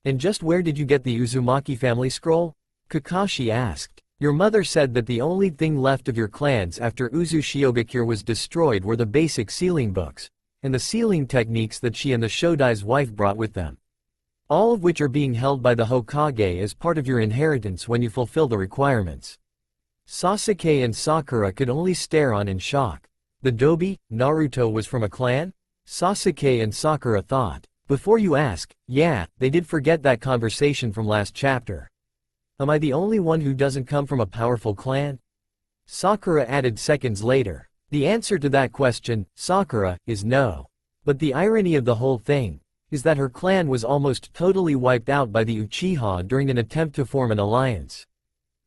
And just where did you get the Uzumaki family scroll? Kakashi asked. Your mother said that the only thing left of your clans after Uzushiogakure was destroyed were the basic sealing books, and the sealing techniques that she and the Shodai's wife brought with them. All of which are being held by the Hokage as part of your inheritance when you fulfill the requirements. Sasuke and Sakura could only stare on in shock. The Dobi, Naruto was from a clan? Sasuke and Sakura thought. Before you ask, yeah, they did forget that conversation from last chapter. Am I the only one who doesn't come from a powerful clan? Sakura added seconds later. The answer to that question, Sakura, is no. But the irony of the whole thing is that her clan was almost totally wiped out by the Uchiha during an attempt to form an alliance.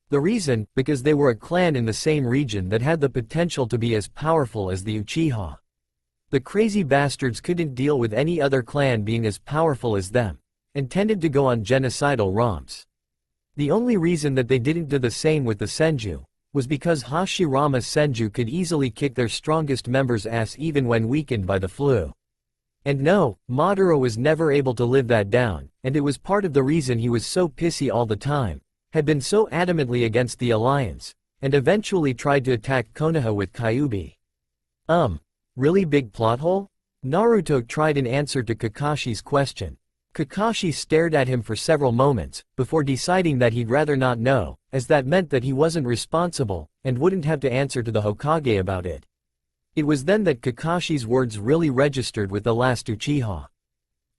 The reason, because they were a clan in the same region that had the potential to be as powerful as the Uchiha. The crazy bastards couldn't deal with any other clan being as powerful as them, and tended to go on genocidal romps. The only reason that they didn't do the same with the Senju was because Hashirama's Senju could easily kick their strongest members' ass even when weakened by the flu. And no, Madara was never able to live that down, and it was part of the reason he was so pissy all the time, had been so adamantly against the alliance, and eventually tried to attack Konoha with Kyuubi. Really big plot hole? Naruto tried an answer to Kakashi's question. Kakashi stared at him for several moments, before deciding that he'd rather not know, as that meant that he wasn't responsible, and wouldn't have to answer to the Hokage about it. It was then that Kakashi's words really registered with the last Uchiha.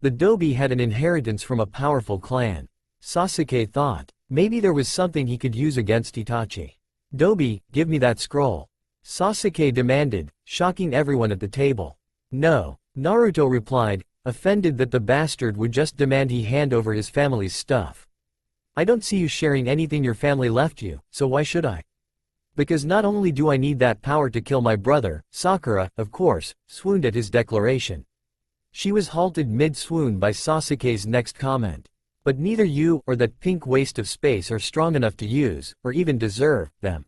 The Dobi had an inheritance from a powerful clan. Sasuke thought, maybe there was something he could use against Itachi. Dobi, give me that scroll. Sasuke demanded, shocking everyone at the table. No, Naruto replied, offended that the bastard would just demand he hand over his family's stuff. I don't see you sharing anything your family left you, so why should I? Because not only do I need that power to kill my brother, Sakura, of course, swooned at his declaration. She was halted mid-swoon by Sasuke's next comment. But neither you or that pink waste of space are strong enough to use, or even deserve, them.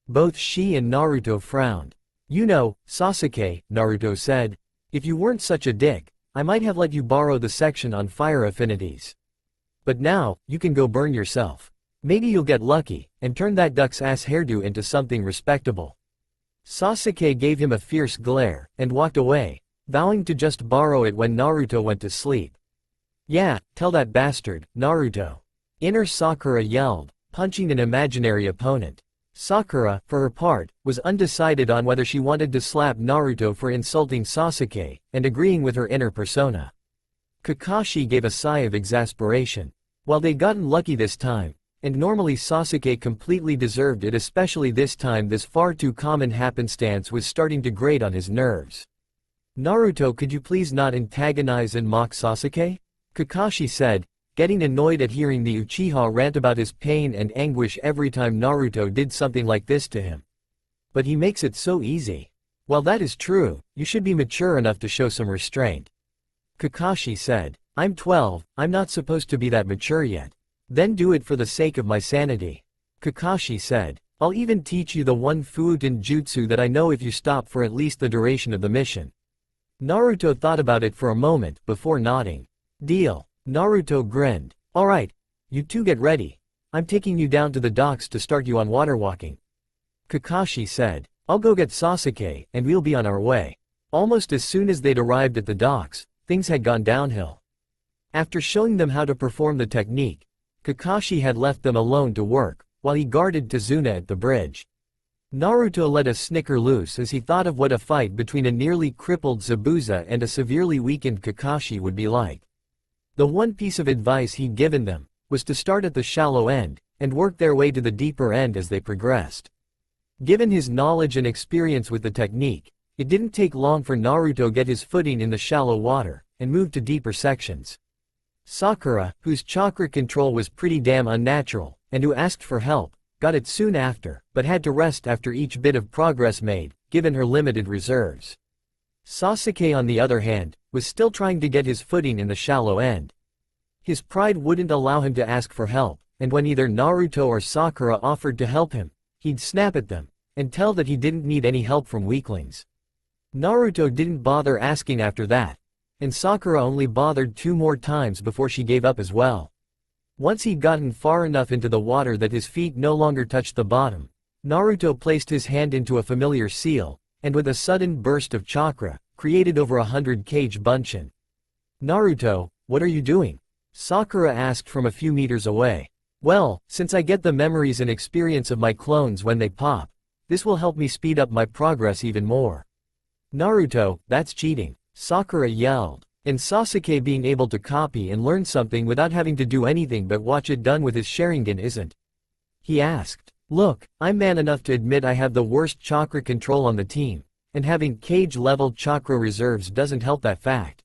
Both she and Naruto frowned. You know, Sasuke, Naruto said, if you weren't such a dick, I might have let you borrow the section on fire affinities. But now, you can go burn yourself. Maybe you'll get lucky, and turn that duck's ass hairdo into something respectable. Sasuke gave him a fierce glare, and walked away, vowing to just borrow it when Naruto went to sleep. Yeah, tell that bastard, Naruto. Inner Sakura yelled, punching an imaginary opponent. Sakura, for her part, was undecided on whether she wanted to slap Naruto for insulting Sasuke, and agreeing with her inner persona. Kakashi gave a sigh of exasperation. While they'd gotten lucky this time, and normally Sasuke completely deserved it, especially this time, this far too common happenstance was starting to grate on his nerves. Naruto, could you please not antagonize and mock Sasuke? Kakashi said, getting annoyed at hearing the Uchiha rant about his pain and anguish every time Naruto did something like this to him. But he makes it so easy. While that is true, you should be mature enough to show some restraint. Kakashi said, I'm 12, I'm not supposed to be that mature yet. Then do it for the sake of my sanity. Kakashi said, I'll even teach you the one Fuuten jutsu that I know if you stop for at least the duration of the mission. Naruto thought about it for a moment, before nodding. Deal. Naruto grinned. Alright. You two get ready. I'm taking you down to the docks to start you on water walking. Kakashi said, I'll go get Sasuke, and we'll be on our way. Almost as soon as they'd arrived at the docks, things had gone downhill. After showing them how to perform the technique, Kakashi had left them alone to work, while he guarded Tazuna at the bridge. Naruto let a snicker loose as he thought of what a fight between a nearly crippled Zabuza and a severely weakened Kakashi would be like. The one piece of advice he'd given them was to start at the shallow end, and work their way to the deeper end as they progressed. Given his knowledge and experience with the technique, it didn't take long for Naruto to get his footing in the shallow water, and move to deeper sections. Sakura, whose chakra control was pretty damn unnatural, and who asked for help, got it soon after, but had to rest after each bit of progress made, given her limited reserves. Sasuke, on the other hand, was still trying to get his footing in the shallow end. His pride wouldn't allow him to ask for help, and when either Naruto or Sakura offered to help him, he'd snap at them, and tell that he didn't need any help from weaklings. Naruto didn't bother asking after that, and Sakura only bothered 2 more times before she gave up as well. Once he'd gotten far enough into the water that his feet no longer touched the bottom, Naruto placed his hand into a familiar seal, and with a sudden burst of chakra, created over 100 kage bunshin. Naruto, what are you doing? Sakura asked from a few meters away. Well, since I get the memories and experience of my clones when they pop, this will help me speed up my progress even more. Naruto, that's cheating, Sakura yelled. And Sasuke being able to copy and learn something without having to do anything but watch it done with his Sharingan isn't? He asked. Look, I'm man enough to admit I have the worst chakra control on the team, and having cage-level chakra reserves doesn't help that fact.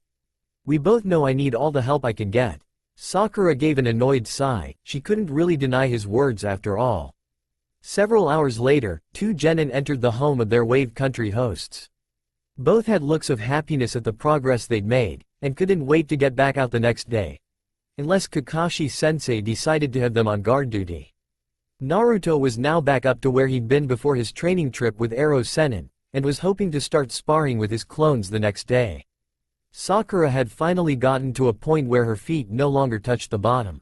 We both know I need all the help I can get. Sakura gave an annoyed sigh, she couldn't really deny his words after all. Several hours later, 2 genin entered the home of their Wave Country hosts. Both had looks of happiness at the progress they'd made, and couldn't wait to get back out the next day. Unless Kakashi-sensei decided to have them on guard duty. Naruto was now back up to where he'd been before his training trip with Arrow Sennin, and was hoping to start sparring with his clones the next day. Sakura had finally gotten to a point where her feet no longer touched the bottom.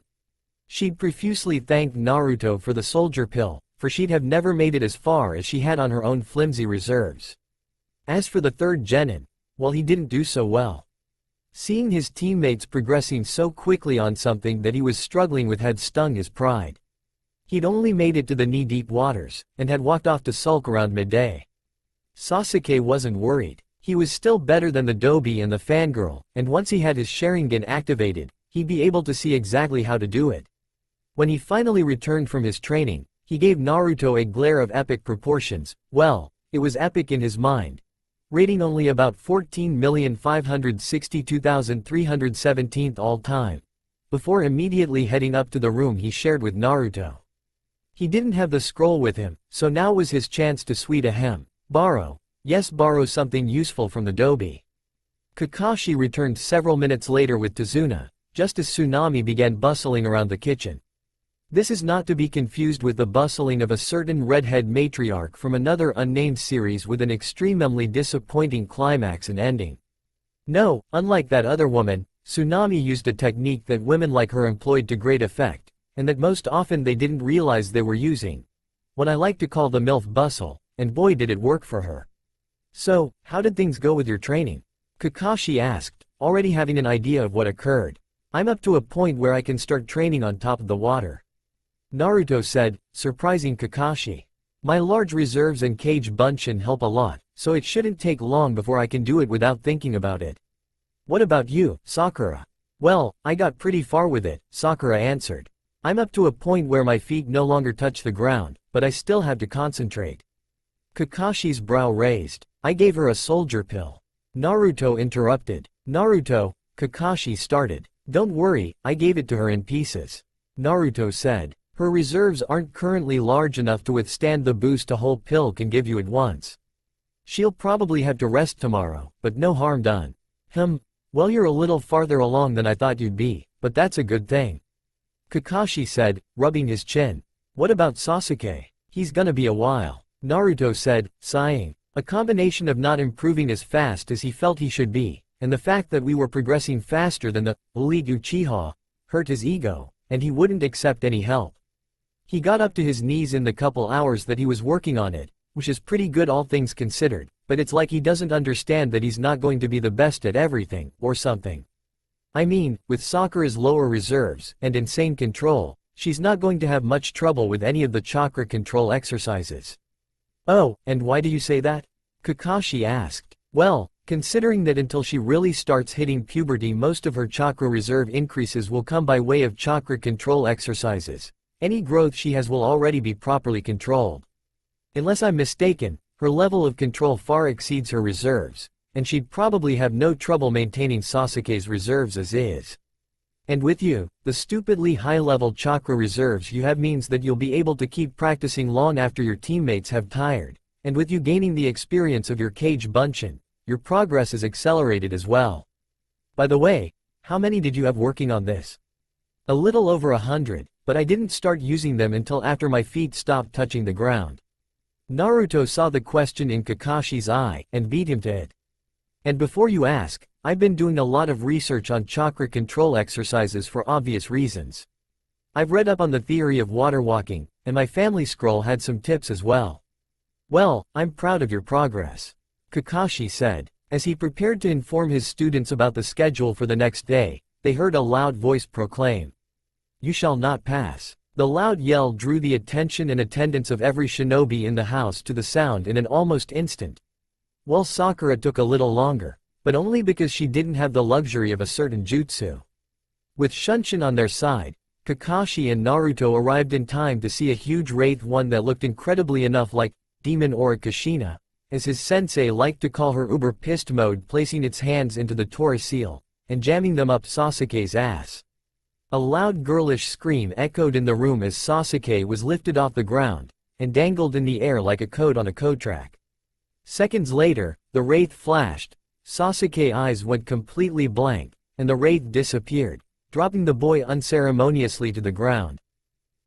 She'd profusely thanked Naruto for the soldier pill, for she'd have never made it as far as she had on her own flimsy reserves. As for the 3rd genin, well, he didn't do so well. Seeing his teammates progressing so quickly on something that he was struggling with had stung his pride. He'd only made it to the knee-deep waters, and had walked off to sulk around midday. Sasuke wasn't worried. He was still better than the Dobi and the fangirl, and once he had his Sharingan activated, he'd be able to see exactly how to do it. When he finally returned from his training, he gave Naruto a glare of epic proportions. Well, it was epic in his mind. Rating only about 14,562,317th all time. Before immediately heading up to the room he shared with Naruto. He didn't have the scroll with him, so now was his chance to sweet a hem. Borrow something useful from the Dobi. Kakashi returned several minutes later with Tazuna, just as Tsunami began bustling around the kitchen. This is not to be confused with the bustling of a certain redhead matriarch from another unnamed series with an extremely disappointing climax and ending. No, unlike that other woman, Tsunami used a technique that women like her employed to great effect, and that most often they didn't realize they were using. What I like to call the MILF bustle, and boy did it work for her. So, how did things go with your training? Kakashi asked, already having an idea of what occurred. I'm up to a point where I can start training on top of the water. Naruto said, surprising Kakashi. My large reserves and Kage Bunshin help a lot, so it shouldn't take long before I can do it without thinking about it. What about you, Sakura? Well, I got pretty far with it, Sakura answered. I'm up to a point where my feet no longer touch the ground, but I still have to concentrate. Kakashi's brow raised. I gave her a soldier pill. Naruto interrupted. Naruto, Kakashi started. Don't worry, I gave it to her in pieces. Naruto said. Her reserves aren't currently large enough to withstand the boost a whole pill can give you at once. She'll probably have to rest tomorrow, but no harm done. Well, you're a little farther along than I thought you'd be, but that's a good thing. Kakashi said, rubbing his chin. What about Sasuke? He's gonna be a while. Naruto said, sighing. A combination of not improving as fast as he felt he should be, and the fact that we were progressing faster than the elite Uchiha, hurt his ego, and he wouldn't accept any help. He got up to his knees in the couple hours that he was working on it, which is pretty good all things considered, but it's like he doesn't understand that he's not going to be the best at everything, or something. I mean, with Sakura's lower reserves, and insane control, she's not going to have much trouble with any of the chakra control exercises. Oh, and why do you say that? Kakashi asked. Well, considering that until she really starts hitting puberty most of her chakra reserve increases will come by way of chakra control exercises. Any growth she has will already be properly controlled. Unless I'm mistaken, her level of control far exceeds her reserves, and she'd probably have no trouble maintaining Sasuke's reserves as is. And with you, the stupidly high-level chakra reserves you have means that you'll be able to keep practicing long after your teammates have tired, and with you gaining the experience of your Kage Bunshin, your progress is accelerated as well. By the way, how many did you have working on this? A little over 100, but I didn't start using them until after my feet stopped touching the ground. Naruto saw the question in Kakashi's eye, and beat him to it. And before you ask, I've been doing a lot of research on chakra control exercises for obvious reasons. I've read up on the theory of water walking, and my family scroll had some tips as well. Well, I'm proud of your progress, Kakashi said. As he prepared to inform his students about the schedule for the next day, they heard a loud voice proclaim. You shall not pass. The loud yell drew the attention and attendance of every shinobi in the house to the sound in an almost instant. Well, Sakura took a little longer, but only because she didn't have the luxury of a certain jutsu. With Shunshin on their side, Kakashi and Naruto arrived in time to see a huge wraith, one that looked incredibly enough like Demon Aura Kushina, as his sensei liked to call her uber pissed mode, placing its hands into the Tora seal, and jamming them up Sasuke's ass. A loud girlish scream echoed in the room as Sasuke was lifted off the ground, and dangled in the air like a coat on a coat track. Seconds later, the wraith flashed, Sasuke's eyes went completely blank, and the wraith disappeared, dropping the boy unceremoniously to the ground.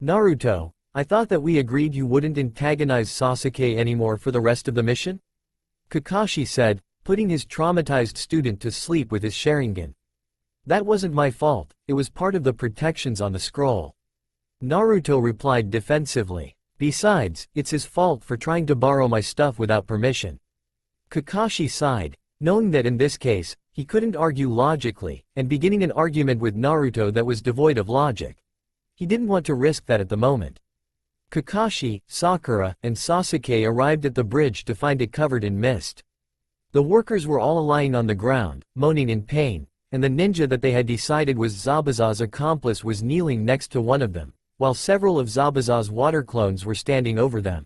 Naruto, I thought that we agreed you wouldn't antagonize Sasuke anymore for the rest of the mission? Kakashi said, putting his traumatized student to sleep with his Sharingan. That wasn't my fault, it was part of the protections on the scroll. Naruto replied defensively. Besides, it's his fault for trying to borrow my stuff without permission. Kakashi sighed, knowing that in this case, he couldn't argue logically, and beginning an argument with Naruto that was devoid of logic. He didn't want to risk that at the moment. Kakashi, Sakura, and Sasuke arrived at the bridge to find it covered in mist. The workers were all lying on the ground, moaning in pain, and the ninja that they had decided was Zabuza's accomplice was kneeling next to one of them, while several of Zabuza's water clones were standing over them.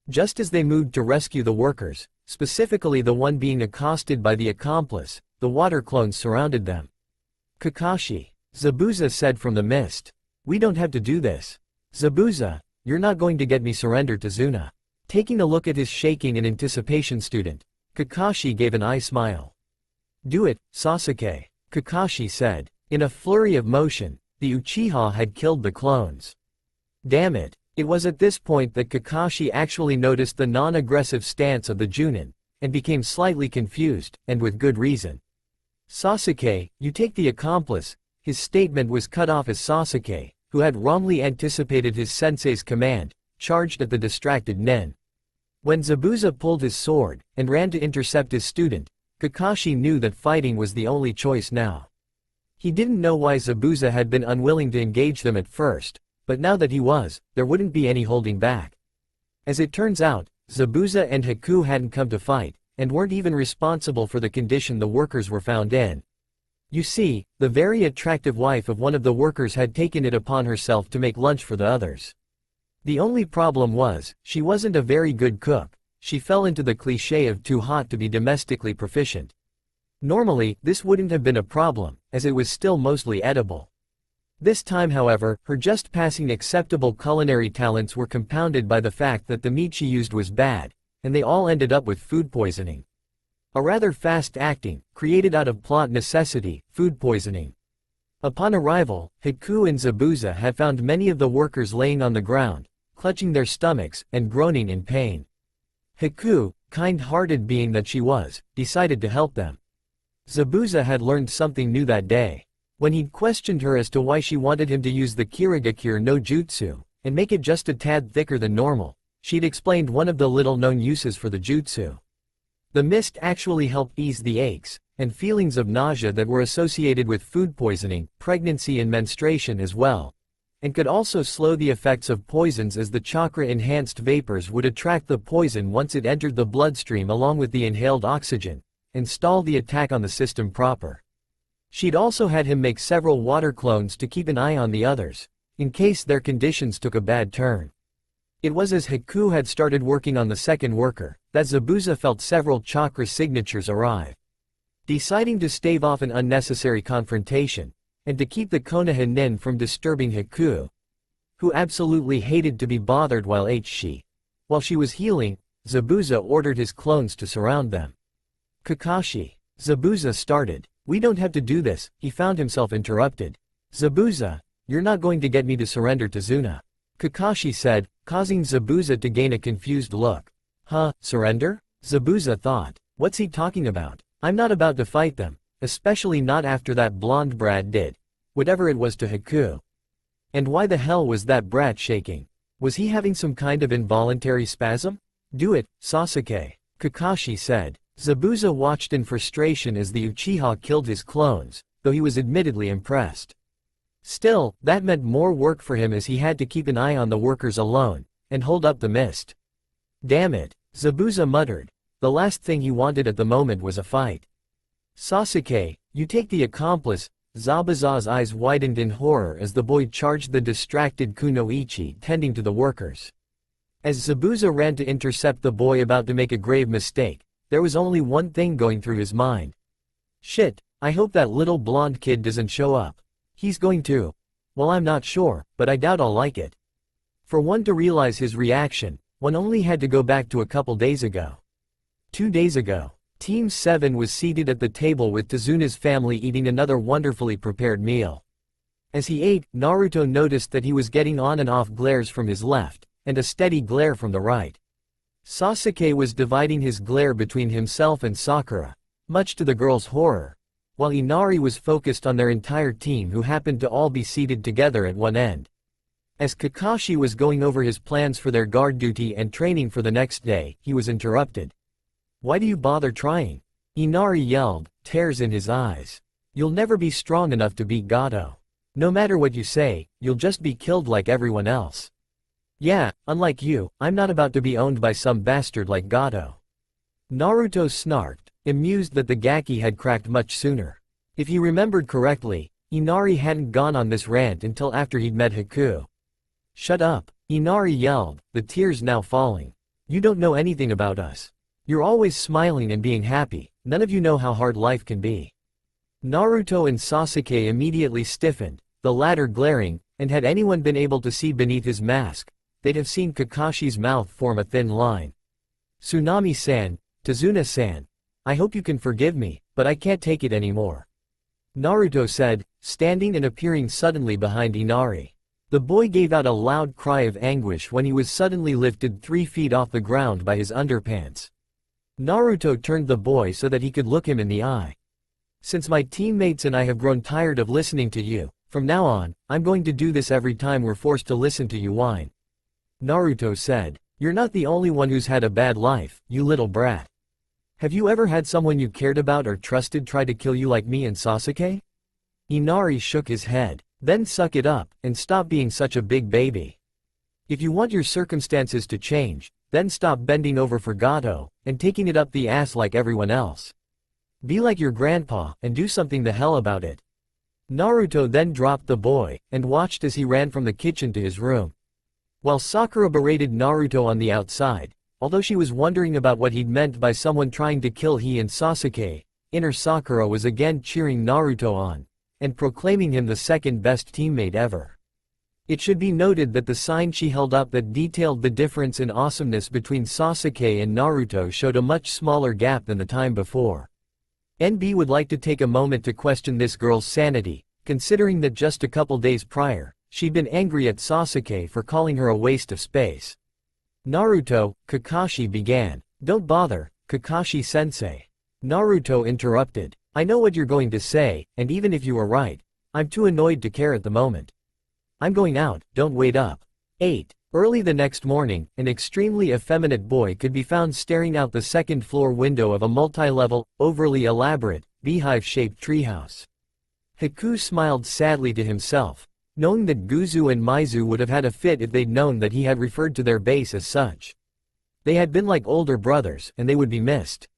Just as they moved to rescue the workers, specifically the one being accosted by the accomplice, the water clones surrounded them. Kakashi, Zabuza said from the mist. We don't have to do this. Zabuza, you're not going to get me surrender to Zuna. Taking a look at his shaking in anticipation student, Kakashi gave an eye smile. Do it, Sasuke, Kakashi said. In a flurry of motion, the Uchiha had killed the clones. Damn it. It was at this point that Kakashi actually noticed the non-aggressive stance of the Junin, and became slightly confused, and with good reason. Sasuke, you take the accomplice. His statement was cut off as Sasuke, who had wrongly anticipated his sensei's command, charged at the distracted nin. When Zabuza pulled his sword, and ran to intercept his student, Kakashi knew that fighting was the only choice now. He didn't know why Zabuza had been unwilling to engage them at first, but now that he was, there wouldn't be any holding back. As it turns out, Zabuza and Haku hadn't come to fight, and weren't even responsible for the condition the workers were found in. You see, the very attractive wife of one of the workers had taken it upon herself to make lunch for the others. The only problem was, she wasn't a very good cook. She fell into the cliché of too hot to be domestically proficient. Normally, this wouldn't have been a problem, as it was still mostly edible. This time however, her just passing acceptable culinary talents were compounded by the fact that the meat she used was bad, and they all ended up with food poisoning. A rather fast-acting, created out of plot necessity, food poisoning. Upon arrival, Haku and Zabuza had found many of the workers laying on the ground, clutching their stomachs, and groaning in pain. Haku, kind-hearted being that she was, decided to help them. Zabuza had learned something new that day. When he'd questioned her as to why she wanted him to use the Kirigakure no Jutsu, and make it just a tad thicker than normal, she'd explained one of the little-known uses for the jutsu. The mist actually helped ease the aches and feelings of nausea that were associated with food poisoning, pregnancy and menstruation as well, and could also slow the effects of poisons as the chakra-enhanced vapors would attract the poison once it entered the bloodstream along with the inhaled oxygen, and stall the attack on the system proper. She'd also had him make several water clones to keep an eye on the others, in case their conditions took a bad turn. It was as Haku had started working on the second worker, that Zabuza felt several chakra signatures arrive. Deciding to stave off an unnecessary confrontation, and to keep the Konoha nin from disturbing Haku, who absolutely hated to be bothered while she was healing, Zabuza ordered his clones to surround them. Kakashi, Zabuza started. We don't have to do this, he found himself interrupted. Zabuza, you're not going to get me to surrender to Zuna. Kakashi said, causing Zabuza to gain a confused look. Huh, surrender? Zabuza thought. What's he talking about? I'm not about to fight them, especially not after that blonde brat did. Whatever it was to Haku. And why the hell was that brat shaking? Was he having some kind of involuntary spasm? Do it, Sasuke, Kakashi said. Zabuza watched in frustration as the Uchiha killed his clones, though he was admittedly impressed. Still, that meant more work for him as he had to keep an eye on the workers alone, and hold up the mist. Damn it, Zabuza muttered. The last thing he wanted at the moment was a fight. Sasuke, you take the accomplice. Zabuza's eyes widened in horror as the boy charged the distracted Kunoichi tending to the workers. As Zabuza ran to intercept the boy about to make a grave mistake, there was only one thing going through his mind. Shit, I hope that little blonde kid doesn't show up. He's going to. Well, I'm not sure, but I doubt I'll like it. For one to realize his reaction, one only had to go back to a couple days ago. 2 days ago, Team 7 was seated at the table with Tazuna's family eating another wonderfully prepared meal. As he ate, Naruto noticed that he was getting on and off glares from his left, and a steady glare from the right. Sasuke was dividing his glare between himself and Sakura, much to the girl's horror, while Inari was focused on their entire team who happened to all be seated together at one end. As Kakashi was going over his plans for their guard duty and training for the next day, he was interrupted. Why do you bother trying? Inari yelled, tears in his eyes. You'll never be strong enough to beat Gato. No matter what you say, you'll just be killed like everyone else. Yeah, unlike you, I'm not about to be owned by some bastard like Gato. Naruto snarked, amused that the Gaki had cracked much sooner. If he remembered correctly, Inari hadn't gone on this rant until after he'd met Haku. Shut up, Inari yelled, the tears now falling. You don't know anything about us. You're always smiling and being happy, none of you know how hard life can be. Naruto and Sasuke immediately stiffened, the latter glaring, and had anyone been able to see beneath his mask, they'd have seen Kakashi's mouth form a thin line. Tsunami-san, Tazuna-san, I hope you can forgive me, but I can't take it anymore. Naruto said, standing and appearing suddenly behind Inari. The boy gave out a loud cry of anguish when he was suddenly lifted 3 feet off the ground by his underpants. Naruto turned the boy so that he could look him in the eye. Since my teammates and I have grown tired of listening to you, from now on, I'm going to do this every time we're forced to listen to you whine. Naruto said, you're not the only one who's had a bad life, you little brat. Have you ever had someone you cared about or trusted try to kill you like me and Sasuke? Inari shook his head. Then suck it up, and stop being such a big baby. If you want your circumstances to change, then stop bending over for Gato, and taking it up the ass like everyone else. Be like your grandpa, and do something the hell about it. Naruto then dropped the boy, and watched as he ran from the kitchen to his room. While Sakura berated Naruto on the outside, although she was wondering about what he'd meant by someone trying to kill he and Sasuke, inner Sakura was again cheering Naruto on, and proclaiming him the second best teammate ever. It should be noted that the sign she held up that detailed the difference in awesomeness between Sasuke and Naruto showed a much smaller gap than the time before. NB would like to take a moment to question this girl's sanity, considering that just a couple days prior, she'd been angry at Sasuke for calling her a waste of space. Naruto, Kakashi began. Don't bother, Kakashi-sensei. Naruto interrupted. I know what you're going to say, and even if you are right, I'm too annoyed to care at the moment. I'm going out, don't wait up. 8. Early the next morning, an extremely effeminate boy could be found staring out the second-floor window of a multi-level, overly elaborate, beehive-shaped treehouse. Haku smiled sadly to himself, knowing that Guzu and Mizu would have had a fit if they'd known that he had referred to their base as such. They had been like older brothers, and they would be missed.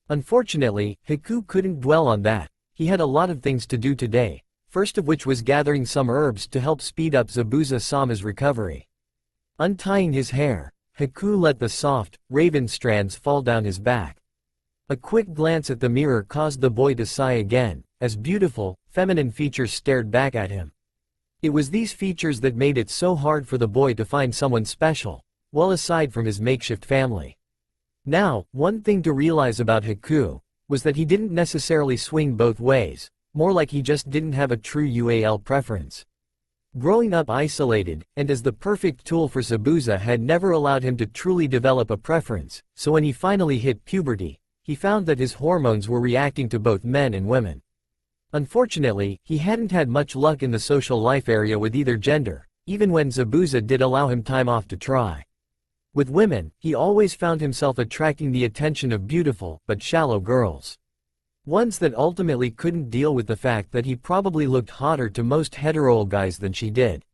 Unfortunately, Haku couldn't dwell on that. He had a lot of things to do today, first of which was gathering some herbs to help speed up Zabuza-sama's recovery. Untying his hair, Haku let the soft, raven strands fall down his back. A quick glance at the mirror caused the boy to sigh again, as beautiful, feminine features stared back at him. It was these features that made it so hard for the boy to find someone special, well aside from his makeshift family. Now, one thing to realize about Haku was that he didn't necessarily swing both ways, more like he just didn't have a true UAL preference. Growing up isolated, and as the perfect tool for Zabuza had never allowed him to truly develop a preference, so when he finally hit puberty, he found that his hormones were reacting to both men and women. Unfortunately, he hadn't had much luck in the social life area with either gender, even when Zabuza did allow him time off to try. With women, he always found himself attracting the attention of beautiful, but shallow girls. Ones that ultimately couldn't deal with the fact that he probably looked hotter to most hetero guys than she did.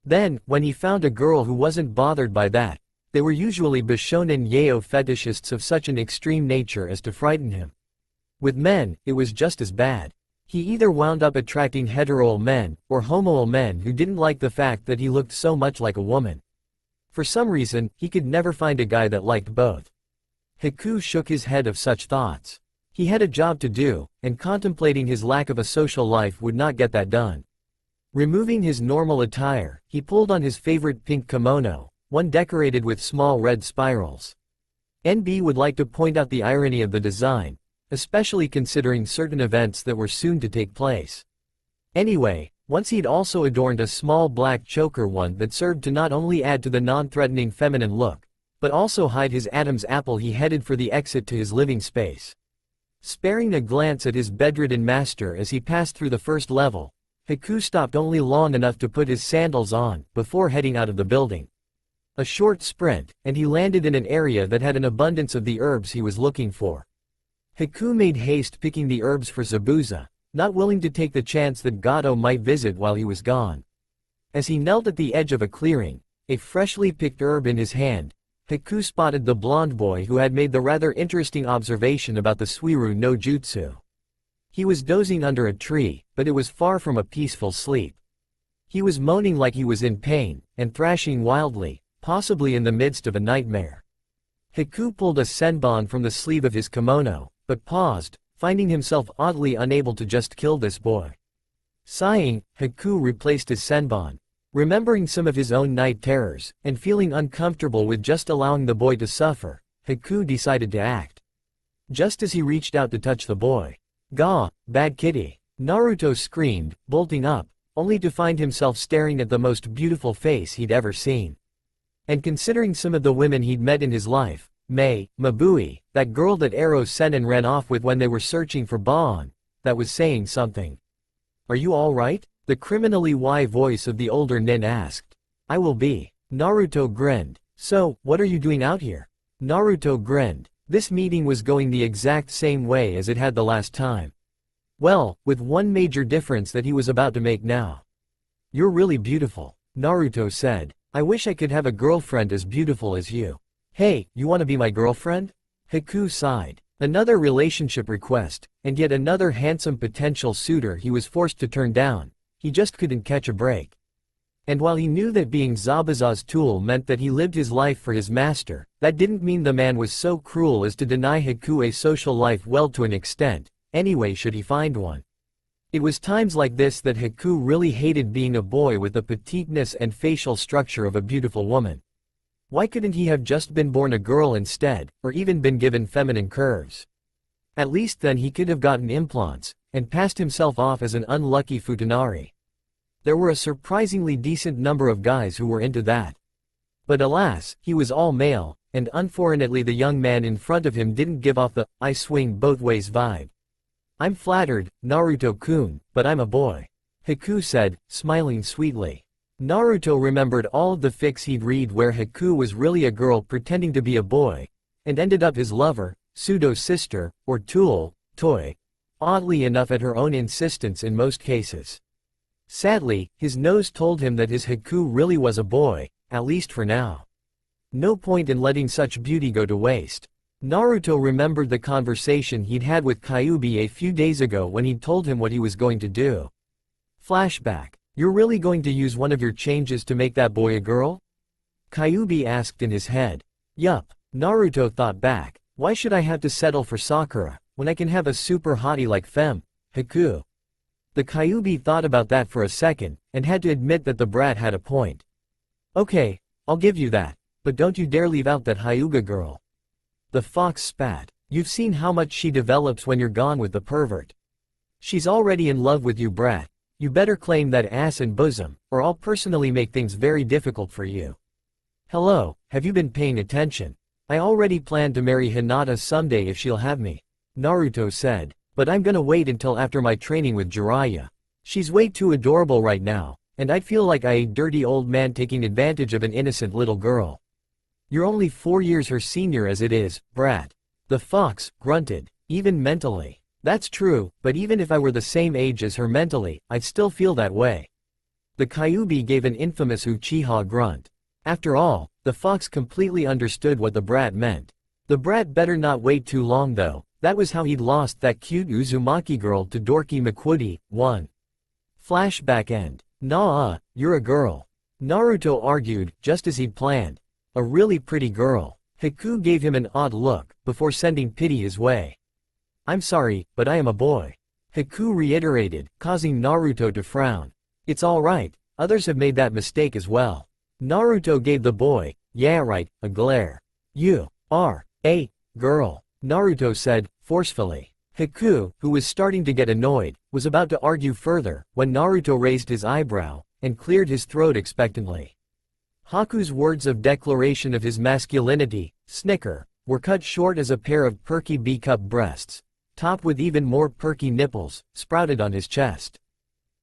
Then, when he found a girl who wasn't bothered by that, they were usually Bishonen Yeo fetishists of such an extreme nature as to frighten him. With men, it was just as bad. He either wound up attracting hetero men, or homo men who didn't like the fact that he looked so much like a woman. For some reason, he could never find a guy that liked both. Haku shook his head of such thoughts. He had a job to do, and contemplating his lack of a social life would not get that done. Removing his normal attire, he pulled on his favorite pink kimono, one decorated with small red spirals. NB would like to point out the irony of the design, especially considering certain events that were soon to take place. Anyway, once he'd also adorned a small black choker one that served to not only add to the non-threatening feminine look, but also hide his Adam's apple, he headed for the exit to his living space. Sparing a glance at his bedridden master as he passed through the first level, Haku stopped only long enough to put his sandals on, before heading out of the building. A short sprint, and he landed in an area that had an abundance of the herbs he was looking for. Haku made haste picking the herbs for Zabuza, not willing to take the chance that Gato might visit while he was gone. As he knelt at the edge of a clearing, a freshly picked herb in his hand, Haku spotted the blonde boy who had made the rather interesting observation about the Suiru no Jutsu. He was dozing under a tree, but it was far from a peaceful sleep. He was moaning like he was in pain, and thrashing wildly, possibly in the midst of a nightmare. Haku pulled a senbon from the sleeve of his kimono, but paused, finding himself oddly unable to just kill this boy. Sighing, Haku replaced his senbon. Remembering some of his own night terrors, and feeling uncomfortable with just allowing the boy to suffer, Haku decided to act. Just as he reached out to touch the boy, "Gah, bad kitty!" Naruto screamed, bolting up, only to find himself staring at the most beautiful face he'd ever seen. And considering some of the women he'd met in his life, Mabui, that girl that Ero Sennin ran off with when they were searching for Baon, that was saying something. "Are you alright?" the criminally wry voice of the older nin asked. "I will be." Naruto grinned. "So, what are you doing out here?" Naruto grinned. This meeting was going the exact same way as it had the last time. Well, with one major difference that he was about to make now. "You're really beautiful," Naruto said. "I wish I could have a girlfriend as beautiful as you." "Hey, you wanna be my girlfriend?" Haku sighed. Another relationship request, and yet another handsome potential suitor he was forced to turn down. He just couldn't catch a break. And while he knew that being Zabuza's tool meant that he lived his life for his master, that didn't mean the man was so cruel as to deny Haku a social life. Well, to an extent, anyway, should he find one. It was times like this that Haku really hated being a boy with the petiteness and facial structure of a beautiful woman. Why couldn't he have just been born a girl instead, or even been given feminine curves? At least then he could have gotten implants, and passed himself off as an unlucky futanari. There were a surprisingly decent number of guys who were into that. But alas, he was all male, and unfortunately the young man in front of him didn't give off the "I swing both ways" vibe. "I'm flattered, Naruto-kun, but I'm a boy," Haku said, smiling sweetly. Naruto remembered all of the fics he'd read where Haku was really a girl pretending to be a boy, and ended up his lover, pseudo-sister, or tool, toy, oddly enough at her own insistence in most cases. Sadly, his nose told him that his Haku really was a boy, at least for now. No point in letting such beauty go to waste. Naruto remembered the conversation he'd had with Kyuubi a few days ago when he'd told him what he was going to do. Flashback. "You're really going to use one of your changes to make that boy a girl?" Kyuubi asked in his head. "Yup," Naruto thought back. "Why should I have to settle for Sakura, when I can have a super hottie like Haku?" The Kyuubi thought about that for a second, and had to admit that the brat had a point. "Okay, I'll give you that, but don't you dare leave out that Hyuga girl." The fox spat. "You've seen how much she develops when you're gone with the pervert. She's already in love with you, brat. You better claim that ass and bosom, or I'll personally make things very difficult for you." "Hello, have you been paying attention? I already plan to marry Hinata someday if she'll have me," Naruto said. "But I'm gonna wait until after my training with Jiraiya. She's way too adorable right now, and I'd feel like a dirty old man taking advantage of an innocent little girl. You're only 4 years her senior as it is, brat." The fox grunted. "Even mentally. That's true, but even if I were the same age as her mentally, I'd still feel that way." The Kyuubi gave an infamous Uchiha grunt. After all, the fox completely understood what the brat meant. The brat better not wait too long though. That was how he'd lost that cute Uzumaki girl to dorky Makwudi. 1. Flashback end. "Nah, you're a girl," Naruto argued, just as he'd planned. "A really pretty girl." Haku gave him an odd look, before sending pity his way. "I'm sorry, but I am a boy," Haku reiterated, causing Naruto to frown. "It's alright, others have made that mistake as well." Naruto gave the boy, "Yeah right," a glare. "You are a girl," Naruto said, forcefully. Haku, who was starting to get annoyed, was about to argue further, when Naruto raised his eyebrow, and cleared his throat expectantly. Haku's words of declaration of his masculinity, snicker, were cut short as a pair of perky B-cup breasts, topped with even more perky nipples, sprouted on his chest.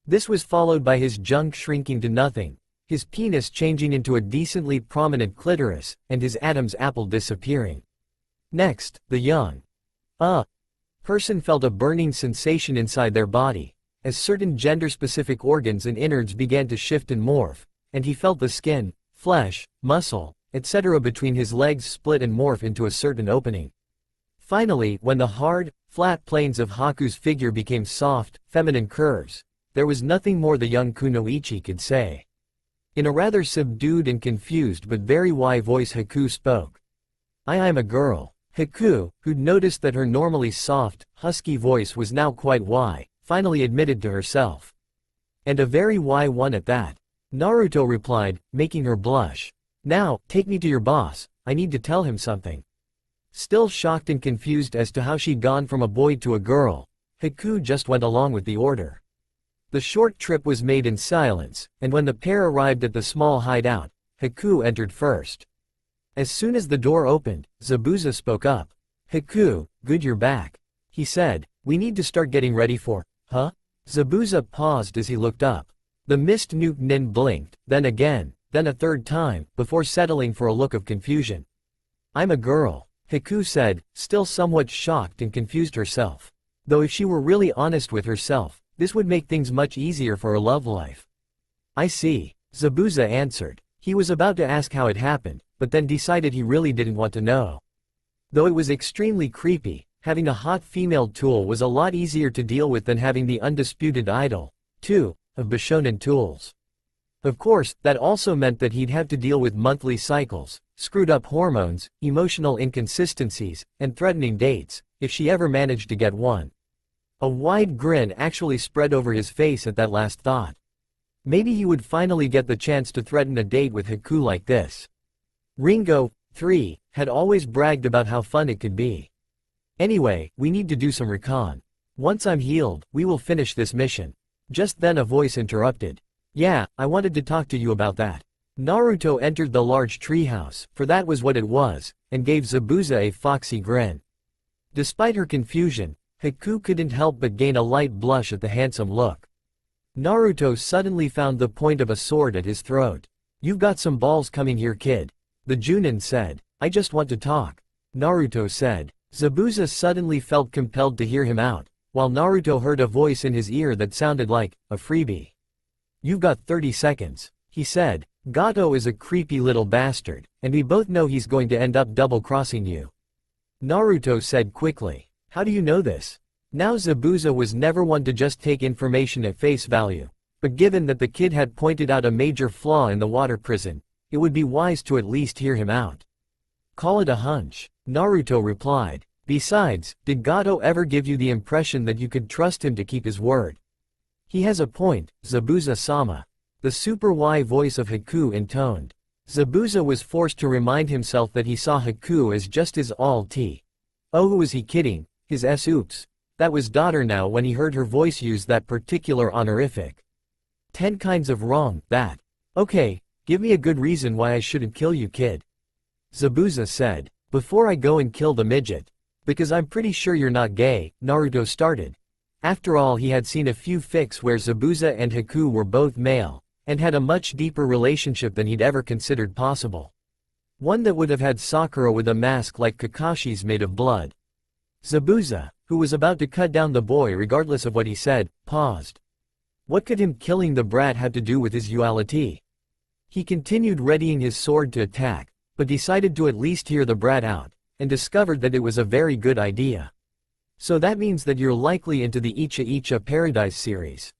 This was followed by his junk shrinking to nothing, his penis changing into a decently prominent clitoris, and his Adam's apple disappearing. Next, the young person felt a burning sensation inside their body, as certain gender-specific organs and innards began to shift and morph, and he felt the skin flesh, muscle, etc. between his legs split and morph into a certain opening. Finally, when the hard, flat planes of Haku's figure became soft, feminine curves, there was nothing more the young kunoichi could say. In a rather subdued and confused but very wise voice Haku spoke. I'm a girl. Haku, who'd noticed that her normally soft, husky voice was now quite why, finally admitted to herself. And a very why one at that. Naruto replied, making her blush. Now, take me to your boss, I need to tell him something. Still shocked and confused as to how she'd gone from a boy to a girl, Haku just went along with the order. The short trip was made in silence, and when the pair arrived at the small hideout, Haku entered first. As soon as the door opened, Zabuza spoke up. Haku, good you're back. He said, we need to start getting ready for, huh? Zabuza paused as he looked up. The mist nuke nin blinked, then again, then a third time, before settling for a look of confusion. I'm a girl, Haku said, still somewhat shocked and confused herself. Though if she were really honest with herself, this would make things much easier for her love life. I see, Zabuza answered. He was about to ask how it happened, but then decided he really didn't want to know. Though it was extremely creepy, having a hot female tool was a lot easier to deal with than having the undisputed idol, too, of Bishonen tools. Of course, that also meant that he'd have to deal with monthly cycles, screwed up hormones, emotional inconsistencies, and threatening dates, if she ever managed to get one. A wide grin actually spread over his face at that last thought. Maybe he would finally get the chance to threaten a date with Haku like this. Ringo, 3, had always bragged about how fun it could be. Anyway, we need to do some recon. Once I'm healed, we will finish this mission. Just then a voice interrupted. Yeah, I wanted to talk to you about that. Naruto entered the large treehouse, for that was what it was, and gave Zabuza a foxy grin. Despite her confusion, Haku couldn't help but gain a light blush at the handsome look. Naruto suddenly found the point of a sword at his throat. You've got some balls coming here, kid. The Junin said. I just want to talk. Naruto said. Zabuza suddenly felt compelled to hear him out, while Naruto heard a voice in his ear that sounded like a freebie. You've got 30 seconds, he said. Gato is a creepy little bastard, and we both know he's going to end up double-crossing you. Naruto said quickly. How do you know this? Now Zabuza was never one to just take information at face value, but given that the kid had pointed out a major flaw in the water prison, it would be wise to at least hear him out. Call it a hunch, Naruto replied. Besides, did Gato ever give you the impression that you could trust him to keep his word? He has a point, Zabuza-sama. The super Y voice of Haku intoned. Zabuza was forced to remind himself that he saw Haku as just his all-T. Oh, who was he kidding? His oops. That was daughter now when he heard her voice use that particular honorific. 10 kinds of wrong, that. Okay, give me a good reason why I shouldn't kill you, kid. Zabuza said. Before I go and kill the midget. Because I'm pretty sure you're not gay, Naruto started. After all, he had seen a few fics where Zabuza and Haku were both male, and had a much deeper relationship than he'd ever considered possible. One that would have had Sakura with a mask like Kakashi's made of blood. Zabuza, who was about to cut down the boy regardless of what he said, paused. What could him killing the brat have to do with his duality? He continued readying his sword to attack, but decided to at least hear the brat out, and discovered that it was a very good idea. So that means that you're likely into the Icha Icha Paradise series.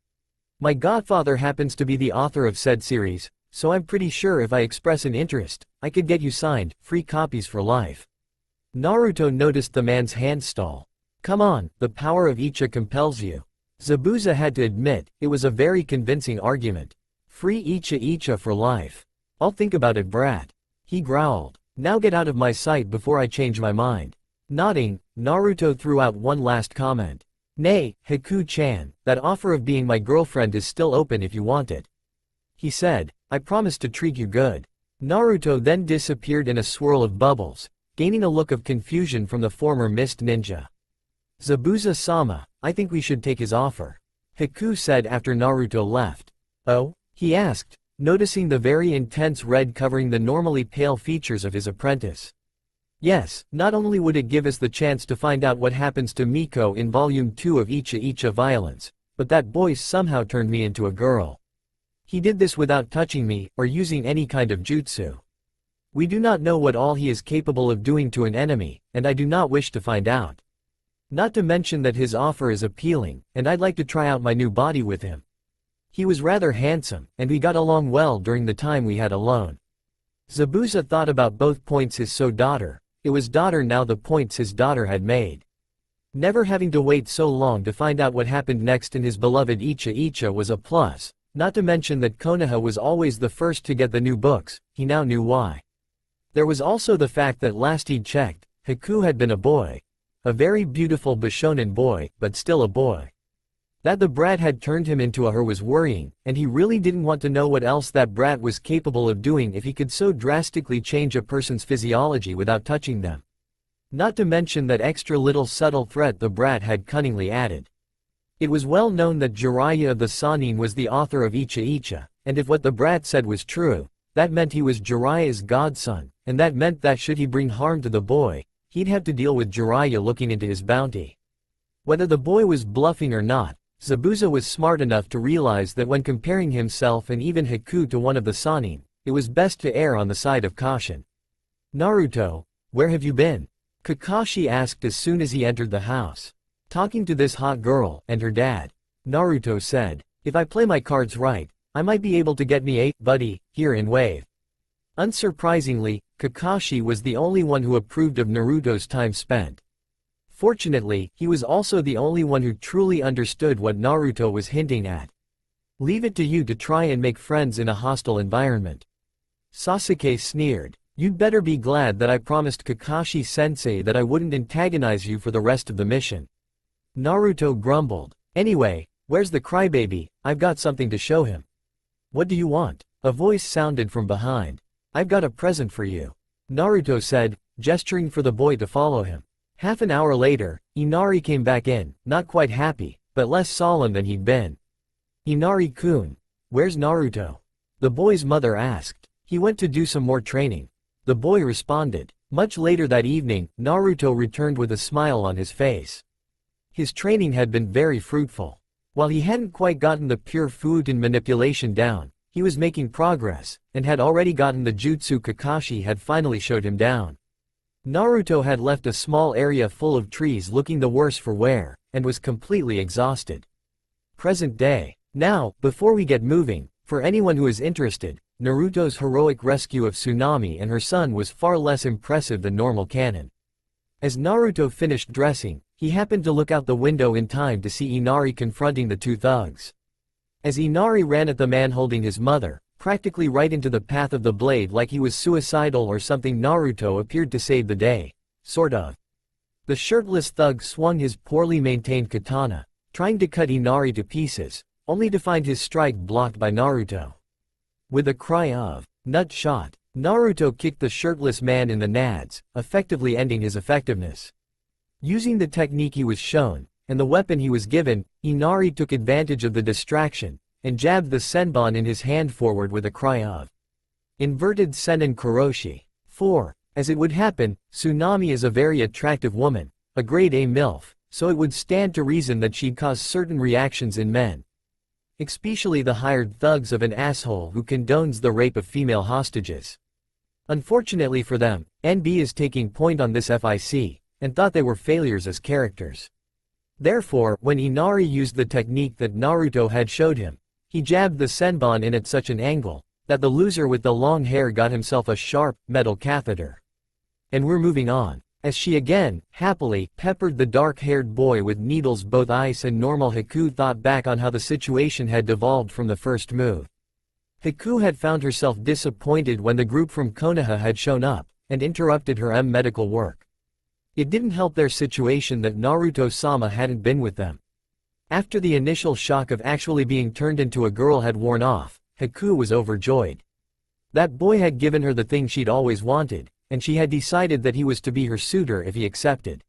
My godfather happens to be the author of said series, so I'm pretty sure if I express an interest, I could get you signed, free copies for life. Naruto noticed the man's hand stall. Come on, the power of Icha compels you. Zabuza had to admit, it was a very convincing argument. Free Icha Icha for life. I'll think about it, brat. He growled. Now get out of my sight before I change my mind. Nodding, Naruto threw out one last comment. Nay, Haku-chan, that offer of being my girlfriend is still open if you want it. He said, I promise to treat you good. Naruto then disappeared in a swirl of bubbles, gaining a look of confusion from the former mist ninja. Zabuza-sama, I think we should take his offer. Haku said after Naruto left. Oh? He asked, noticing the very intense red covering the normally pale features of his apprentice. Yes, not only would it give us the chance to find out what happens to Miko in Volume 2 of Icha Icha Violence, but that boy somehow turned me into a girl. He did this without touching me, or using any kind of jutsu. We do not know what all he is capable of doing to an enemy, and I do not wish to find out. Not to mention that his offer is appealing, and I'd like to try out my new body with him. He was rather handsome, and we got along well during the time we had alone. Zabuza thought about both points his daughter. It was daughter now the points his daughter had made. Never having to wait so long to find out what happened next in his beloved Icha was a plus, not to mention that Konoha was always the first to get the new books, he now knew why. There was also the fact that last he'd checked, Haku had been a boy. A very beautiful Bishonen boy, but still a boy. That the brat had turned him into a her was worrying, and he really didn't want to know what else that brat was capable of doing if he could so drastically change a person's physiology without touching them. Not to mention that extra little subtle threat the brat had cunningly added. It was well known that Jiraiya of the Sannin was the author of Icha, and if what the brat said was true, that meant he was Jiraiya's godson, and that meant that should he bring harm to the boy, he'd have to deal with Jiraiya looking into his bounty. Whether the boy was bluffing or not, Zabuza was smart enough to realize that when comparing himself and even Haku to one of the Sannin, it was best to err on the side of caution. "Naruto, where have you been?" Kakashi asked as soon as he entered the house. "Talking to this hot girl and her dad," Naruto said. "If I play my cards right, I might be able to get me a buddy here in Wave." Unsurprisingly, Kakashi was the only one who approved of Naruto's time spent. Fortunately, he was also the only one who truly understood what Naruto was hinting at. "Leave it to you to try and make friends in a hostile environment." Sasuke sneered. "You'd better be glad that I promised Kakashi-sensei that I wouldn't antagonize you for the rest of the mission." Naruto grumbled. "Anyway, where's the crybaby? I've got something to show him." "What do you want?" a voice sounded from behind. "I've got a present for you," Naruto said, gesturing for the boy to follow him. Half an hour later, Inari came back in, not quite happy, but less solemn than he'd been. "Inari-kun, where's Naruto?" the boy's mother asked. "He went to do some more training," the boy responded. Much later that evening, Naruto returned with a smile on his face. His training had been very fruitful. While he hadn't quite gotten the pure food and manipulation down, he was making progress, and had already gotten the jutsu Kakashi had finally showed him down. Naruto had left a small area full of trees looking the worse for wear, and was completely exhausted. Present day. Now, before we get moving, for anyone who is interested, Naruto's heroic rescue of Tsunami and her son was far less impressive than normal canon. As Naruto finished dressing, he happened to look out the window in time to see Inari confronting the two thugs. As Inari ran at the man holding his mother, practically right into the path of the blade like he was suicidal or something, Naruto appeared to save the day. Sort of. The shirtless thug swung his poorly maintained katana, trying to cut Inari to pieces, only to find his strike blocked by Naruto. With a cry of "nut shot," Naruto kicked the shirtless man in the nads, effectively ending his effectiveness. Using the technique he was shown, and the weapon he was given, Inari took advantage of the distraction, and jabbed the senbon in his hand forward with a cry of inverted sennen kuroshi. 4. As it would happen, Tsunami is a very attractive woman, a grade A MILF, so it would stand to reason that she'd cause certain reactions in men. Especially the hired thugs of an asshole who condones the rape of female hostages. Unfortunately for them, NB is taking point on this FIC, and thought they were failures as characters. Therefore, when Inari used the technique that Naruto had showed him, he jabbed the senbon in at such an angle, that the loser with the long hair got himself a sharp, metal catheter. And we're moving on. As she again, happily, peppered the dark-haired boy with needles, both ice and normal. Haku thought back on how the situation had devolved from the first move. Haku had found herself disappointed when the group from Konoha had shown up, and interrupted her medical work. It didn't help their situation that Naruto-sama hadn't been with them. After the initial shock of actually being turned into a girl had worn off, Haku was overjoyed. That boy had given her the thing she'd always wanted, and she had decided that he was to be her suitor if he accepted.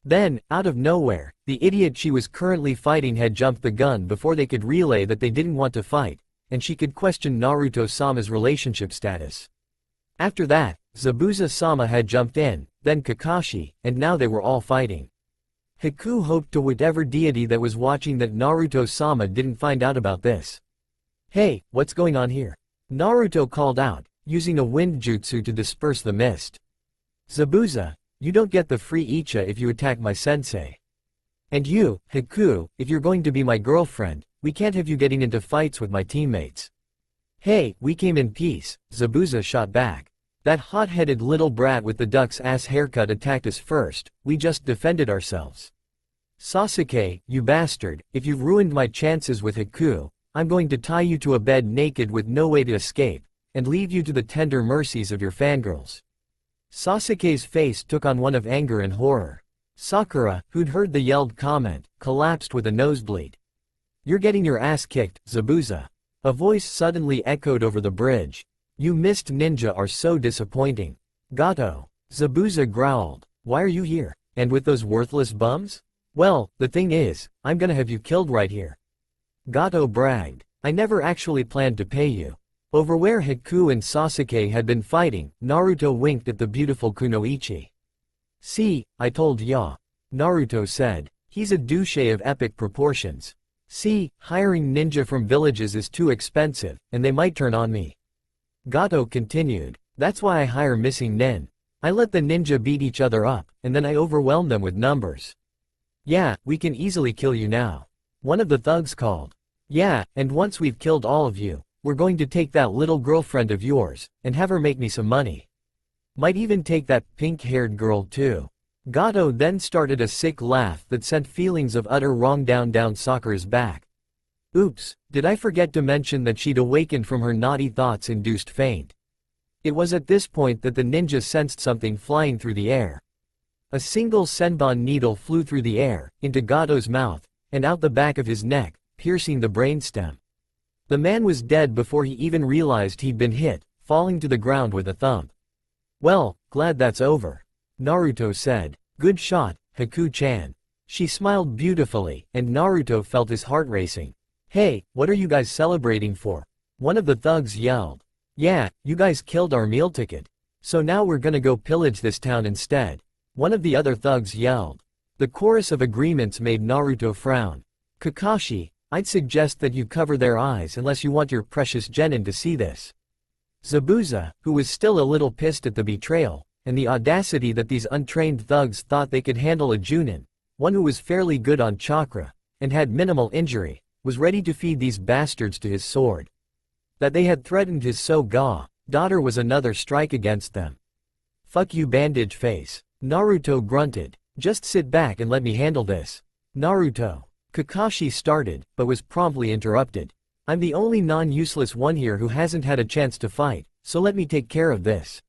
Then, out of nowhere, the idiot she was currently fighting had jumped the gun before they could relay that they didn't want to fight, and she could question Naruto-sama's relationship status. After that, Zabuza-sama had jumped in, then Kakashi, and now they were all fighting. Haku hoped to whatever deity that was watching that Naruto-sama didn't find out about this. Hey, what's going on here? Naruto called out, using a wind jutsu to disperse the mist. Zabuza, you don't get the free Icha if you attack my sensei. And you, Haku, if you're going to be my girlfriend, we can't have you getting into fights with my teammates. Hey, we came in peace, Zabuza shot back. That hot-headed little brat with the duck's ass haircut attacked us first, we just defended ourselves. Sasuke, you bastard, if you've ruined my chances with Haku, I'm going to tie you to a bed naked with no way to escape, and leave you to the tender mercies of your fangirls. Sasuke's face took on one of anger and horror. Sakura, who'd heard the yelled comment, collapsed with a nosebleed. You're getting your ass kicked, Zabuza. A voice suddenly echoed over the bridge. You missed ninja are so disappointing. Gato. Zabuza growled. Why are you here? And with those worthless bums? Well, the thing is, I'm gonna have you killed right here. Gato bragged. I never actually planned to pay you. Over where Haku and Sasuke had been fighting, Naruto winked at the beautiful Kunoichi. See, I told ya. Naruto said. He's a douche of epic proportions. See, hiring ninja from villages is too expensive, and they might turn on me. Gato continued. That's why I hire missing nin. I let the ninja beat each other up, and then I overwhelm them with numbers. Yeah, we can easily kill you now. One of the thugs called. Yeah, and once we've killed all of you, we're going to take that little girlfriend of yours, and have her make me some money. Might even take that pink-haired girl too. Gato then started a sick laugh that sent feelings of utter wrong down Sakura's back. Oops, did I forget to mention that she'd awakened from her naughty thoughts-induced faint? It was at this point that the ninja sensed something flying through the air. A single senbon needle flew through the air, into Gato's mouth, and out the back of his neck, piercing the brainstem. The man was dead before he even realized he'd been hit, falling to the ground with a thump. Well, glad that's over. Naruto said. Good shot, Haku-chan. She smiled beautifully, and Naruto felt his heart racing. Hey, what are you guys celebrating for? One of the thugs yelled. Yeah, you guys killed our meal ticket. So now we're gonna go pillage this town instead. One of the other thugs yelled. The chorus of agreements made Naruto frown. Kakashi, I'd suggest that you cover their eyes unless you want your precious genin to see this. Zabuza, who was still a little pissed at the betrayal, and the audacity that these untrained thugs thought they could handle a Junin, one who was fairly good on chakra, and had minimal injury, was ready to feed these bastards to his sword. That they had threatened his daughter was another strike against them. Fuck you, bandage face. Naruto grunted. Just sit back and let me handle this. Naruto. Kakashi started, but was promptly interrupted. I'm the only non-useless one here who hasn't had a chance to fight, so let me take care of this.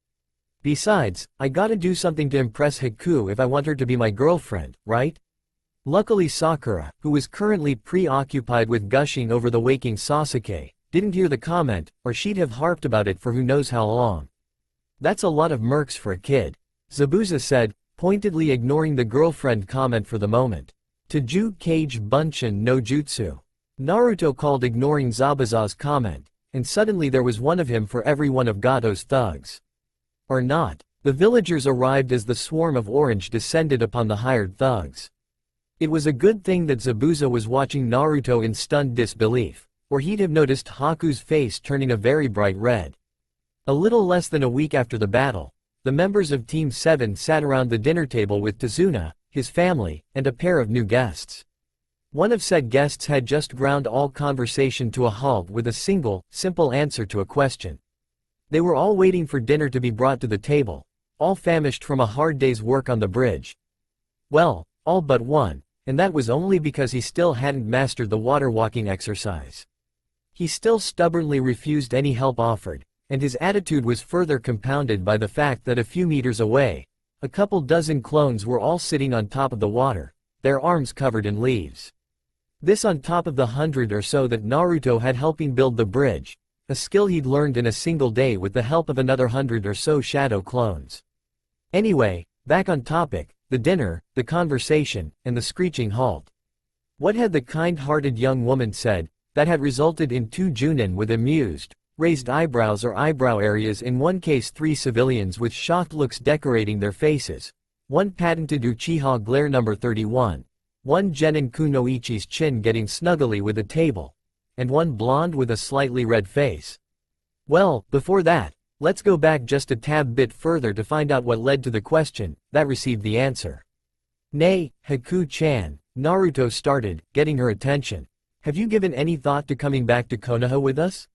Besides, I gotta do something to impress Haku if I want her to be my girlfriend, right? Luckily Sakura, who was currently preoccupied with gushing over the waking Sasuke, didn't hear the comment, or she'd have harped about it for who knows how long. That's a lot of mercs for a kid. Zabuza said, pointedly ignoring the girlfriend comment for the moment. Taju Kage Bunshin no Jutsu. Naruto called ignoring Zabuza's comment, and suddenly there was one of him for every one of Gato's thugs. Or not. The villagers arrived as the swarm of orange descended upon the hired thugs. It was a good thing that Zabuza was watching Naruto in stunned disbelief, or he'd have noticed Haku's face turning a very bright red. A little less than a week after the battle, the members of Team 7 sat around the dinner table with Tazuna, his family, and a pair of new guests. One of said guests had just ground all conversation to a halt with a single, simple answer to a question. They were all waiting for dinner to be brought to the table, all famished from a hard day's work on the bridge. Well, all but one, and that was only because he still hadn't mastered the water walking exercise. He still stubbornly refused any help offered, and his attitude was further compounded by the fact that a few meters away, a couple dozen clones were all sitting on top of the water, their arms covered in leaves. This on top of the 100 or so that Naruto had helping build the bridge, a skill he'd learned in a single day with the help of another 100 or so shadow clones. Anyway, back on topic, the dinner, the conversation, and the screeching halt. What had the kind-hearted young woman said, that had resulted in 2 Junin with amused, raised eyebrows or eyebrow areas, in one case 3 civilians with shocked looks decorating their faces, 1 patented Uchiha glare number 31, 1 Genin Kunoichi's chin getting snuggly with a table, and one blonde with a slightly red face. Well, before that, let's go back just a tad bit further to find out what led to the question that received the answer. Nay, Haku-chan, Naruto started, getting her attention. Have you given any thought to coming back to Konoha with us?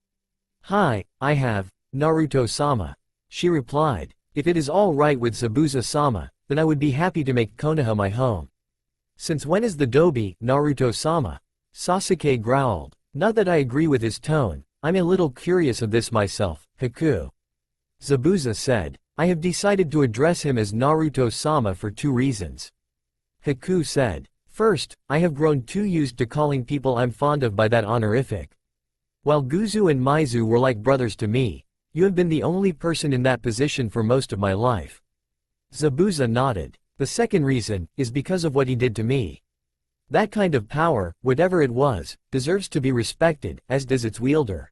Hi, I have, Naruto-sama. She replied. If it is all right with Zabuza-sama, then I would be happy to make Konoha my home. Since when is the dobi, Naruto-sama? Sasuke growled. Not that I agree with his tone, I'm a little curious of this myself, Haku. Zabuza said. I have decided to address him as Naruto-sama for 2 reasons. Haku said. First, I have grown too used to calling people I'm fond of by that honorific. While Guzu and Mizu were like brothers to me, you have been the only person in that position for most of my life. Zabuza nodded. The second reason is because of what he did to me. That kind of power, whatever it was, deserves to be respected, as does its wielder.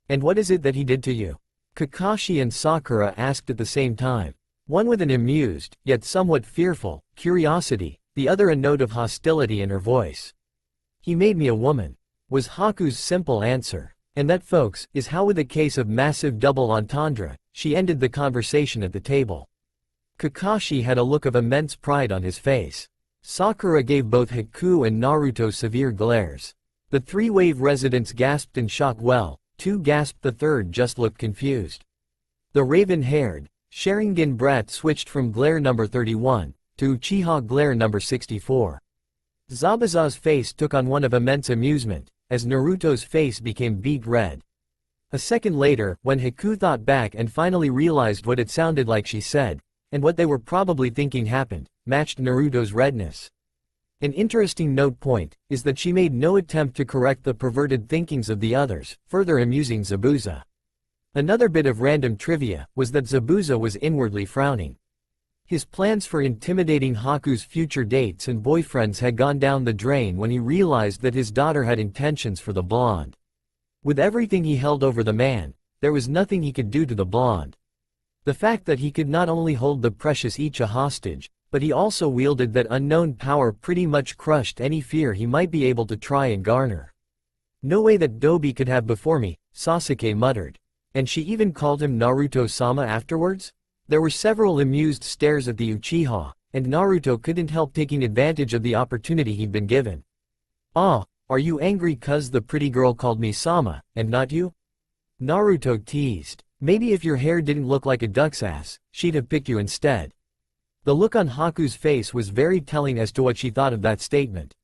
And what is it that he did to you? Kakashi and Sakura asked at the same time. One with an amused, yet somewhat fearful, curiosity, the other a note of hostility in her voice. He made me a woman, was Haku's simple answer. And that, folks, is how with a case of massive double entendre, she ended the conversation at the table. Kakashi had a look of immense pride on his face. Sakura gave both Haku and Naruto severe glares. The 3-wave residents gasped in shock. Well, 2 gasped, the third just looked confused. The raven-haired, Sharingan brat switched from glare number 31 to Uchiha glare number 64. Zabuza's face took on one of immense amusement, as Naruto's face became beet red. A second later, when Haku thought back and finally realized what it sounded like she said, and what they were probably thinking happened, matched Naruto's redness. An interesting note point is that she made no attempt to correct the perverted thinkings of the others, further amusing Zabuza. Another bit of random trivia was that Zabuza was inwardly frowning. His plans for intimidating Haku's future dates and boyfriends had gone down the drain when he realized that his daughter had intentions for the blonde. With everything he held over the man, there was nothing he could do to the blonde. The fact that he could not only hold the precious Icha hostage, but he also wielded that unknown power pretty much crushed any fear he might be able to try and garner. No way that Dobi could have before me, Sasuke muttered. And she even called him Naruto-sama afterwards? There were several amused stares at the Uchiha, and Naruto couldn't help taking advantage of the opportunity he'd been given. Ah, are you angry cuz the pretty girl called me Sama, and not you? Naruto teased. Maybe if your hair didn't look like a duck's ass, she'd have picked you instead. The look on Haku's face was very telling as to what she thought of that statement.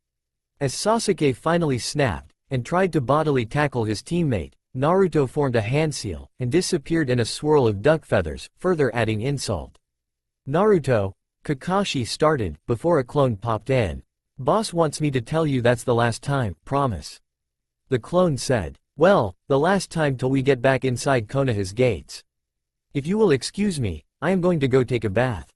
As Sasuke finally snapped, and tried to bodily tackle his teammate, Naruto formed a handseal, and disappeared in a swirl of duck feathers, further adding insult. Naruto, Kakashi started, before a clone popped in. Boss wants me to tell you that's the last time, promise. The clone said. Well, the last time till we get back inside Konoha's gates. If you will excuse me, I am going to go take a bath.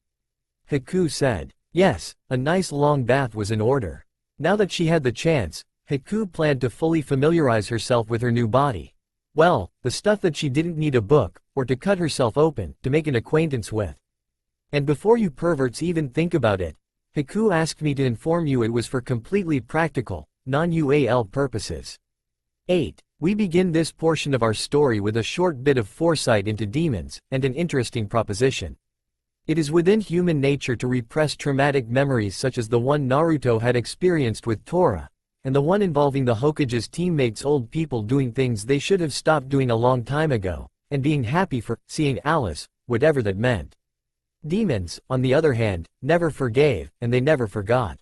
Haku said. Yes, a nice long bath was in order. Now that she had the chance, Haku planned to fully familiarize herself with her new body. Well, the stuff that she didn't need a book, or to cut herself open, to make an acquaintance with. And before you perverts even think about it, Haku asked me to inform you it was for completely practical, non-UAL purposes. 8. We begin this portion of our story with a short bit of foresight into demons, and an interesting proposition. It is within human nature to repress traumatic memories such as the one Naruto had experienced with Tora, and the one involving the Hokage's teammates, old people doing things they should have stopped doing a long time ago, and being happy for seeing Alice, whatever that meant. Demons, on the other hand, never forgave, and they never forgot.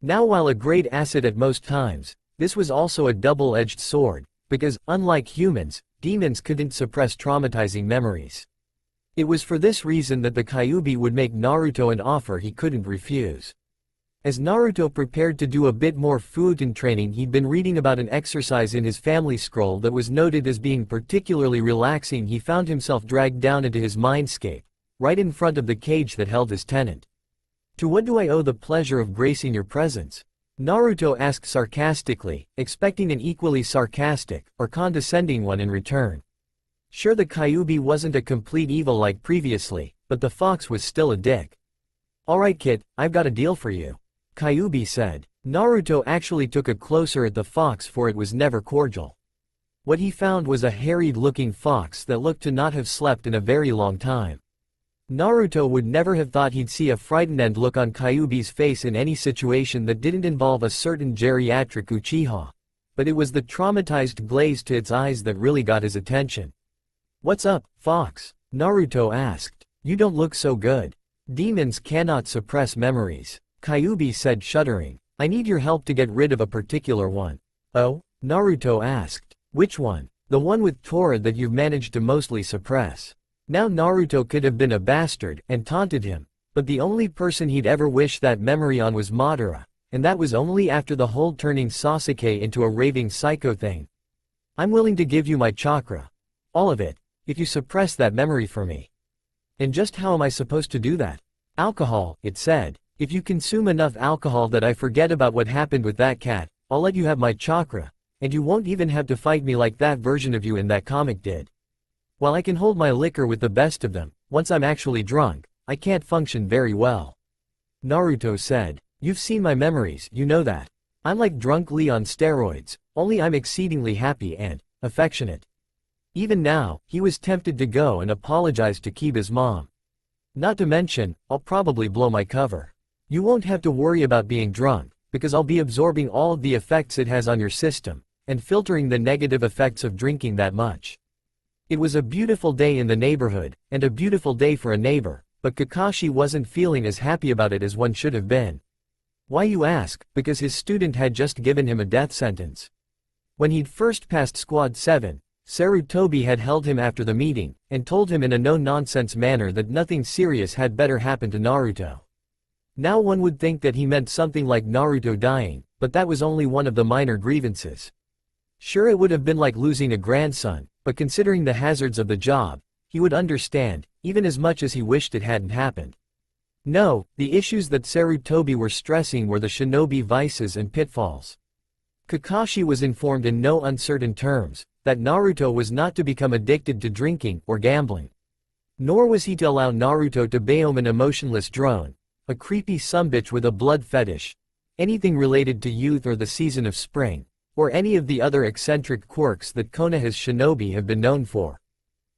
Now, while a great asset at most times, this was also a double-edged sword, because, unlike humans, demons couldn't suppress traumatizing memories. It was for this reason that the Kyuubi would make Naruto an offer he couldn't refuse. As Naruto prepared to do a bit more Futen training, he'd been reading about an exercise in his family scroll that was noted as being particularly relaxing. He found himself dragged down into his mindscape, right in front of the cage that held his tenant. To what do I owe the pleasure of gracing your presence? Naruto asked sarcastically, expecting an equally sarcastic, or condescending one in return. Sure, the Kyuubi wasn't a complete evil like previously, but the fox was still a dick. Alright kid, I've got a deal for you. Kyuubi said. Naruto actually took a closer at the fox, for it was never cordial. What he found was a harried-looking fox that looked to not have slept in a very long time. Naruto would never have thought he'd see a frightened look on Kyuubi's face in any situation that didn't involve a certain geriatric Uchiha. But it was the traumatized glaze to its eyes that really got his attention. "What's up, Fox?" Naruto asked. "You don't look so good." "Demons cannot suppress memories," Kyuubi said, shuddering. "I need your help to get rid of a particular one." "Oh?" Naruto asked. "Which one?" "The one with Tora that you've managed to mostly suppress." Now Naruto could have been a bastard and taunted him, but the only person he'd ever wished that memory on was Madara, and that was only after the whole turning Sasuke into a raving psycho thing. "I'm willing to give you my chakra. All of it, if you suppress that memory for me." "And just how am I supposed to do that?" "Alcohol," it said. "If you consume enough alcohol that I forget about what happened with that cat, I'll let you have my chakra, and you won't even have to fight me like that version of you in that comic did. While I can hold my liquor with the best of them, once I'm actually drunk, I can't function very well." Naruto said. "You've seen my memories, you know that. I'm like drunk Lee on steroids, only I'm exceedingly happy and affectionate." Even now, he was tempted to go and apologize to Kiba's mom. "Not to mention, I'll probably blow my cover. You won't have to worry about being drunk, because I'll be absorbing all of the effects it has on your system, and filtering the negative effects of drinking that much." It was a beautiful day in the neighborhood, and a beautiful day for a neighbor, but Kakashi wasn't feeling as happy about it as one should have been. Why, you ask? Because his student had just given him a death sentence. When he'd first passed Squad 7, Sarutobi had held him after the meeting, and told him in a no-nonsense manner that nothing serious had better happen to Naruto. Now one would think that he meant something like Naruto dying, but that was only one of the minor grievances. Sure, it would have been like losing a grandson, but considering the hazards of the job, he would understand, even as much as he wished it hadn't happened. No, the issues that Sarutobi were stressing were the shinobi vices and pitfalls. Kakashi was informed in no uncertain terms that Naruto was not to become addicted to drinking or gambling. Nor was he to allow Naruto to baom an emotionless drone, a creepy sumbitch with a blood fetish, anything related to youth or the season of spring, or any of the other eccentric quirks that Konoha's shinobi have been known for.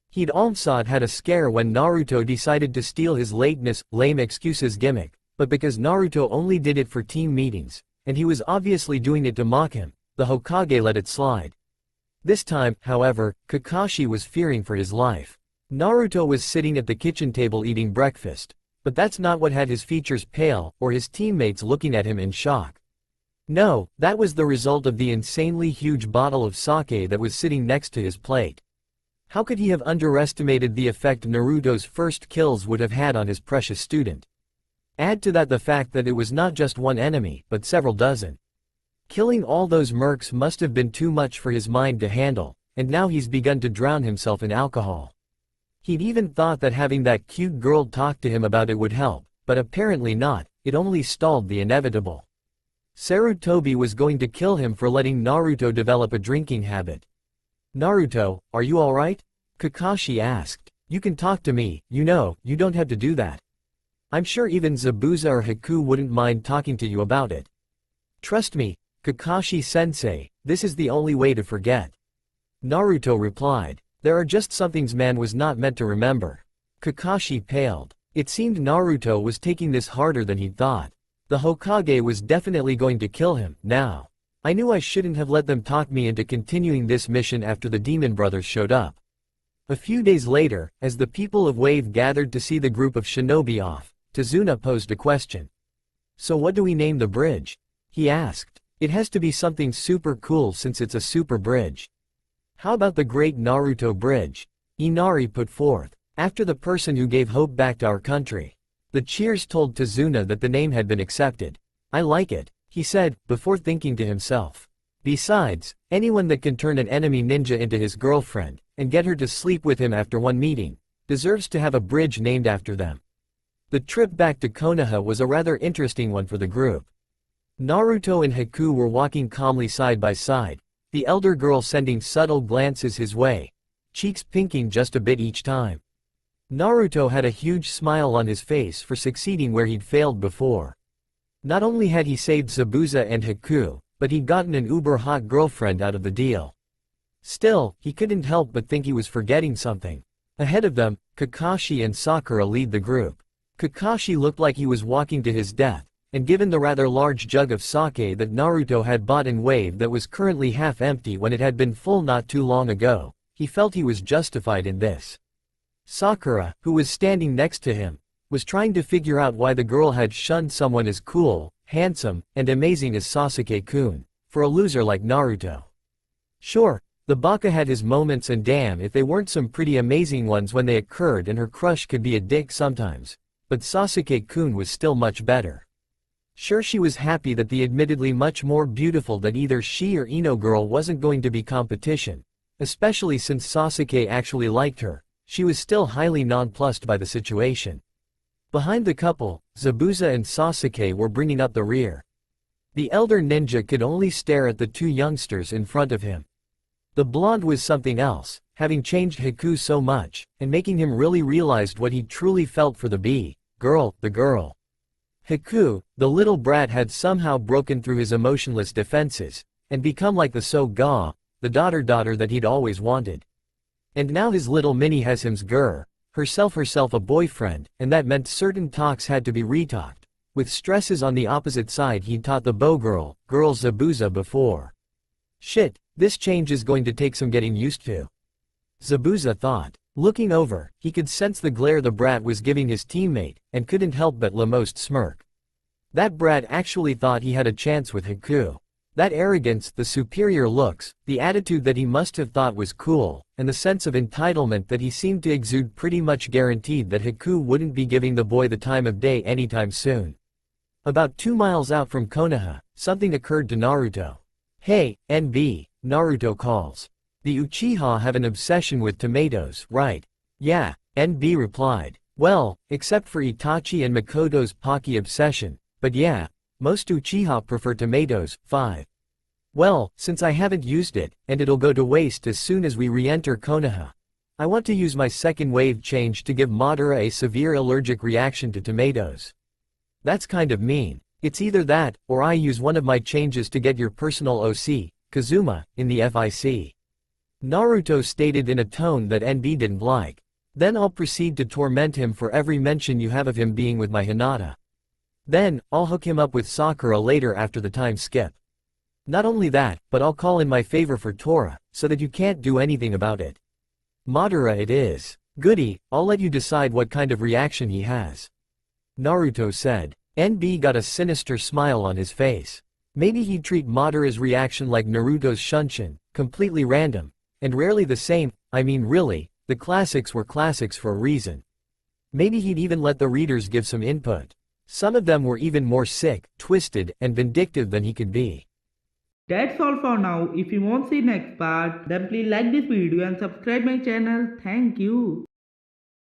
He'd also had a scare when Naruto decided to steal his lateness, lame excuses gimmick, but because Naruto only did it for team meetings, and he was obviously doing it to mock him, the Hokage let it slide. This time, however, Kakashi was fearing for his life. Naruto was sitting at the kitchen table eating breakfast, but that's not what had his features pale, or his teammates looking at him in shock. No, that was the result of the insanely huge bottle of sake that was sitting next to his plate. How could he have underestimated the effect Naruto's first kills would have had on his precious student? Add to that the fact that it was not just one enemy, but several dozen. Killing all those mercs must have been too much for his mind to handle, and now he's begun to drown himself in alcohol. He'd even thought that having that cute girl talk to him about it would help, but apparently not, it only stalled the inevitable. Sarutobi was going to kill him for letting Naruto develop a drinking habit. "Naruto, are you alright?" Kakashi asked. "You can talk to me, you know, you don't have to do that. I'm sure even Zabuza or Haku wouldn't mind talking to you about it. Trust me, Kakashi-sensei, this is the only way to forget." Naruto replied. "There are just some things man was not meant to remember." Kakashi paled. It seemed Naruto was taking this harder than he'd thought. The Hokage was definitely going to kill him, now. I knew I shouldn't have let them talk me into continuing this mission after the Demon Brothers showed up. A few days later, as the people of Wave gathered to see the group of shinobi off, Tazuna posed a question. "So what do we name the bridge?" he asked. "It has to be something super cool since it's a super bridge." "How about the Great Naruto Bridge?" Inari put forth. "After the person who gave hope back to our country." The cheers told Tazuna that the name had been accepted. "I like it," he said, before thinking to himself. "Besides, anyone that can turn an enemy ninja into his girlfriend, and get her to sleep with him after one meeting, deserves to have a bridge named after them." The trip back to Konoha was a rather interesting one for the group. Naruto and Haku were walking calmly side by side, the elder girl sending subtle glances his way, cheeks pinking just a bit each time. Naruto had a huge smile on his face for succeeding where he'd failed before. Not only had he saved Zabuza and Haku, but he'd gotten an uber-hot girlfriend out of the deal. Still, he couldn't help but think he was forgetting something. Ahead of them, Kakashi and Sakura lead the group. Kakashi looked like he was walking to his death, and given the rather large jug of sake that Naruto had bought in Wave that was currently half empty when it had been full not too long ago, he felt he was justified in this. Sakura, who was standing next to him, was trying to figure out why the girl had shunned someone as cool, handsome, and amazing as Sasuke-kun, for a loser like Naruto. Sure, the baka had his moments and damn if they weren't some pretty amazing ones when they occurred, and her crush could be a dick sometimes, but Sasuke-kun was still much better. Sure, she was happy that the admittedly much more beautiful that either she or Ino girl wasn't going to be competition, especially since Sasuke actually liked her. She was still highly nonplussed by the situation. Behind the couple, Zabuza and Sasuke were bringing up the rear. The elder ninja could only stare at the two youngsters in front of him. The blonde was something else, having changed Haku so much, and making him really realized what he truly felt for the girl. Haku, the little brat, had somehow broken through his emotionless defenses, and become like the daughter that he'd always wanted. And now his little mini has herself a boyfriend, and that meant certain talks had to be retalked, with stresses on the opposite side. He'd taught the girl Zabuza before. Shit, this change is going to take some getting used to. Zabuza thought. Looking over, he could sense the glare the brat was giving his teammate, and couldn't help but almost smirk. That brat actually thought he had a chance with Haku. That arrogance, the superior looks, the attitude that he must have thought was cool, and the sense of entitlement that he seemed to exude pretty much guaranteed that Haku wouldn't be giving the boy the time of day anytime soon. About 2 miles out from Konoha, something occurred to Naruto. "Hey, NB, Naruto calls. The Uchiha have an obsession with tomatoes, right?" "Yeah," NB replied. "Well, except for Itachi and Makoto's Pocky obsession, but yeah. Most Uchiha prefer tomatoes." 5. "Well, since I haven't used it, and it'll go to waste as soon as we re-enter Konoha, I want to use my second wave change to give Madara a severe allergic reaction to tomatoes." "That's kind of mean. It's either that, or I use one of my changes to get your personal OC, Kazuma, in the FIC." Naruto stated in a tone that NB didn't like. "Then I'll proceed to torment him for every mention you have of him being with my Hinata. Then, I'll hook him up with Sakura later after the time skip. Not only that, but I'll call in my favor for Tora, so that you can't do anything about it. Madara it is. Goody, I'll let you decide what kind of reaction he has," Naruto said. NB got a sinister smile on his face. Maybe he'd treat Madara's reaction like Naruto's Shunshin, completely random, and rarely the same. I mean really, the classics were classics for a reason. Maybe he'd even let the readers give some input. Some of them were even more sick, twisted, and vindictive than he could be. That's all for now. If you want to see next part, then please like this video and subscribe my channel. Thank you.